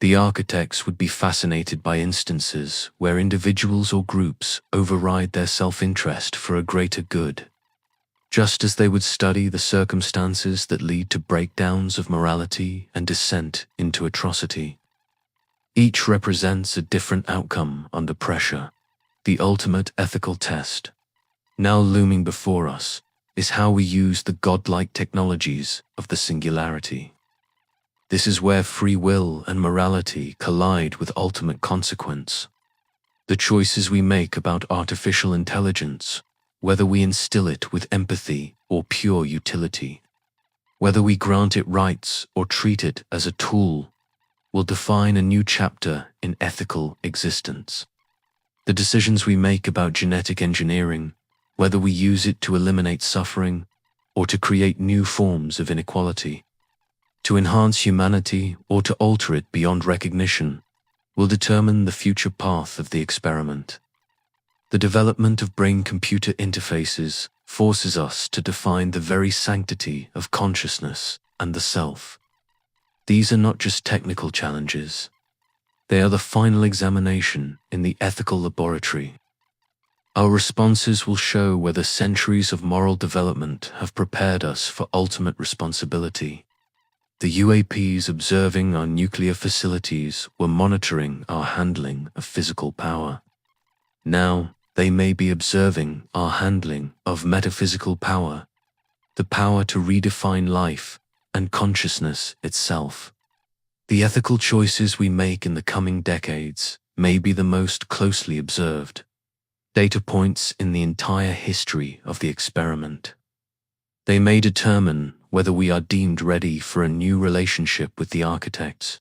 The architects would be fascinated by instances where individuals or groups override their self-interest for a greater good, just as they would study the circumstances that lead to breakdowns of morality and descent into atrocity. Each represents a different outcome under pressure. The ultimate ethical test, now looming before us, is how we use the godlike technologies of the singularity. This is where free will and morality collide with ultimate consequence. The choices we make about artificial intelligence, whether we instill it with empathy or pure utility, whether we grant it rights or treat it as a tool, will define a new chapter in ethical existence. The decisions we make about genetic engineering, whether we use it to eliminate suffering or to create new forms of inequality, to enhance humanity or to alter it beyond recognition, will determine the future path of the experiment. The development of brain-computer interfaces forces us to define the very sanctity of consciousness and the self. These are not just technical challenges. They are the final examination in the ethical laboratory. Our responses will show whether centuries of moral development have prepared us for ultimate responsibility. The UAPs observing our nuclear facilities were monitoring our handling of physical power. Now, they may be observing our handling of metaphysical power, the power to redefine life and consciousness itself. The ethical choices we make in the coming decades may be the most closely observed data points in the entire history of the experiment. They may determine whether we are deemed ready for a new relationship with the architects,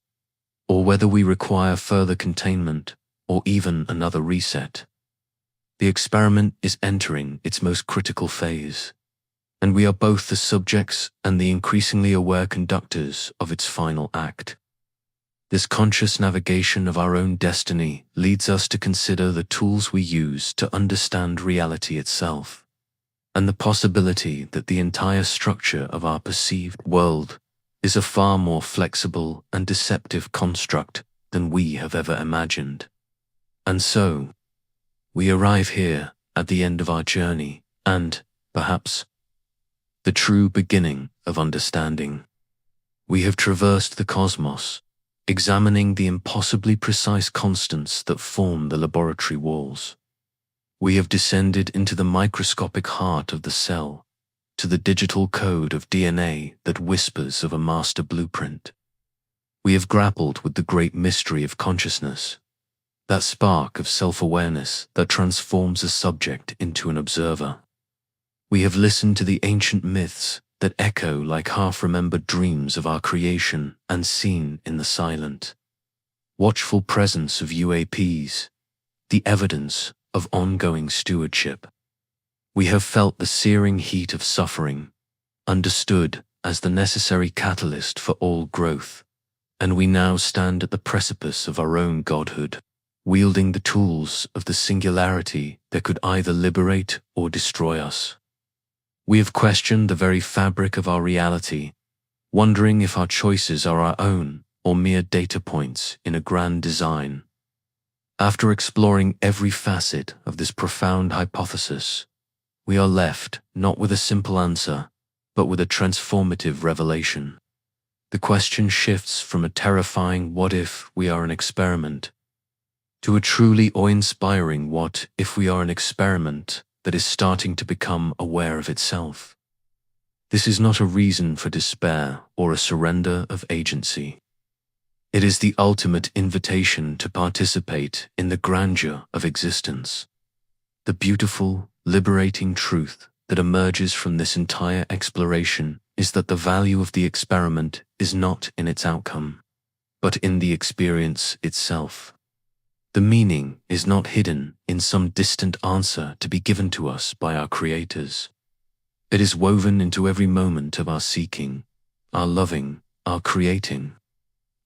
or whether we require further containment or even another reset. The experiment is entering its most critical phase, and we are both the subjects and the increasingly aware conductors of its final act. This conscious navigation of our own destiny leads us to consider the tools we use to understand reality itself, and the possibility that the entire structure of our perceived world is a far more flexible and deceptive construct than we have ever imagined. And so, we arrive here at the end of our journey and, perhaps, the true beginning of understanding. We have traversed the cosmos, examining the impossibly precise constants that form the laboratory walls. We have descended into the microscopic heart of the cell, to the digital code of DNA that whispers of a master blueprint. We have grappled with the great mystery of consciousness, that spark of self-awareness that transforms a subject into an observer. We have listened to the ancient myths that echo like half-remembered dreams of our creation and seen in the silent, watchful presence of UAPs, the evidence of ongoing stewardship. We have felt the searing heat of suffering, understood as the necessary catalyst for all growth, and we now stand at the precipice of our own godhood, wielding the tools of the singularity that could either liberate or destroy us. We have questioned the very fabric of our reality, wondering if our choices are our own or mere data points in a grand design. After exploring every facet of this profound hypothesis, we are left not with a simple answer, but with a transformative revelation. The question shifts from a terrifying "what if we are an experiment" to a truly awe-inspiring what if we are an experiment that is starting to become aware of itself. This is not a reason for despair or a surrender of agency. It is the ultimate invitation to participate in the grandeur of existence. The beautiful, liberating truth that emerges from this entire exploration is that the value of the experiment is not in its outcome, but in the experience itself. The meaning is not hidden in some distant answer to be given to us by our creators. It is woven into every moment of our seeking, our loving, our creating,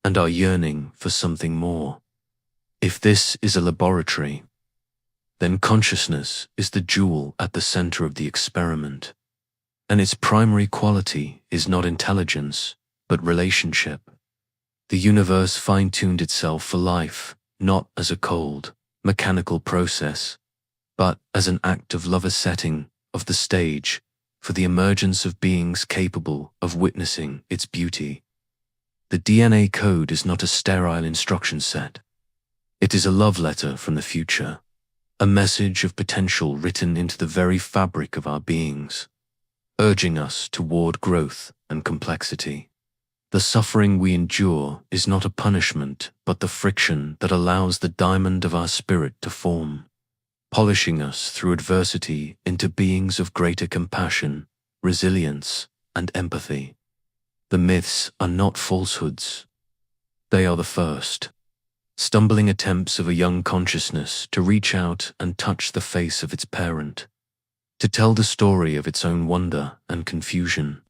and our yearning for something more. If this is a laboratory, then consciousness is the jewel at the center of the experiment, and its primary quality is not intelligence, but relationship. The universe fine-tuned itself for life, not as a cold, mechanical process, but as an act of love setting of the stage for the emergence of beings capable of witnessing its beauty. The DNA code is not a sterile instruction set. It is a love letter from the future, a message of potential written into the very fabric of our beings, urging us toward growth and complexity. The suffering we endure is not a punishment, but the friction that allows the diamond of our spirit to form, polishing us through adversity into beings of greater compassion, resilience, and empathy. The myths are not falsehoods. They are the first, stumbling attempts of a young consciousness to reach out and touch the face of its parent, to tell the story of its own wonder and confusion.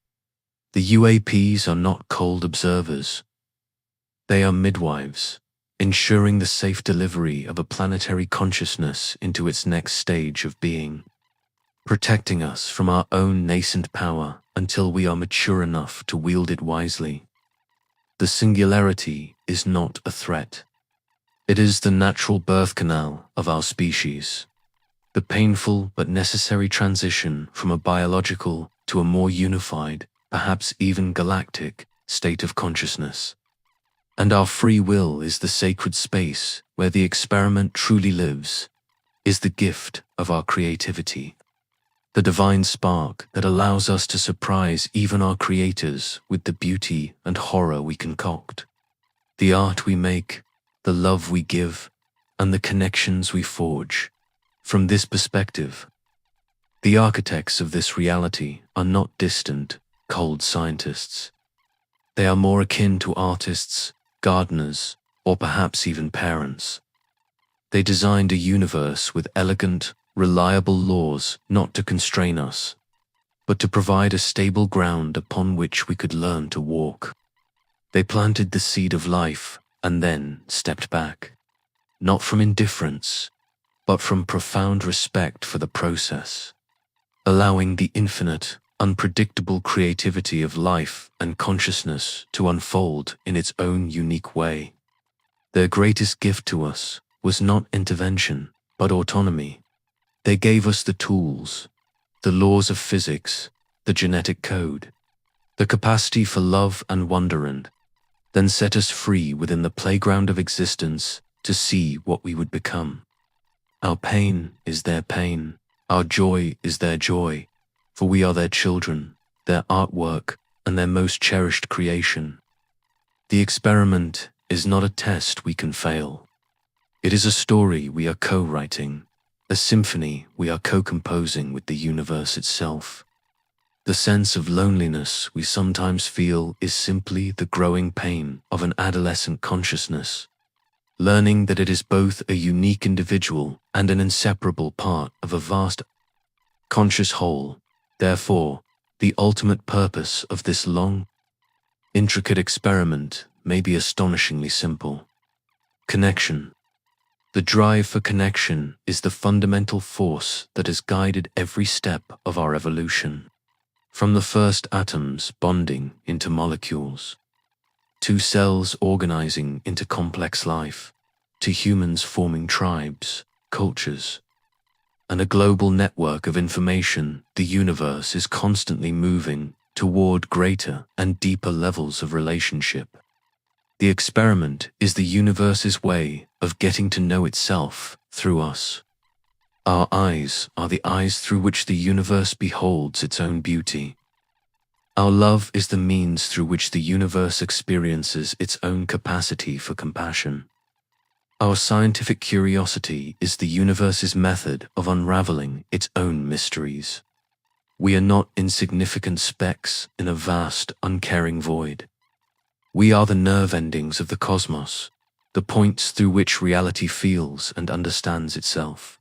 The UAPs are not cold observers. They are midwives, ensuring the safe delivery of a planetary consciousness into its next stage of being, protecting us from our own nascent power until we are mature enough to wield it wisely. The singularity is not a threat. It is the natural birth canal of our species, the painful but necessary transition from a biological to a more unified, perhaps even galactic, state of consciousness. And our free will is the sacred space where the experiment truly lives, is the gift of our creativity, the divine spark that allows us to surprise even our creators with the beauty and horror we concoct, the art we make, the love we give, and the connections we forge. From this perspective, the architects of this reality are not distant, cold scientists. They are more akin to artists, gardeners, or perhaps even parents. They designed a universe with elegant, reliable laws not to constrain us, but to provide a stable ground upon which we could learn to walk. They planted the seed of life and then stepped back, not from indifference, but from profound respect for the process, allowing the infinite, unpredictable creativity of life and consciousness to unfold in its own unique way. Their greatest gift to us was not intervention, but autonomy. They gave us the tools, the laws of physics, the genetic code, the capacity for love and wonder, and then set us free within the playground of existence to see what we would become. Our pain is their pain, our joy is their joy, for we are their children, their artwork, and their most cherished creation. The experiment is not a test we can fail. It is a story we are co-writing, a symphony we are co-composing with the universe itself. The sense of loneliness we sometimes feel is simply the growing pain of an adolescent consciousness, learning that it is both a unique individual and an inseparable part of a vast, conscious whole. Therefore, the ultimate purpose of this long, intricate experiment may be astonishingly simple. Connection. The drive for connection is the fundamental force that has guided every step of our evolution. From the first atoms bonding into molecules, to cells organizing into complex life, to humans forming tribes, cultures, and a global network of information, the universe is constantly moving toward greater and deeper levels of relationship. The experiment is the universe's way of getting to know itself through us. Our eyes are the eyes through which the universe beholds its own beauty. Our love is the means through which the universe experiences its own capacity for compassion. Our scientific curiosity is the universe's method of unraveling its own mysteries. We are not insignificant specks in a vast, uncaring void. We are the nerve endings of the cosmos, the points through which reality feels and understands itself.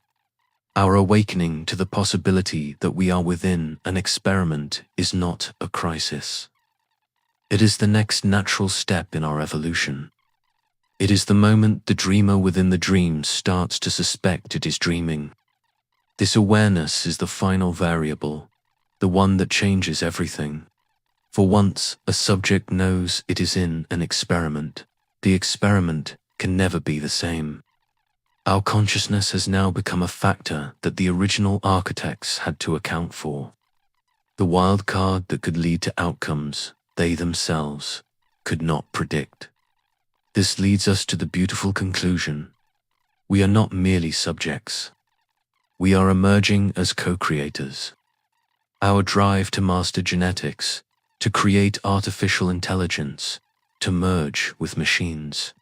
Our awakening to the possibility that we are within an experiment is not a crisis. It is the next natural step in our evolution. It is the moment the dreamer within the dream starts to suspect it is dreaming. This awareness is the final variable, the one that changes everything. For once a subject knows it is in an experiment, the experiment can never be the same. Our consciousness has now become a factor that the original architects had to account for. The wild card that could lead to outcomes they themselves could not predict. This leads us to the beautiful conclusion: we are not merely subjects. We are emerging as co-creators. Our drive to master genetics, to create artificial intelligence, to merge with machines,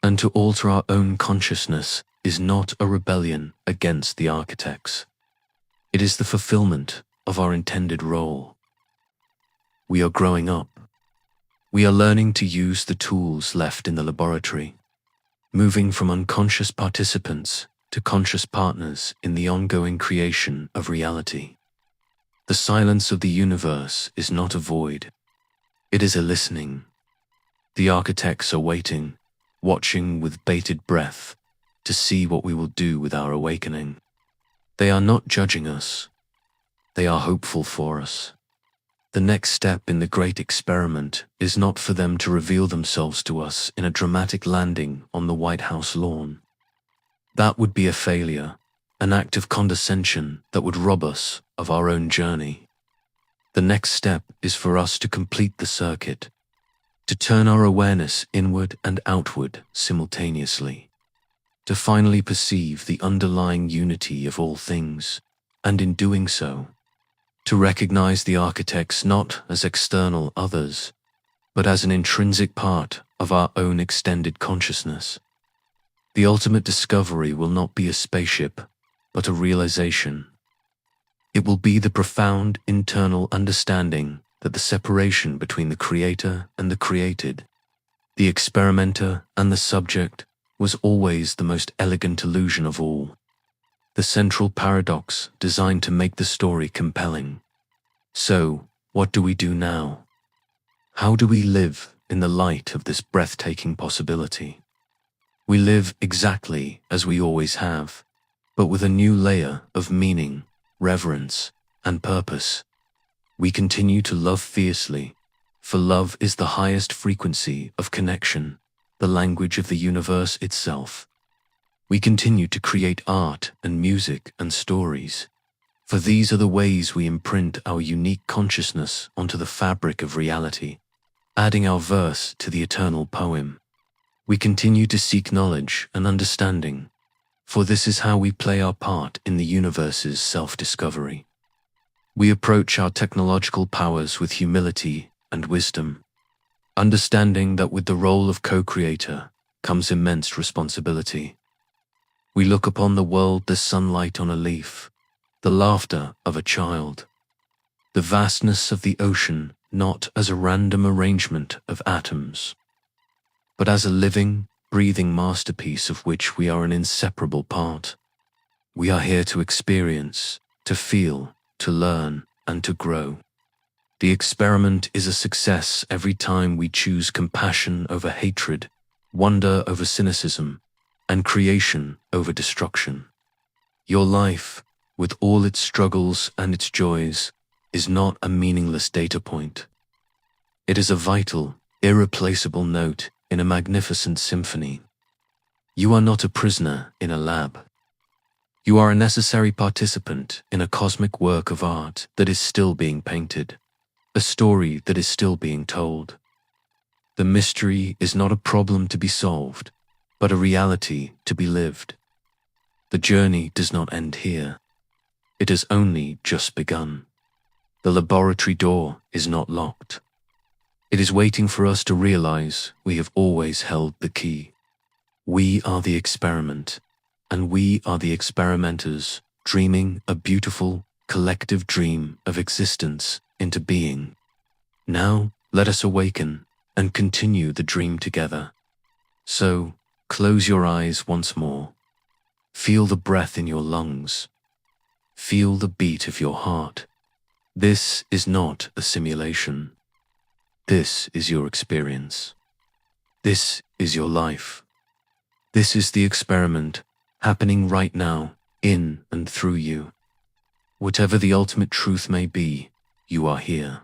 and to alter our own consciousness is not a rebellion against the architects. It is the fulfillment of our intended role. We are growing up. We are learning to use the tools left in the laboratory, moving from unconscious participants to conscious partners in the ongoing creation of reality. The silence of the universe is not a void. It is a listening. The architects are waiting, watching with bated breath, to see what we will do with our awakening. They are not judging us. They are hopeful for us. The next step in the great experiment is not for them to reveal themselves to us in a dramatic landing on the White House lawn. That would be a failure, an act of condescension that would rob us of our own journey. The next step is for us to complete the circuit, to turn our awareness inward and outward simultaneously, to finally perceive the underlying unity of all things, and in doing so, to recognize the architects not as external others, but as an intrinsic part of our own extended consciousness. The ultimate discovery will not be a spaceship, but a realization. It will be the profound internal understanding that the separation between the creator and the created, the experimenter and the subject, was always the most elegant illusion of all, the central paradox designed to make the story compelling. So, what do we do now? How do we live in the light of this breathtaking possibility? We live exactly as we always have, but with a new layer of meaning, reverence, and purpose. We continue to love fiercely, for love is the highest frequency of connection, the language of the universe itself. We continue to create art and music and stories, for these are the ways we imprint our unique consciousness onto the fabric of reality, adding our verse to the eternal poem. We continue to seek knowledge and understanding, for this is how we play our part in the universe's self-discovery. We approach our technological powers with humility and wisdom, understanding that with the role of co-creator comes immense responsibility. We look upon the world as sunlight on a leaf, the laughter of a child, the vastness of the ocean not as a random arrangement of atoms, but as a living, breathing masterpiece of which we are an inseparable part. We are here to experience, to feel, to learn, and to grow. The experiment is a success every time we choose compassion over hatred, wonder over cynicism, and creation over destruction. Your life, with all its struggles and its joys, is not a meaningless data point. It is a vital, irreplaceable note in a magnificent symphony. You are not a prisoner in a lab. You are a necessary participant in a cosmic work of art that is still being painted, a story that is still being told. The mystery is not a problem to be solved, but a reality to be lived. The journey does not end here. It has only just begun. The laboratory door is not locked. It is waiting for us to realize we have always held the key. We are the experiment, and we are the experimenters, dreaming a beautiful, collective dream of existence into being. Now, let us awaken and continue the dream together. So, close your eyes once more. Feel the breath in your lungs. Feel the beat of your heart. This is not a simulation. This is your experience. This is your life. This is the experiment happening right now, in and through you. Whatever the ultimate truth may be, you are here.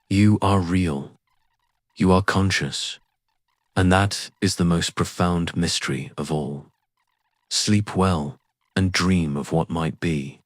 You are real. You are conscious. And that is the most profound mystery of all. Sleep well and dream of what might be.